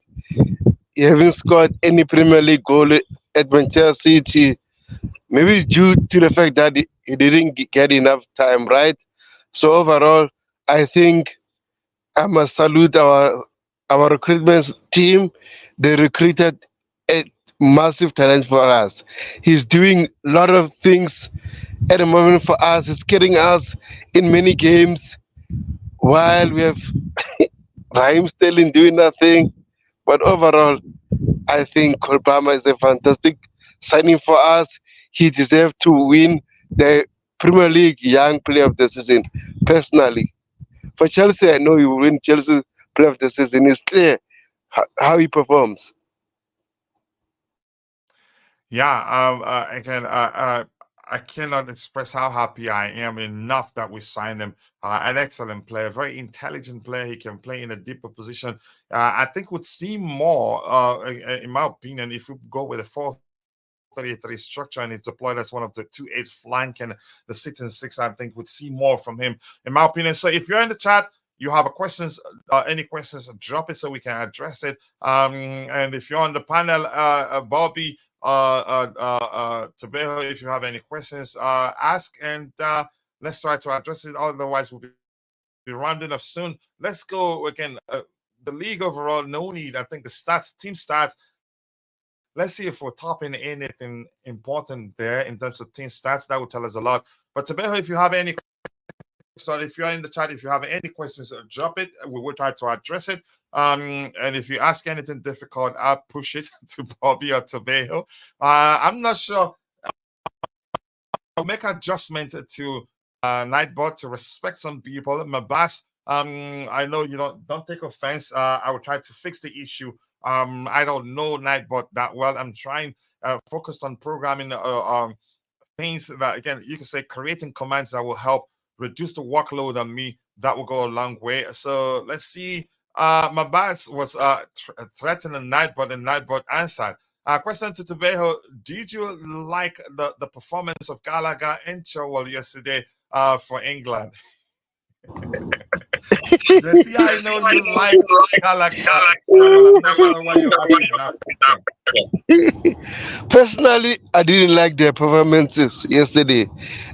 He haven't scored any Premier League goal at Manchester City. Maybe due to the fact that he didn't get enough time, right? So overall, I think I must salute our recruitment team. They recruited a massive talent for us. He's doing a lot of things at the moment for us. He's getting us in many games while we have Raheem Sterling doing nothing. But overall, I think Obama is a fantastic signing for us. He deserves to win the Premier League Young Player of the Season. Personally, for Chelsea, I know he will win Chelsea Player of the Season. It's clear how he performs. Yeah, again, I cannot express how happy I am enough that we signed him. An excellent player, very intelligent player. He can play in a deeper position. I think would see more, in my opinion, if we go with a 4-3-3 structure and it's deployed as one of the 2-8 flank and the 6-6. I think would see more from him, in my opinion. So if you're in the chat, you have any questions, drop it so we can address it. And if you're on the panel, Bobby, Tebogo, if you have any questions, ask, and let's try to address it. Otherwise, we'll be rounding up soon. Let's go again. The league overall, no need. I think the team stats. Let's see if we're topping anything important there in terms of team stats. That would tell us a lot. But Tebogo, if you have any, so if you're in the chat, if you have any questions, drop it. We will try to address it. And if you ask anything difficult, I'll push it to Bobby or Tebogo. I'm not sure. I'll make adjustment to Nightbot to respect some people. Mabas, I know you don't take offense. I will try to fix the issue. I don't know Nightbot that well. I'm trying focused on programming things that, again, you can say creating commands that will help reduce the workload on me. That will go a long way. So let's see. Mabas was threatening Nightbot, and Nightbot answered. Question to Tebogo: did you like the performance of Gallagher and Chilwell yesterday for England? Jesse, I know you like Gallagher. Samuel, I'm not sure why you're asking that question. Personally, I didn't like their performances yesterday.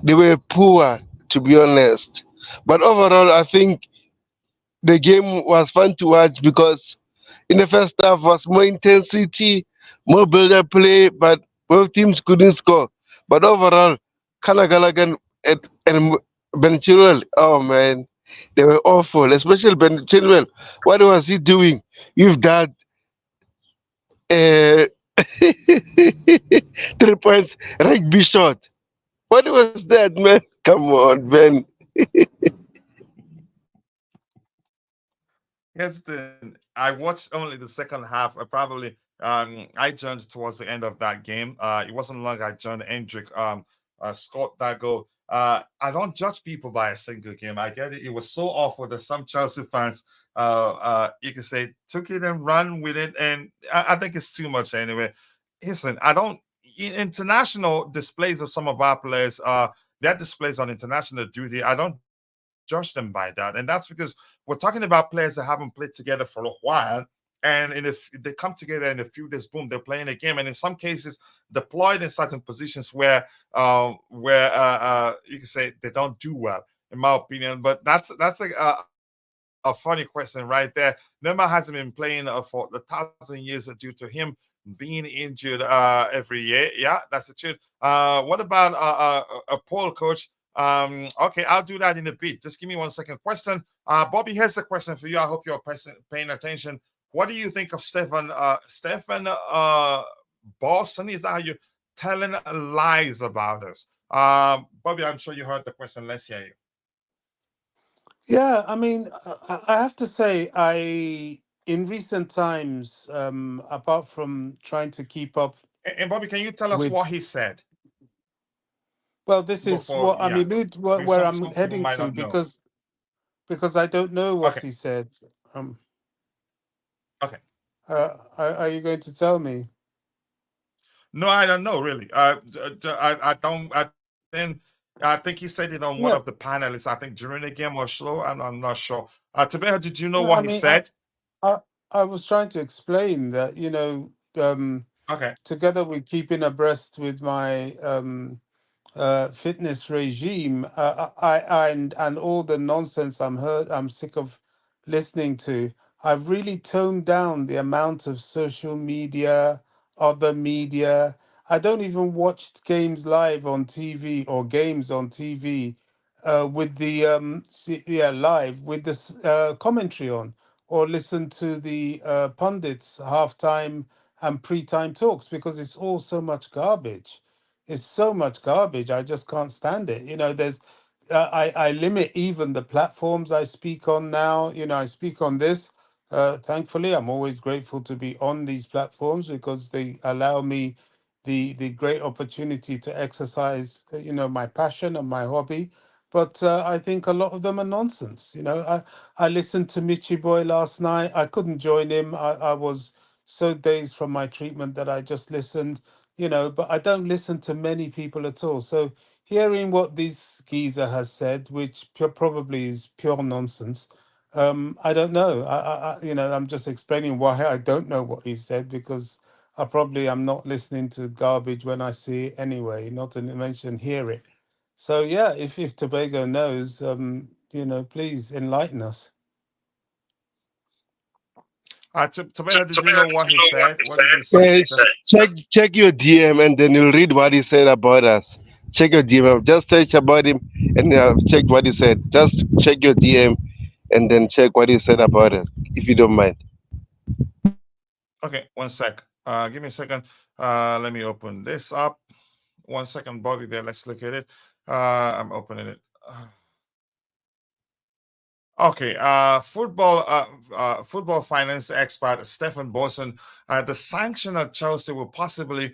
They were poor, to be honest. But overall, I think the game was fun to watch because in the first half was more intensity, more build-up play, but both teams couldn't score. But overall, Kalagalagan and Ben Chilwell, oh man, they were awful. Especially Ben Chilwell. What was he doing with that uh, 3 points rugby shot? What was that, man? Come on, Ben. Houston, I watched only the second half. I joined towards the end of that game. It wasn't long I joined. Hendrick scored that goal. I don't judge people by a single game. I get it. It was so awful that some Chelsea fans, you can say, took it and run with it, and I think it's too much anyway. Listen, I don't. International displays of some of our players, their displays on international duty, I don't judge them by that. And that's because we're talking about players that haven't played together for a while. And if they come together in a few days, boom, they're playing a game. And in some cases, deployed in certain positions where you can say they don't do well, in my opinion. But that's a funny question right there. Neymar hasn't been playing for the 1,000 years due to him being injured every year. Yeah, that's the truth. What about a poll, coach? Okay, I'll do that in a bit. Just give me 1 second. Question. Bobby, here's a question for you. I hope you're paying attention. What do you think of Stefan Boston? Is that how you telling lies about us? Bobby, I'm sure you heard the question. Let's hear you. Yeah, I mean, I have to say, in recent times, apart from trying to keep up And Bobby, can you tell us with, what he said well, this is before? what I Yeah, mean, because where I'm some people heading might to, not know. because I don't know what Okay, he said. Um, okay. are you going to tell me? No, I don't know really. I don't. I think he said it on one Yeah, of the panelists. I think during the game or so. I'm not sure. Tabeha, did you know no, what I he mean, said? I, I was trying to explain that, Okay. together with keeping abreast with my fitness regime, and all the nonsense I'm sick of listening to. I've really toned down the amount of social media, other media. I don't even watch games live on TV or games on TV with the live with this commentary on, or listen to the pundits halftime and pre-time talks, because it's all so much garbage. It's so much garbage. I just can't stand it. There's I limit even the platforms I speak on now. I speak on this. Thankfully, I'm always grateful to be on these platforms because they allow me the great opportunity to exercise, my passion and my hobby. But I think a lot of them are nonsense. I listened to Michi Boy last night. I couldn't join him. I was so dazed from my treatment that I just listened, but I don't listen to many people at all. So hearing what this geezer has said, which probably is pure nonsense, I don't know. I'm just explaining why I don't know what he said, because I probably am not listening to garbage when I see it anyway, not to mention hear it. So yeah, if Tobago knows, please enlighten us. Tabeha, did you know what he said? What did he say? Uh, check your DM and then you'll read what he said about us. Check your DM. Just search about him and check what he said. Just check your DM and then check what he said about us, if you don't mind. Okay, 1 sec. Give me a second. Let me open this up. 1 second, Bobby. There. Let's look at it. I'm opening it. Okay, football finance expert Stephen Boson. The sanction at Chelsea will possibly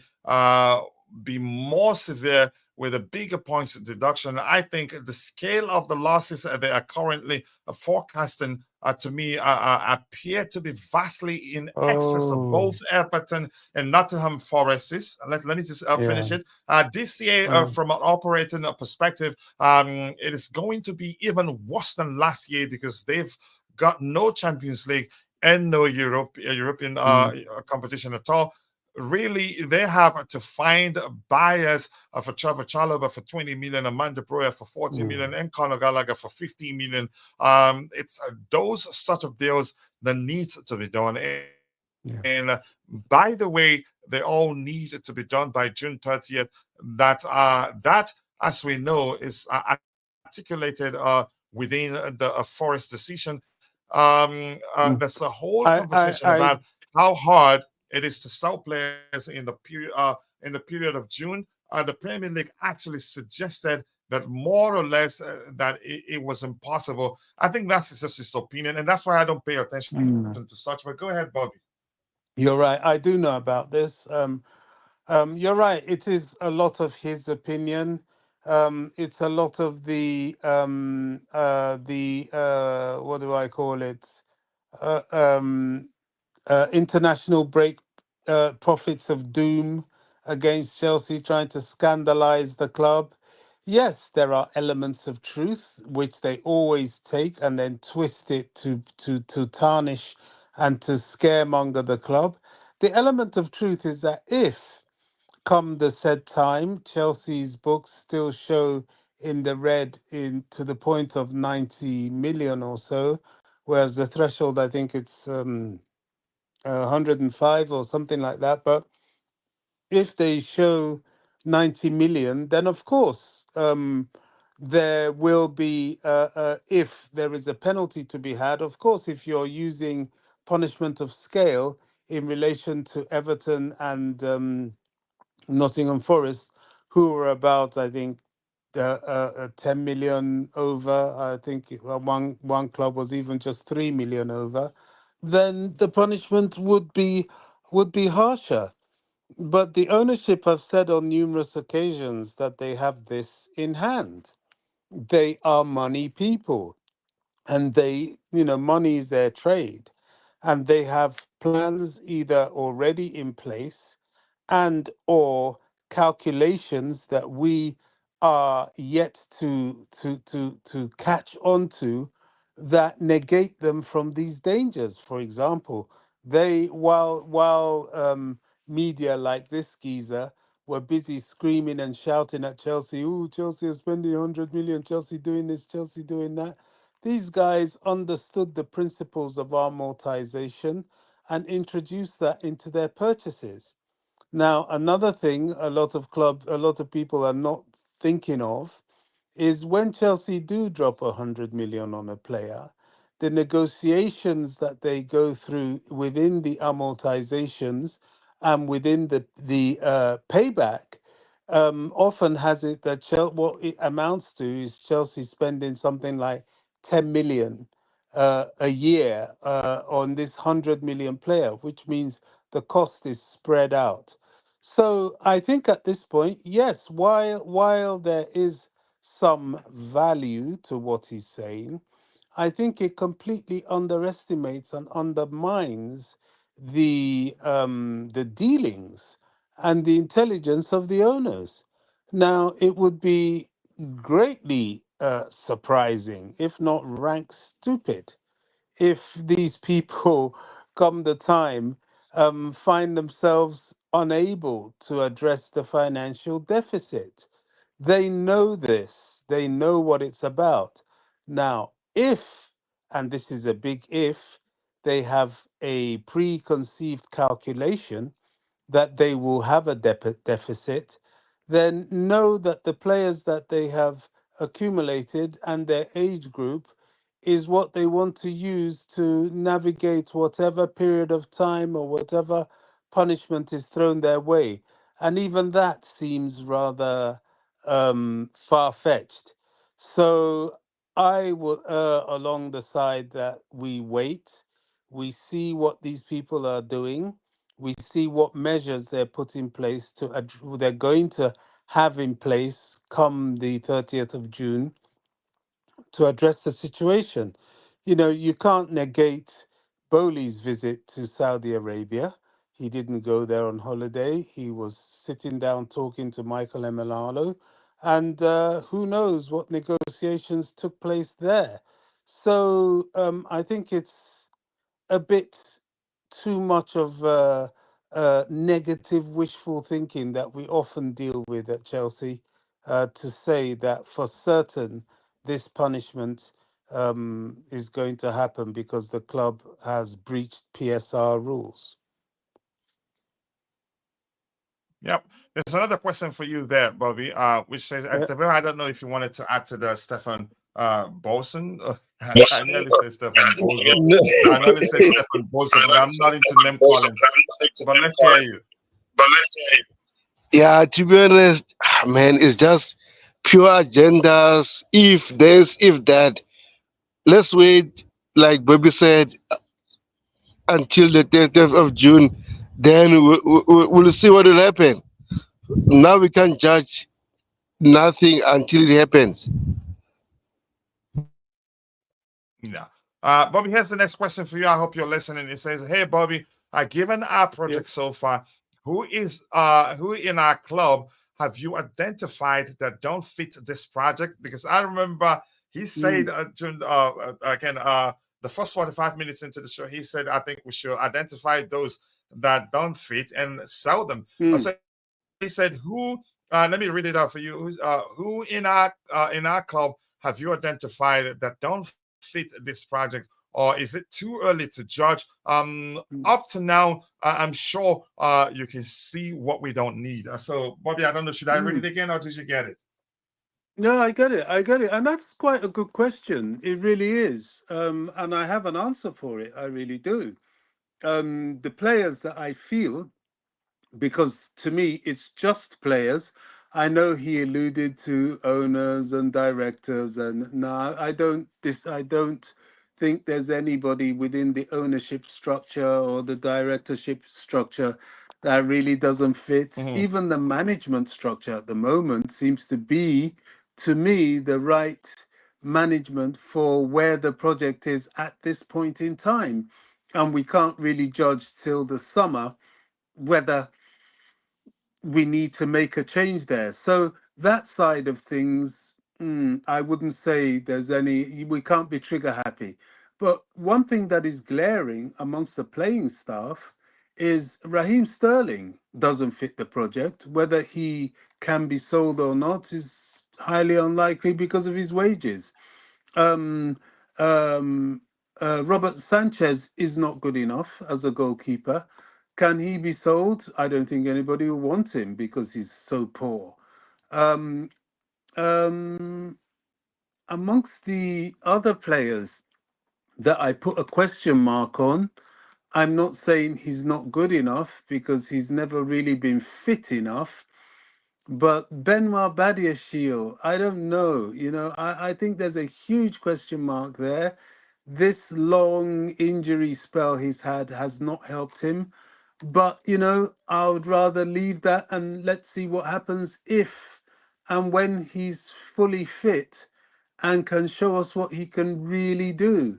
be more severe with a bigger points deduction. I think the scale of the losses they are currently forecasting to me appear to be vastly in excess of Oh, both Everton and Nottingham Forest's. Let me just finish yeah. it. This year, Uh, from an operating perspective, it is going to be even worse than last year because they've got no Champions League and no European mm, competition at all. Really, they have to find buyers for Trevor Chalobah for 20 million, Amanda Broya for 40 mm, million, and Conor Gallagher for 15 million. It's those sort of deals that need to be done. And yeah. by the way, they all need to be done by June 30th. That, as we know, is articulated within the Forest decision. Mm. There's a whole I, conversation about I, how hard it is to sell players in the period of June. The Premier League actually suggested that more or less that it was impossible. I think that's just his opinion, and that's why I don't pay attention to mm. such. But go ahead, Bobby. You're right. I do know about this. You're right. It is a lot of his opinion. It's a lot of the what do I call it? Uh, um, International break prophets of doom against Chelsea, trying to scandalize the club. Yes, there are elements of truth which they always take and then twist it to tarnish and to scaremonger the club. The element of truth is that if, come the said time, Chelsea's books still show in the red in to the point of 90 million or so, whereas the threshold, I think it's 105 or something like that. But if they show 90 million, then of course there will be, if there is a penalty to be had, of course, if you're using punishment of scale in relation to Everton and Nottingham Forest, who were about, I think, 10 million over. I think one club was even just 3 million over. Then the punishment would be harsher. But the ownership have said on numerous occasions that they have this in hand. They are money people, and money is their trade, and they have plans either already in place and or calculations that we are yet to catch on to, that negate them from these dangers. For example, they while media like this geezer were busy screaming and shouting at Chelsea, "Oh, Chelsea is spending 100 million, Chelsea doing this, Chelsea doing that." These guys understood the principles of amortization and introduced that into their purchases. Now, another thing a lot of people are not thinking of is when Chelsea do drop 100 million on a player, the negotiations that they go through within the amortizations and within the payback often has it that what it amounts to is Chelsea spending something like 10 million a year on this 100 million player, which means the cost is spread out. So I think at this point, yes, while there is some value to what he's saying, I think it completely underestimates and undermines the dealings and the intelligence of the owners. Now, it would be greatly surprising, if not rank stupid, if these people, come the time, find themselves unable to address the financial deficit. They know this, they know what it's about. Now, if, and this is a big if, they have a preconceived calculation that they will have a deficit, then know that the players that they have accumulated and their age group is what they want to use to navigate whatever period of time or whatever punishment is thrown their way. And even that seems rather far fetched. So I would err along the side that we wait, we see what these people are doing, we see what measures they're put in place they're going to have in place come the 30th of June to address the situation. You know, you can't negate Boli's visit to Saudi Arabia. He didn't go there on holiday. He was sitting down talking to Michael Emeralo, and who knows what negotiations took place there. So I think it's a bit too much of negative wishful thinking that we often deal with at Chelsea to say that for certain this punishment is going to happen because the club has breached PSR rules. Yep. There's another question for you there, Bobby, which says, Yeah. I don't know if you wanted to add to the Stefan Bolson. I nearly said Stefan Bozo. I nearly said Stefan Bozo, but I'm not into name calling. But let's hear you. Yeah, to be honest, man, it's just pure agendas. If this, if that. Let's wait, like Bobby said, until the 30th of June. Then we'll see what will happen. Now we can't judge nothing until it happens. Yeah. Bobby, here's the next question for you. I hope you're listening. It says, "Hey, Bobby, given our project so far, who in our club have you identified that don't fit this project?" Because I remember he said during again the first 45 minutes into the show, he said, "I think we should identify those that don't fit and sell them." So he said, "Who?" Let me read it out for you. Who in our club have you identified that don't fit this project, or is it too early to judge? Up to now, I'm sure you can see what we don't need. So, Bobby, I don't know. Should I read it again, or did you get it? No, I get it. I get it. And that's quite a good question. It really is. And I have an answer for it. I really do. The players that I feel, because to me it's just players. I know he alluded to owners and directors, and no, I don't think there's anybody within the ownership structure or the directorship structure that really doesn't fit. Mhm. Even the management structure at the moment seems to be, to me, the right management for where the project is at this point in time. And we can't really judge till the summer whether we need to make a change there. So that side of things, I wouldn't say there's any, we can't be trigger happy. But one thing that is glaring amongst the playing staff is Raheem Sterling doesn't fit the project. Whether he can be sold or not is highly unlikely because of his wages. Um, um, Robert Sanchez is not good enough as a goalkeeper. Can he be sold? I don't think anybody will want him because he's so poor. Um, um, Amongst the other players that I put a question mark on, I'm not saying he's not good enough because he's never really been fit enough. But Benoit Badiashile, I don't know. I think there's a huge question mark there. This long injury spell he's had has not helped him. But, I would rather leave that and let's see what happens if and when he's fully fit and can show us what he can really do.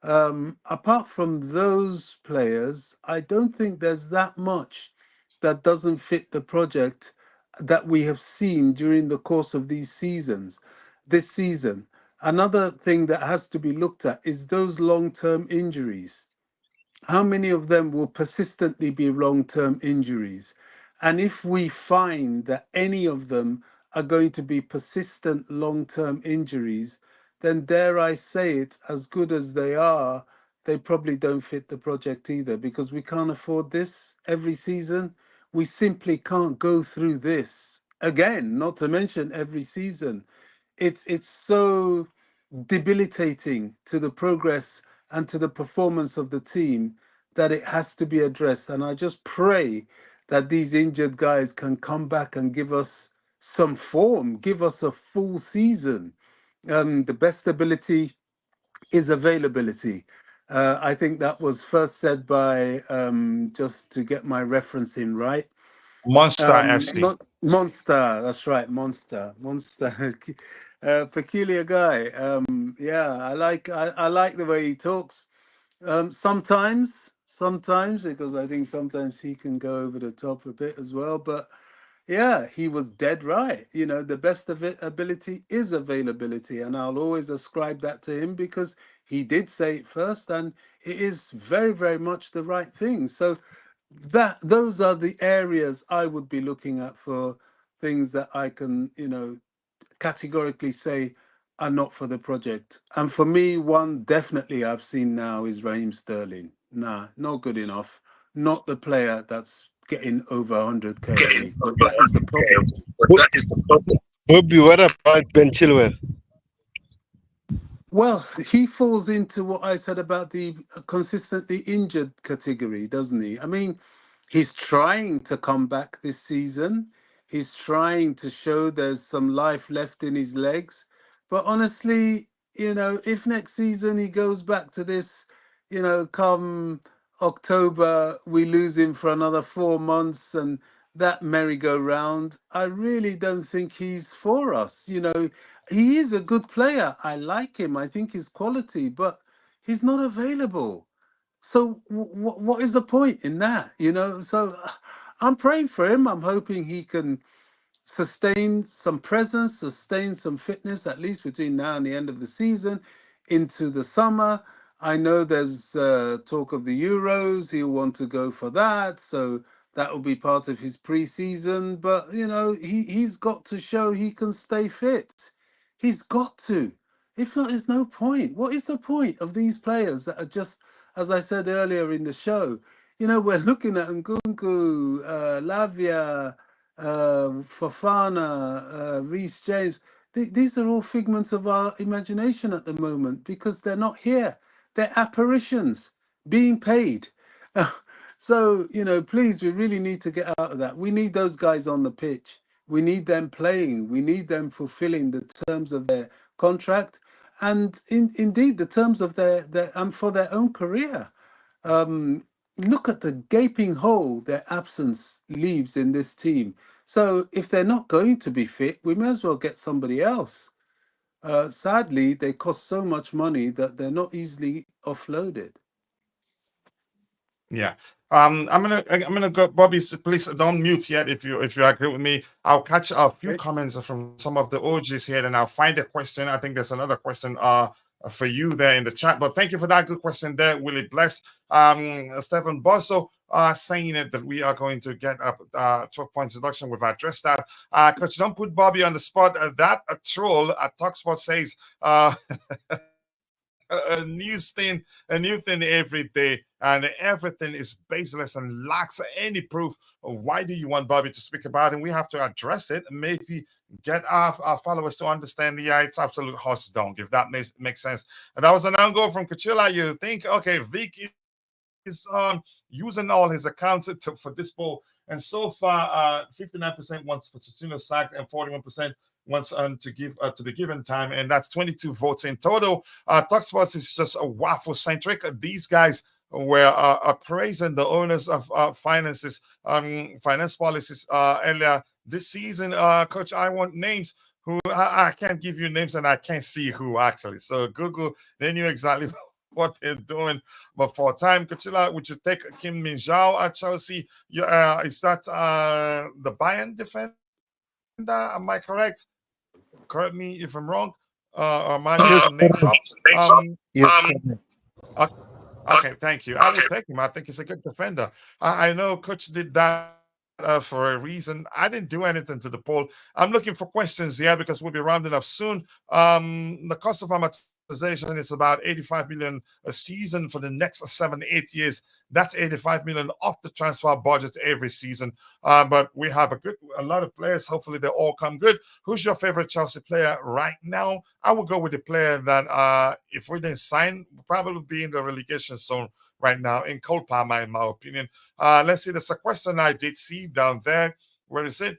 Apart from those players, I don't think there's that much that doesn't fit the project that we have seen during the course of these seasons, this season. Another thing that has to be looked at is those long-term injuries. How many of them will persistently be long-term injuries? And if we find that any of them are going to be persistent long-term injuries, then dare I say it, as good as they are, they probably don't fit the project either because we can't afford this every season. We simply can't go through this again, not to mention every season. It's so debilitating to the progress and to the performance of the team that it has to be addressed. And I just pray that these injured guys can come back and give us some form, give us a full season. The best ability is availability. I think that was first said by, just to get my referencing right, Monster not FC. Monster, that's right, Monster, peculiar guy. Yeah, I like the way he talks. Sometimes, because I think sometimes he can go over the top a bit as well. But yeah, he was dead right. You know, the best of it ability is availability, and I'll always ascribe that to him because he did say it first, and it is very, very much the right thing. So that those are the areas I would be looking at for things that I can, categorically say are not for the project. And for me, one definitely I've seen now is Raheem Sterling. Nah, not good enough. Not the player that's getting over 100k a week. But that is the problem. Bobby, what about Ben Chilwell? Well, he falls into what I said about the consistently injured category, doesn't he? I mean, he's trying to come back this season. He's trying to show there's some life left in his legs. But honestly, if next season he goes back to this, come October, we lose him for another 4 months and that merry-go-round, I really don't think he's for us. He is a good player. I like him. I think his quality, but he's not available. So what is the point in that? So I'm praying for him. I'm hoping he can sustain some presence, sustain some fitness, at least between now and the end of the season, into the summer. I know there's talk of the Euros. He'll want to go for that. So that will be part of his pre-season. But, he's got to show he can stay fit. He's got to. If not, there's no point. What is the point of these players that are just, as I said earlier in the show, we're looking at Nkunku, Lavia, Fofana, Reece James. These are all figments of our imagination at the moment because they're not here. They're apparitions being paid. So, please, we really need to get out of that. We need those guys on the pitch. We need them playing. We need them fulfilling the terms of their contract and indeed the terms of their and for their own career. Look at the gaping hole their absence leaves in this team. So if they're not going to be fit, we may as well get somebody else. Sadly, they cost so much money that they're not easily offloaded. Yeah. I'm gonna go, Bobby. Please don't mute yet. If you agree with me, I'll catch a few Okay. comments from some of the OGs here, and I'll find a question. I think there's another question for you there in the chat. But thank you for that good question there, Willie Bless. Stephen Bosso saying it that we are going to get up 12 points deduction. We've addressed that. Coach, don't put Bobby on the spot. That a troll at Talksport says a new thing every day, and everything is baseless and lacks any proof. Why do you want Bobby to speak about it? We have to address it and maybe get our followers to understand. Yeah, it's absolute horse dunk, if that makes sense. And that was an angle from Kachila. You think, okay, Vic is using all his accounts for this poll, and so far 59% wants Pochettino sacked and 41% wants to be given time, and that's 22 votes in total. Talksports is just a waffle centric. These guys were praising the owners of finance policies earlier this season. Coach, I want names. Who I can't give you names, and I can't see who actually. So Google, they knew exactly what they're doing. But for time, Kachila, would you take Kim Min Zhao at Chelsea? Is that the Bayern defender? Am I correct? Correct me if I'm wrong. Or am I Yes, mixing names up? yes, correct. Okay, thank you. I will take him. I think he's a good defender. I know Coach did that for a reason. I didn't do anything to the poll. I'm looking for questions here because we'll be rounding up soon. The cost of amortization is about 85 million a season for the next 7-8 years. That's 85 million off the transfer budget every season. But we have a lot of players. Hopefully they all come good. Who's your favorite Chelsea player right now? I would go with the player that if we didn't sign, would probably be in the relegation zone right now in Cole Palmer, in my opinion. Let's see. There's a question I did see down there. Where is it?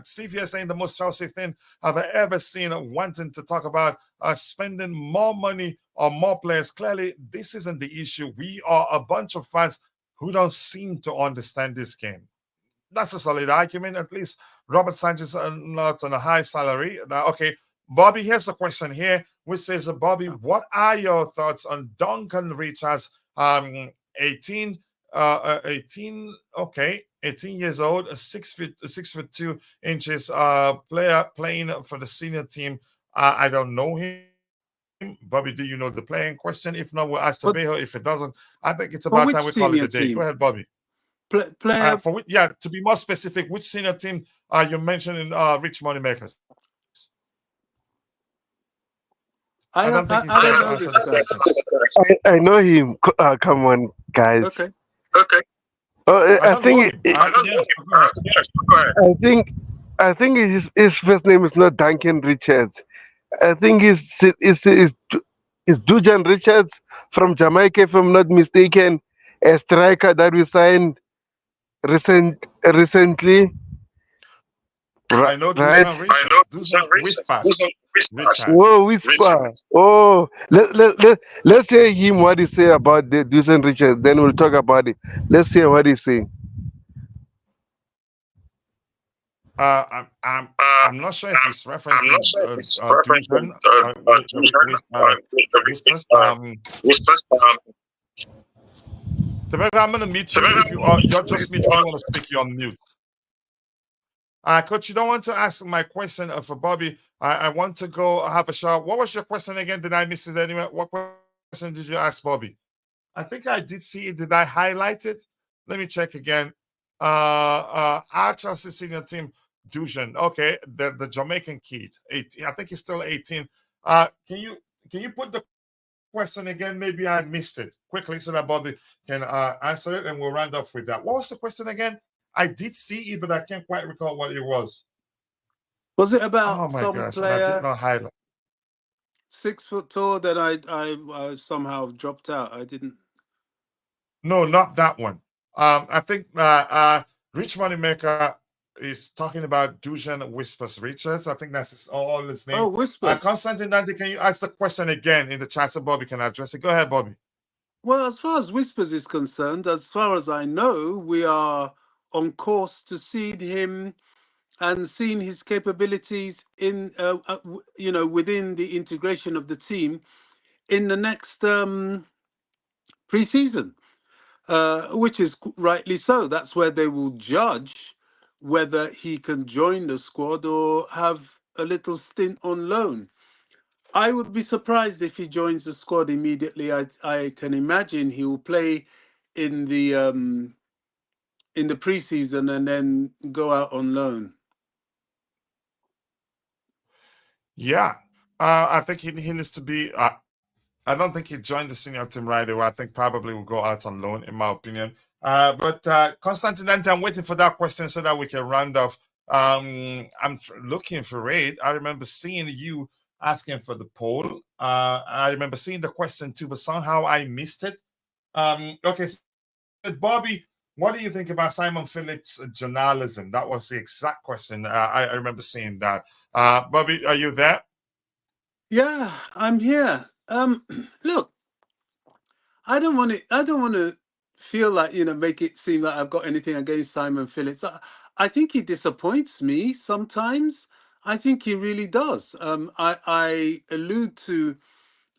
Steve here saying the most Chelsea thing I've ever seen, wanting to talk about spending more money on more players. Clearly, this isn't the issue. We are a bunch of fans who don't seem to understand this game. That's a solid argument. At least Robert Sanchez not on a high salary. Now, okay, Bobby, here's a question here, which says, Bobby, what are your thoughts on Duncan Richards, 18, 18 years old, 6 foot 2 inches, player playing for the senior team. I don't know him. Bobby, do you know the player in question? If not, we'll ask Tobejo. If it doesn't, I think it's about For time we which call it a senior day. Go team? ahead, Bobby. Player. To be more specific, which senior team you mentioned in Rich Moneymakers? I don't think he's there to answer the question. I know him. Come on, guys. Okay. Oh, I don't know him. I have to be honest. Go ahead. I think his first name is not Duncan Richards. I think is Dujan Richards from Jamaica, if I'm not mistaken, a striker that we signed recently. I know Right? Dusan Richards. Dusan Richards. Whoa, whisper. Oh, let's hear him what he say about the Dusan Richards. Then we'll talk about it. Let's hear what he say. I'm not sure if he's referencing Dusan Whispers. I'm going to meet you. If you're just me, I want to speak you on mute. Coach, you don't want to ask my question for Bobby. I want to go have a shower. What was your question again? Did I miss it anyway? What question did you ask Bobby? I think I did see it. Did I highlight it? Let me check again. Our Chelsea senior team, Dujan. Okay, the Jamaican kid. 18. I think he's still 18. Can you put the question again? Maybe I missed it quickly so that Bobby can answer it, and we'll round off with that. What was the question again? I did see it, but I can't quite recall what it was. Was it about oh my some gosh, player and I did not highlight 6 foot tall that I somehow dropped out? I didn't. No, not that one. I think Rich Moneymaker is talking about Dujan Whispers Richards. I think that's all his name. Oh, Whispers. Constantine Dante, can you ask the question again in the chat so Bobby can address it? Go ahead, Bobby. Well, as far as Whispers is concerned, as far as I know, we are on course to see him and seeing his capabilities in, within the integration of the team in the next pre-season, which is rightly so. That's where they will judge whether he can join the squad or have a little stint on loan. I would be surprised if he joins the squad immediately. I can imagine he will play in the preseason and then go out on loan. Yeah, I think he needs to be. I don't think he joined the senior team right away. I think probably will go out on loan, in my opinion. But Constantine Dante, I'm waiting for that question so that we can round off. I'm looking for it. I remember seeing you asking for the poll. I remember seeing the question too, but somehow I missed it. Okay, so Bobby, what do you think about Simon Phillips' journalism? That was the exact question. I remember seeing that. Bobby, are you there? Yeah, I'm here. Look, I don't want to feel like, make it seem like I've got anything against Simon Phillips. I think he disappoints me sometimes. I think he really does. I allude to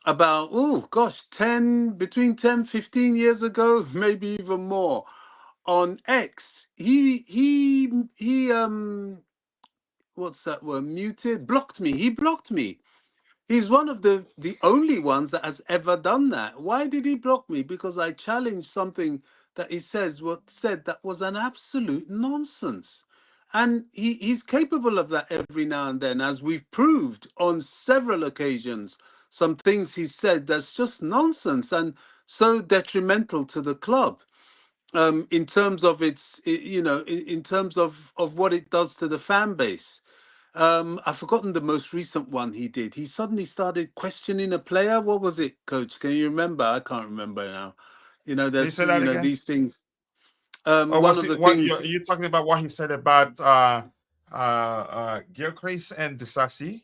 about, oh gosh, between 10, 15 years ago, maybe even more, on X. He what's that word? Blocked me. He blocked me. He's one of the only ones that has ever done that. Why did he block me? Because I challenged something that he said that was an absolute nonsense. And he's capable of that every now and then, as we've proved on several occasions. Some things he said that's just nonsense and so detrimental to the club, in terms of in terms of what it does to the fan base. I've forgotten the most recent one he did. He suddenly started questioning a player. What was it, Coach? Can you remember? I can't remember now. Can you There's say that again? these things. Or One was of it the what things. you're talking about? What he said about Gyökeres and Disasi?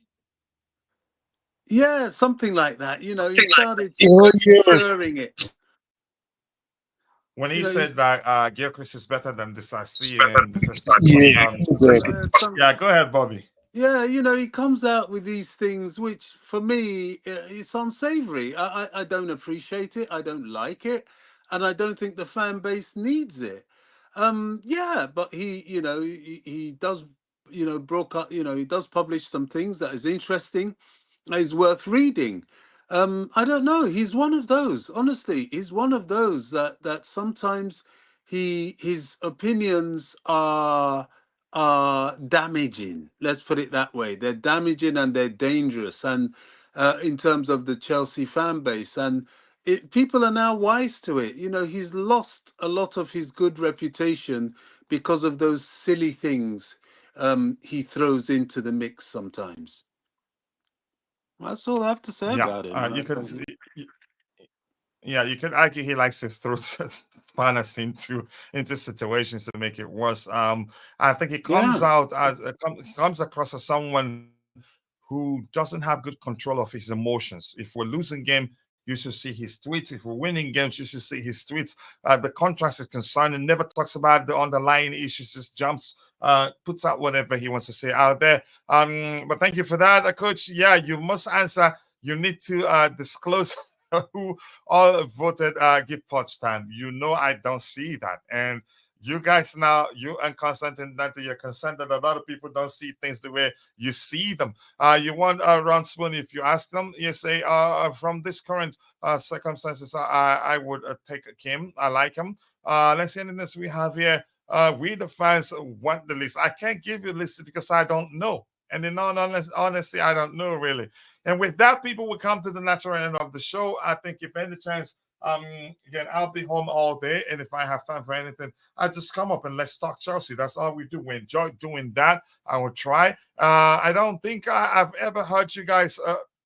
Yeah, something like that. He started Oh, yes. stirring it. when You he know, said he's that Gyökeres is better than this, I see, and this is Yeah, exactly. some. yeah. Go ahead, Bobby. Yeah, you know, he comes out with these things which, for me, it's unsavory. I don't appreciate it. I don't like it, and I don't think the fan base needs it. Yeah, but he does, broadcast. He does publish some things that is interesting, is worth reading. I don't know. He's one of those. Honestly, he's one of those that sometimes his opinions are damaging. Let's put it that way. They're damaging and they're dangerous. And in terms of the Chelsea fan base, and people are now wise to it. He's lost a lot of his good reputation because of those silly things he throws into the mix sometimes. That's all I have to say Yeah, about it, man. you could. Yeah, you could argue he likes to throw spanners into situations to make it worse. I think he comes Yeah. out as comes across as someone who doesn't have good control of his emotions. If we're losing game, you should see his tweets. If we're winning games, you should see his tweets. The contrast is concerning. Never talks about the underlying issues. Just jumps, puts out whatever he wants to say out there. But thank you for that, Coach. Yeah, you must answer. You need to disclose who all voted give Poch time. I don't see that. And you guys now, you and Constantine Dante, you're concerned that a lot of people don't see things the way you see them. You want Ron Spoon, if you ask them, you say, from this current circumstances, I would take Kim. I like him. Let's see anything else we have here. We the fans want the list. I can't give you a list because I don't know. And in all honesty, I don't know really. And with that, people will come to the natural end of the show. I think if any chance, again, I'll be home all day. And if I have time for anything, I just come up and let's talk Chelsea. That's all we do. We enjoy doing that. I will try. I don't think I've ever heard you guys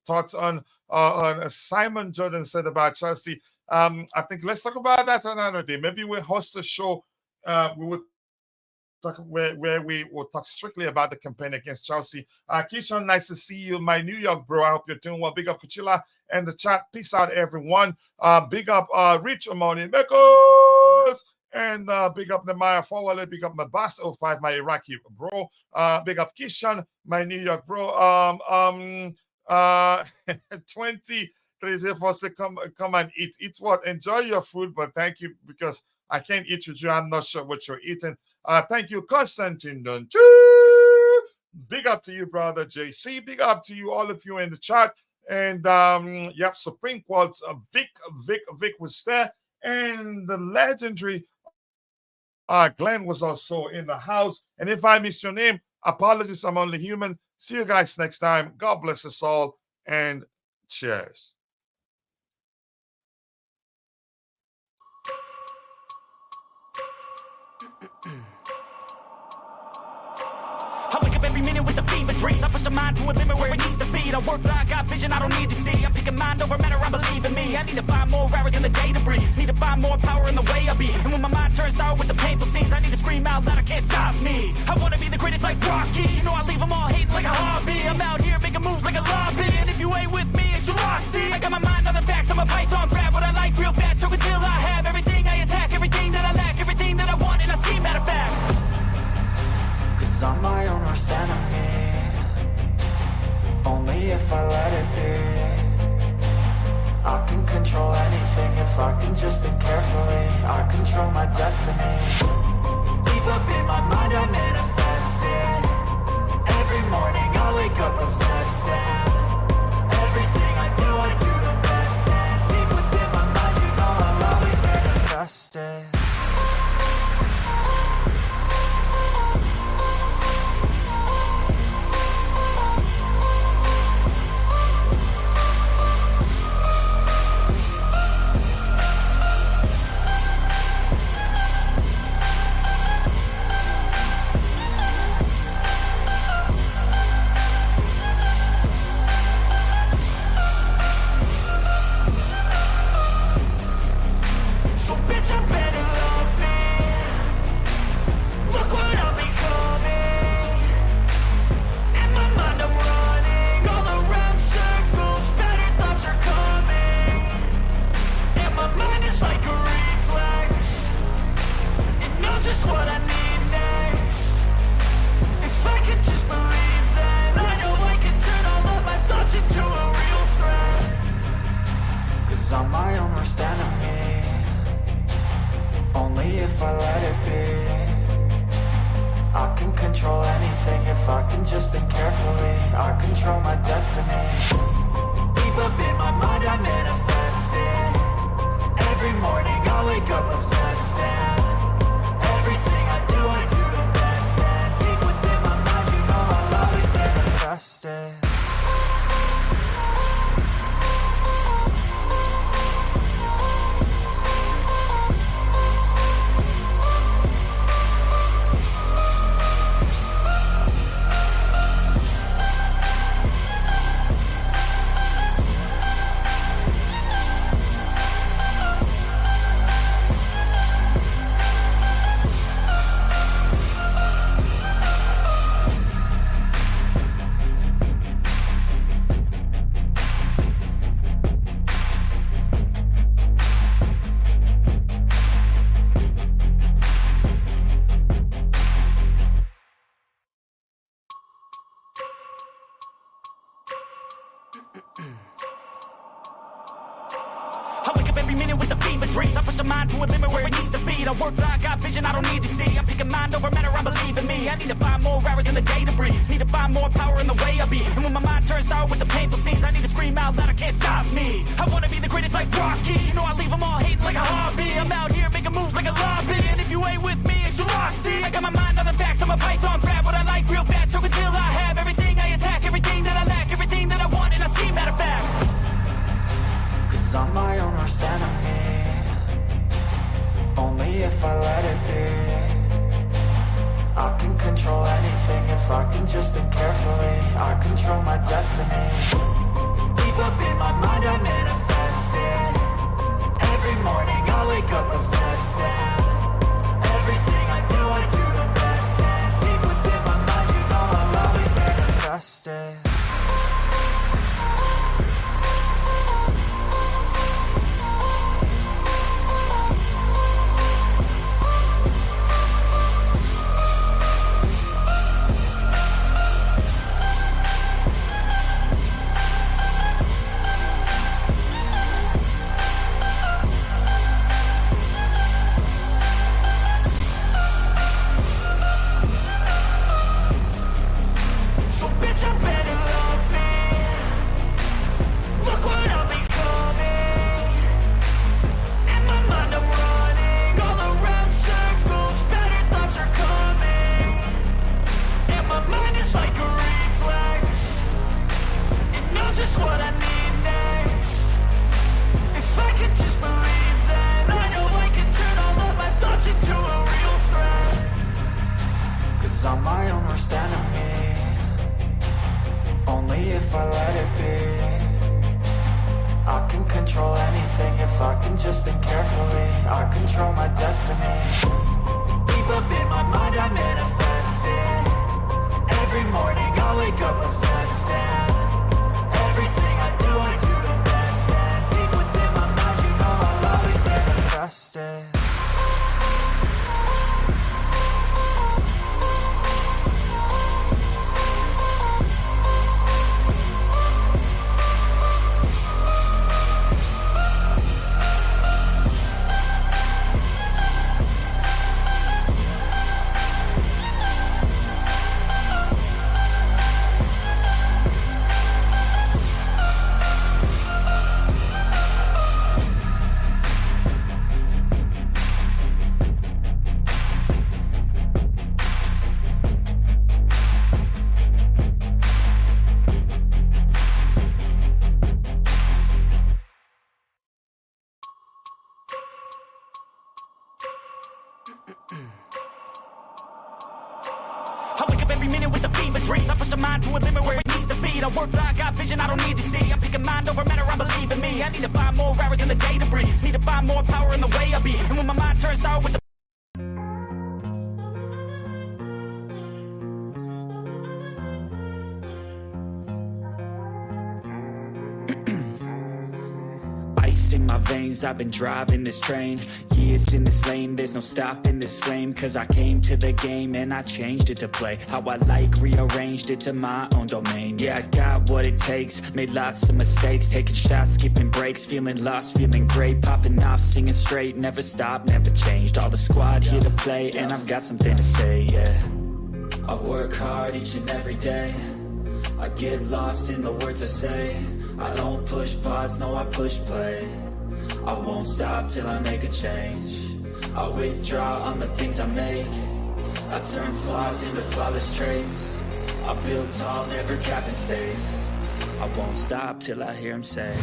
thoughts on Simon Jordan said about Chelsea. I think let's talk about that another day. Maybe we'll host a show. We would talk where we will talk strictly about the campaign against Chelsea. Keishon, nice to see you, my New York bro. I hope you're doing well. Big up Kuchila and the chat. Peace out, everyone. Big up Rich Amoni Mekos. And big up Nemaya Fawale. Big up Mabas 05, my Iraqi bro. Big up Keishon, my New York bro. 20 come and eat what? Enjoy your food, but thank you because I can't eat with you. I'm not sure what you're eating. Thank you, Constantine Dunchu. Big up to you, brother JC. Big up to you, all of you in the chat. And yep, Supreme Quads, Vic was there. And the legendary Glenn was also in the house. And if I missed your name, apologies, I'm only human. See you guys next time. God bless us all. And cheers. I wake up every minute with the fever dreams. I push my mind to a limit where it needs to be. I work blind, got vision I don't need to see. I'm picking mind over matter, I believe in me. I need to find more hours in the day to breathe. Need to find more power in the way I be. And when my mind turns sour with the painful scenes, I need to scream out loud, I can't stop me. I wanna be the greatest like Rocky. You know I leave them all hating like a hobby. I'm out here making moves like a lobby. And if you ain't with me, it's your loss. I got my mind on the facts, I'm a python. Grab what I like real fast, choke until I have everything I attack, everything that I lack, everything that I want, and I see matter of fact. Cause I'm my own worst enemy. Only if I let it be. I can control anything if I can just think carefully. I control my destiny. Deep up in my mind I manifest it. Every morning I wake up obsessed and everything I do the best. And deep within my mind you know I'll always manifest it. So bitch, I better carefully, I control my destiny. Deep up in my mind I manifest it. Every morning I wake up obsessed, and everything I do the best. And deep within my mind, you know I'll always manifest it. I wake up every minute with the fever dreams. I push my mind to a limit where it needs to be. I work blind, got vision I don't need to see. I'm picking mind over matter, I believe in me. I need to find more hours in the day to breathe. Need to find more power in the way I be. And when my mind turns sour with the painful scenes, I need to scream out loud, I can't stop me. I wanna be the greatest like Rocky. You know I leave them all hating like a hobby. I'm out here making moves like a lobby. And if you ain't with me, it's your loss. See, I got my mind on the facts, I'm a python. Grab what I like real fast, so until I have everything I attack, everything that I lack, everything that I want, and I see matter of fact. Cause I'm my own worst enemy. Only if I let it be. I can control anything if I can just think carefully. I control my destiny. Deep up in my mind I manifest it. Every morning I wake up obsessed, and everything I do the best. And deep within my mind, you know I'll always manifest it. I'm my own worst enemy. Only if I let it be. I can control anything if I can just think carefully. I control my destiny. Deep up in my mind I manifest it. Every morning I wake up obsessed, and everything I do the best. And deep within my mind, you know I'll always manifest it. I wake up every minute with the fever dreams. I push my mind to a limit where it needs to be. I work blind, got vision I don't need to see. I'm picking mind over matter, I believe in me. I need to find more hours in the day to breathe. Need to find more power in the way I be. And when my mind turns sour with the in my veins, I've been driving this train. Years in this lane, there's no stopping this flame. Cause I came to the game and I changed it to play how I like, rearranged it to my own domain. Yeah, I got what it takes, made lots of mistakes, taking shots, skipping breaks, feeling lost, feeling great, popping off, singing straight, never stopped, never changed. All the squad here to play, and I've got something to say, yeah. I work hard each and every day, I get lost in the words I say. I don't push pause, no I push play. I won't stop till I make a change. I withdraw on the things I make. I turn flaws into flawless traits. I build tall, never capped in space. I won't stop till I hear him say,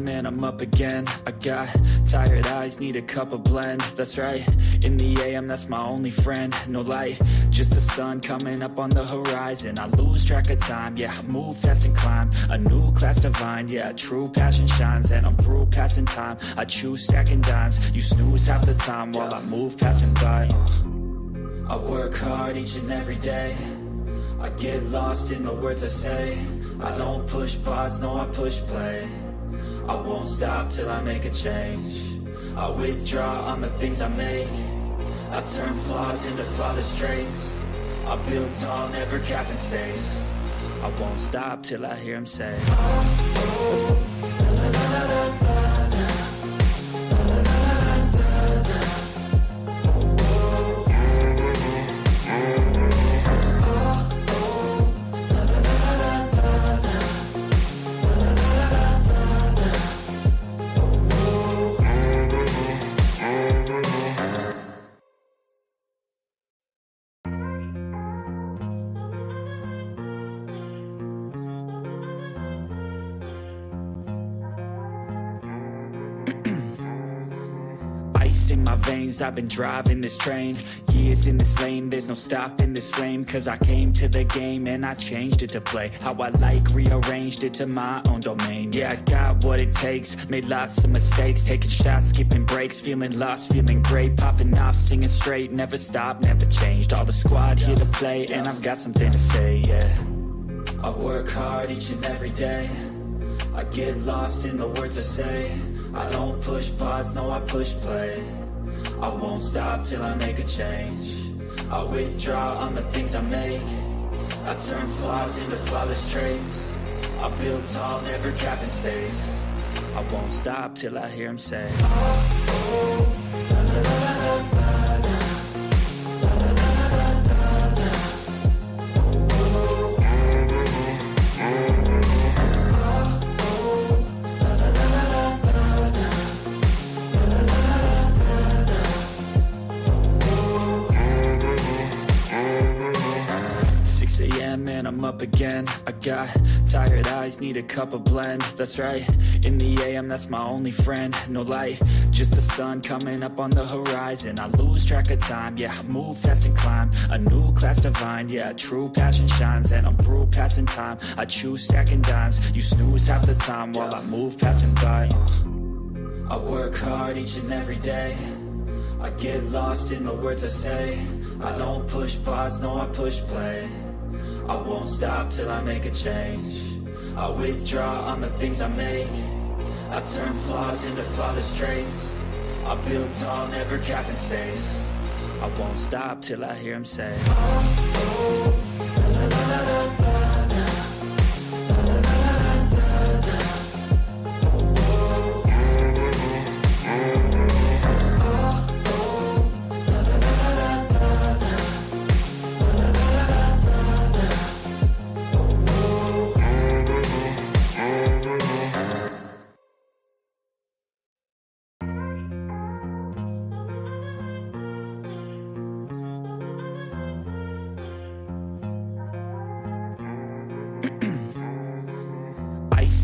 and I'm up again. I got tired eyes, need a cup of blend. That's right, in the AM, that's my only friend. No light, just the sun coming up on the horizon. I lose track of time, yeah, I move fast and climb a new class divine, yeah, true passion shines. And I'm through passing time, I choose stacking dimes. You snooze half the time while I move passing by. I work hard each and every day. I get lost in the words I say. I don't push pause, no I push play. I won't stop till I make a change. I withdraw on the things I make. I turn flaws into flawless traits. I build tall, never capped in space. I won't stop till I hear him say, in my veins, I've been driving this train. Years in this lane, there's no stopping this flame. Cause I came to the game and I changed it to play how I like, rearranged it to my own domain. Yeah, I got what it takes, made lots of mistakes, taking shots, skipping breaks, feeling lost, feeling great, popping off, singing straight, never stopped, never changed. All the squad here to play and I've got something to say, yeah. I work hard each and every day. I get lost in the words I say. I don't push pause, no I push play. I won't stop till I make a change. I withdraw on the things I make. I turn flaws into flawless traits. I build tall, never capped in space. I won't stop till I hear him say, and I'm up again. I got tired eyes, need a cup of blend. That's right, in the AM, that's my only friend. No light, just the sun coming up on the horizon. I lose track of time, yeah, I move fast and climb a new class divine, yeah, true passion shines. And I'm through passing time, I choose stacking dimes. You snooze half the time while I move passing by. I work hard each and every day. I get lost in the words I say. I don't push pause, no I push play. I won't stop till I make a change. I withdraw on the things I make. I turn flaws into flawless traits. I build tall, never capped in space. I won't stop till I hear him say,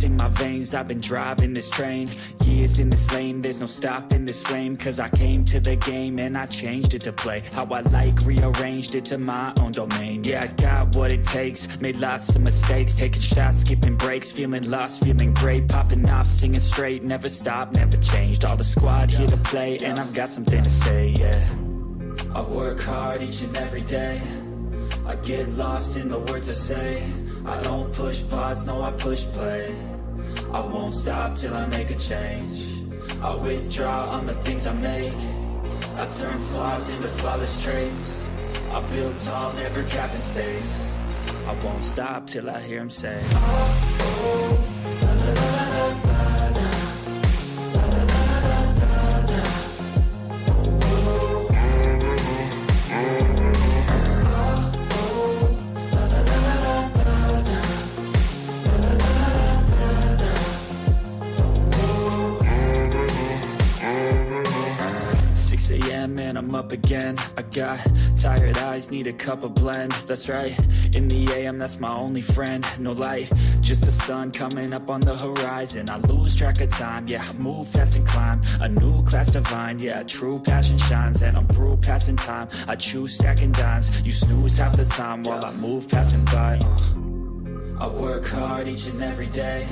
in my veins, I've been driving this train. Years in this lane, there's no stopping this flame. Cause I came to the game and I changed it to play how I like, rearranged it to my own domain. Yeah, I got what it takes, made lots of mistakes, taking shots, skipping breaks, feeling lost, feeling great, popping off, singing straight, never stopped, never changed. All the squad here to play and I've got something to say, yeah. I work hard each and every day. I get lost in the words I say. I don't push pause, no I push play. I won't stop till I make a change. I withdraw on the things I make. I turn flaws into flawless traits. I build tall, never capped in space. I won't stop till I hear him say, and I'm up again. I got tired eyes, need a cup of blend. That's right, in the AM, that's my only friend. No light, just the sun coming up on the horizon. I lose track of time, yeah, I move fast and climb a new class divine, yeah, true passion shines. And I'm through passing time, I choose stacking dimes. You snooze half the time while I move passing by. I work hard each and every day.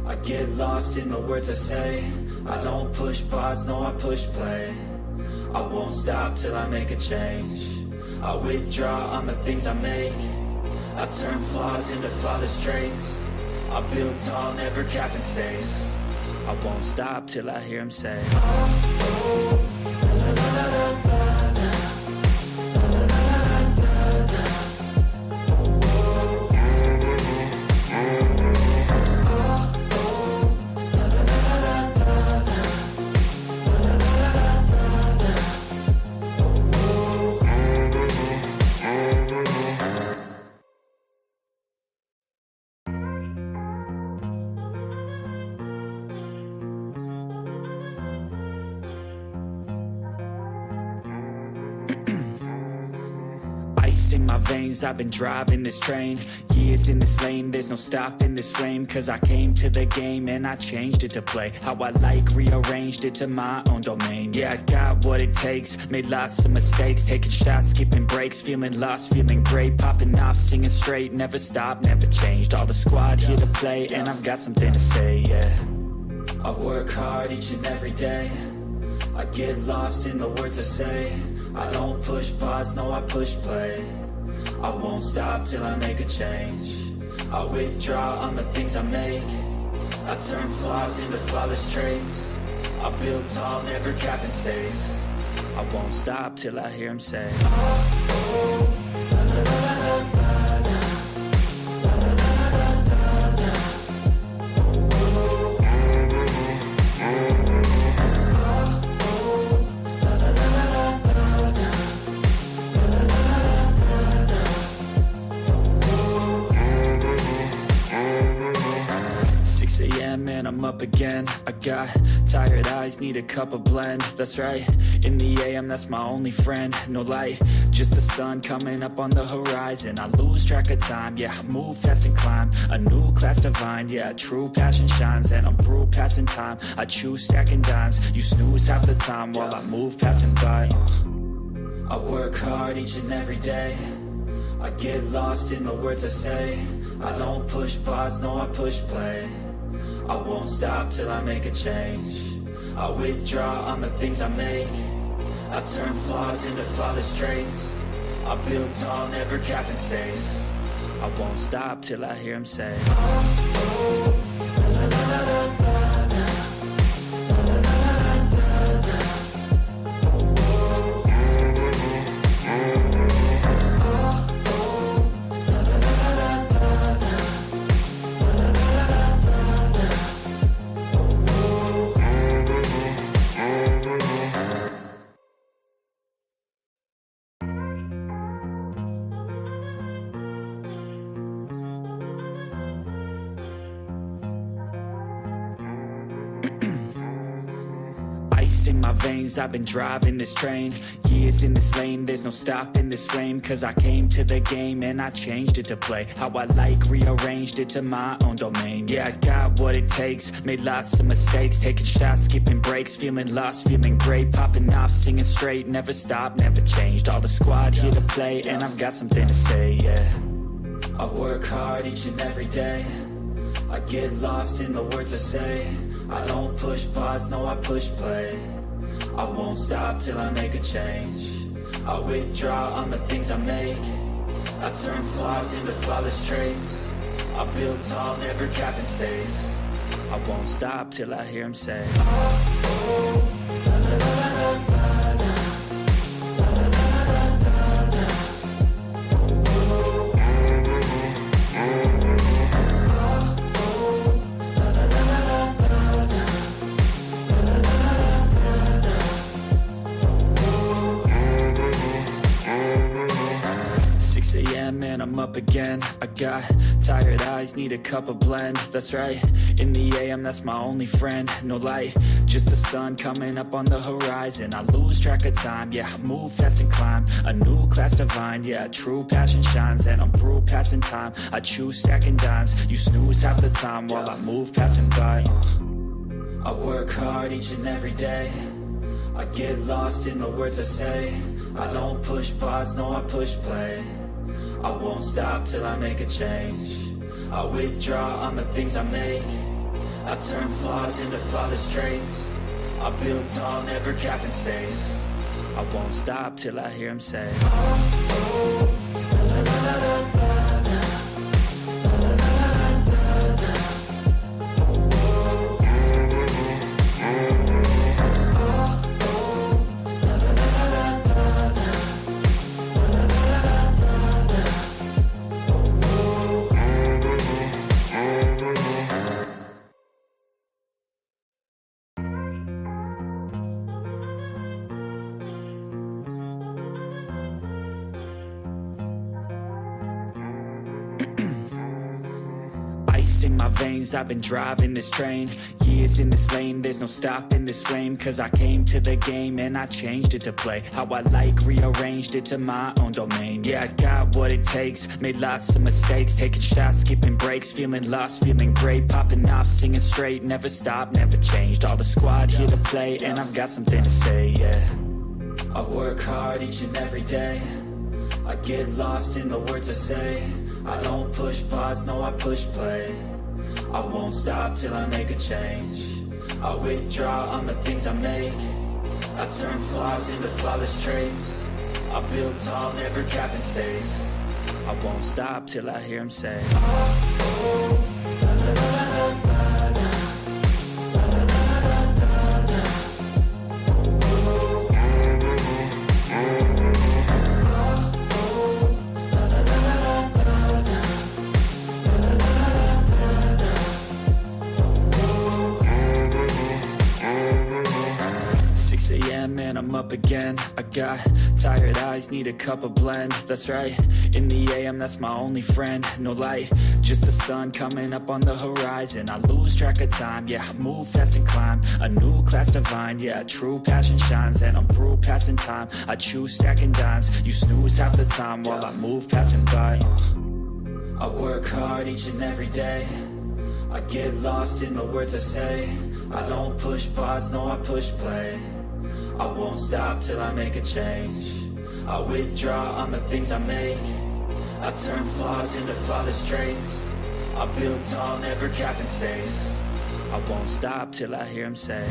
I get lost in the words I say. I don't push pause, no, I push play. I won't stop till I make a change. I withdraw on the things I make. I turn flaws into flawless traits. I build tall, never capped in space. I won't stop till I hear him say, in my veins, I've been driving this train. Years in this lane, there's no stopping this flame. Cause I came to the game and I changed it to play how I like, rearranged it to my own domain. Yeah, I got what it takes, made lots of mistakes, taking shots, skipping breaks, feeling lost, feeling great, popping off, singing straight, never stopped, never changed. All the squad here to play and I've got something to say, yeah. I work hard each and every day. I get lost in the words I say. I don't push pause, no, I push play. I won't stop till I make a change. I withdraw on the things I make. I turn flaws into flawless traits. I build tall, never capped in space. I won't stop till I hear him say, and I'm up again. I got tired eyes, need a cup of blend. That's right, in the AM, that's my only friend. No light, just the sun coming up on the horizon. I lose track of time, yeah, I move fast and climb a new class divine, yeah, true passion shines. And I'm through passing time, I choose stacking dimes. You snooze half the time while I move passing by. I work hard each and every day. I get lost in the words I say. I don't push pause, no, I push play. I won't stop till I make a change. I withdraw on the things I make. I turn flaws into flawless traits. I build tall, never capped in space. I won't stop till I hear him say, in my veins, I've been driving this train. Years in this lane, there's no stopping this flame. Cause I came to the game and I changed it to play how I like, rearranged it to my own domain. Yeah, I got what it takes, made lots of mistakes, taking shots, skipping breaks, feeling lost, feeling great, popping off, singing straight, never stopped, never changed. All the squad here to play and I've got something to say, yeah. I work hard each and every day. I get lost in the words I say. I don't push pause, no, I push play. I won't stop till I make a change. I withdraw on the things I make. I turn flaws into flawless traits. I build tall, never capped in space. I won't stop till I hear him say, a.m. and I'm up again. I got tired eyes, need a cup of blend. That's right, in the a.m. that's my only friend. No light, just the sun coming up on the horizon. I lose track of time, yeah, I move fast and climb a new class divine, yeah, true passion shines. And I'm through passing time, I choose stacking dimes. You snooze half the time while I move passing by. I work hard each and every day, I get lost in the words I say. I don't push pause, no I push play. I won't stop till I make a change. I withdraw on the things I make. I turn flaws into flawless traits. I build tall, never capping space. I won't stop till I hear him say, in my veins, I've been driving this train. Years in this lane, there's no stopping this flame. Cause I came to the game and I changed it to play how I like, rearranged it to my own domain. Yeah, I got what it takes, made lots of mistakes, taking shots, skipping breaks, feeling lost, feeling great, popping off, singing straight, never stopped, never changed. All the squad here to play and I've got something to say, yeah. I work hard each and every day, I get lost in the words I say. I don't push pause, no I push play. I won't stop till I make a change. I withdraw on the things I make. I turn flaws into flawless traits. I build tall, never capping space. I won't stop till I hear him say, and I'm up again. I got tired eyes, need a cup of blend. That's right, in the a.m. that's my only friend. No light, just the sun coming up on the horizon. I lose track of time, yeah, I move fast and climb a new class divine, yeah, true passion shines. And I'm through passing time, I choose stacking dimes. You snooze half the time while I move passing by. I work hard each and every day, I get lost in the words I say. I don't push pause, no I push play. I won't stop till I make a change. I withdraw on the things I make. I turn flaws into flawless traits. I build tall, never capping space. I won't stop till I hear him say,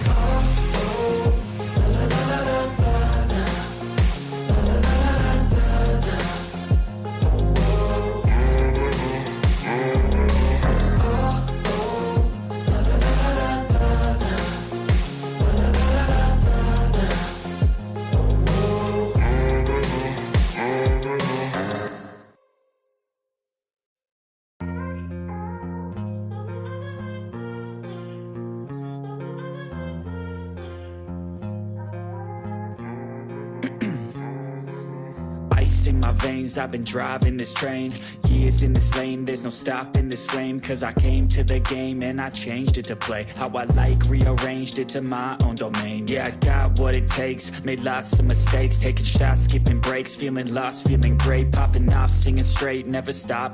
in my veins, I've been driving this train. Years in this lane, there's no stopping this flame. Cause I came to the game and I changed it to play how I like, rearranged it to my own domain. Yeah, I got what it takes, made lots of mistakes, taking shots, skipping breaks, feeling lost, feeling great, popping off, singing straight, never stopped.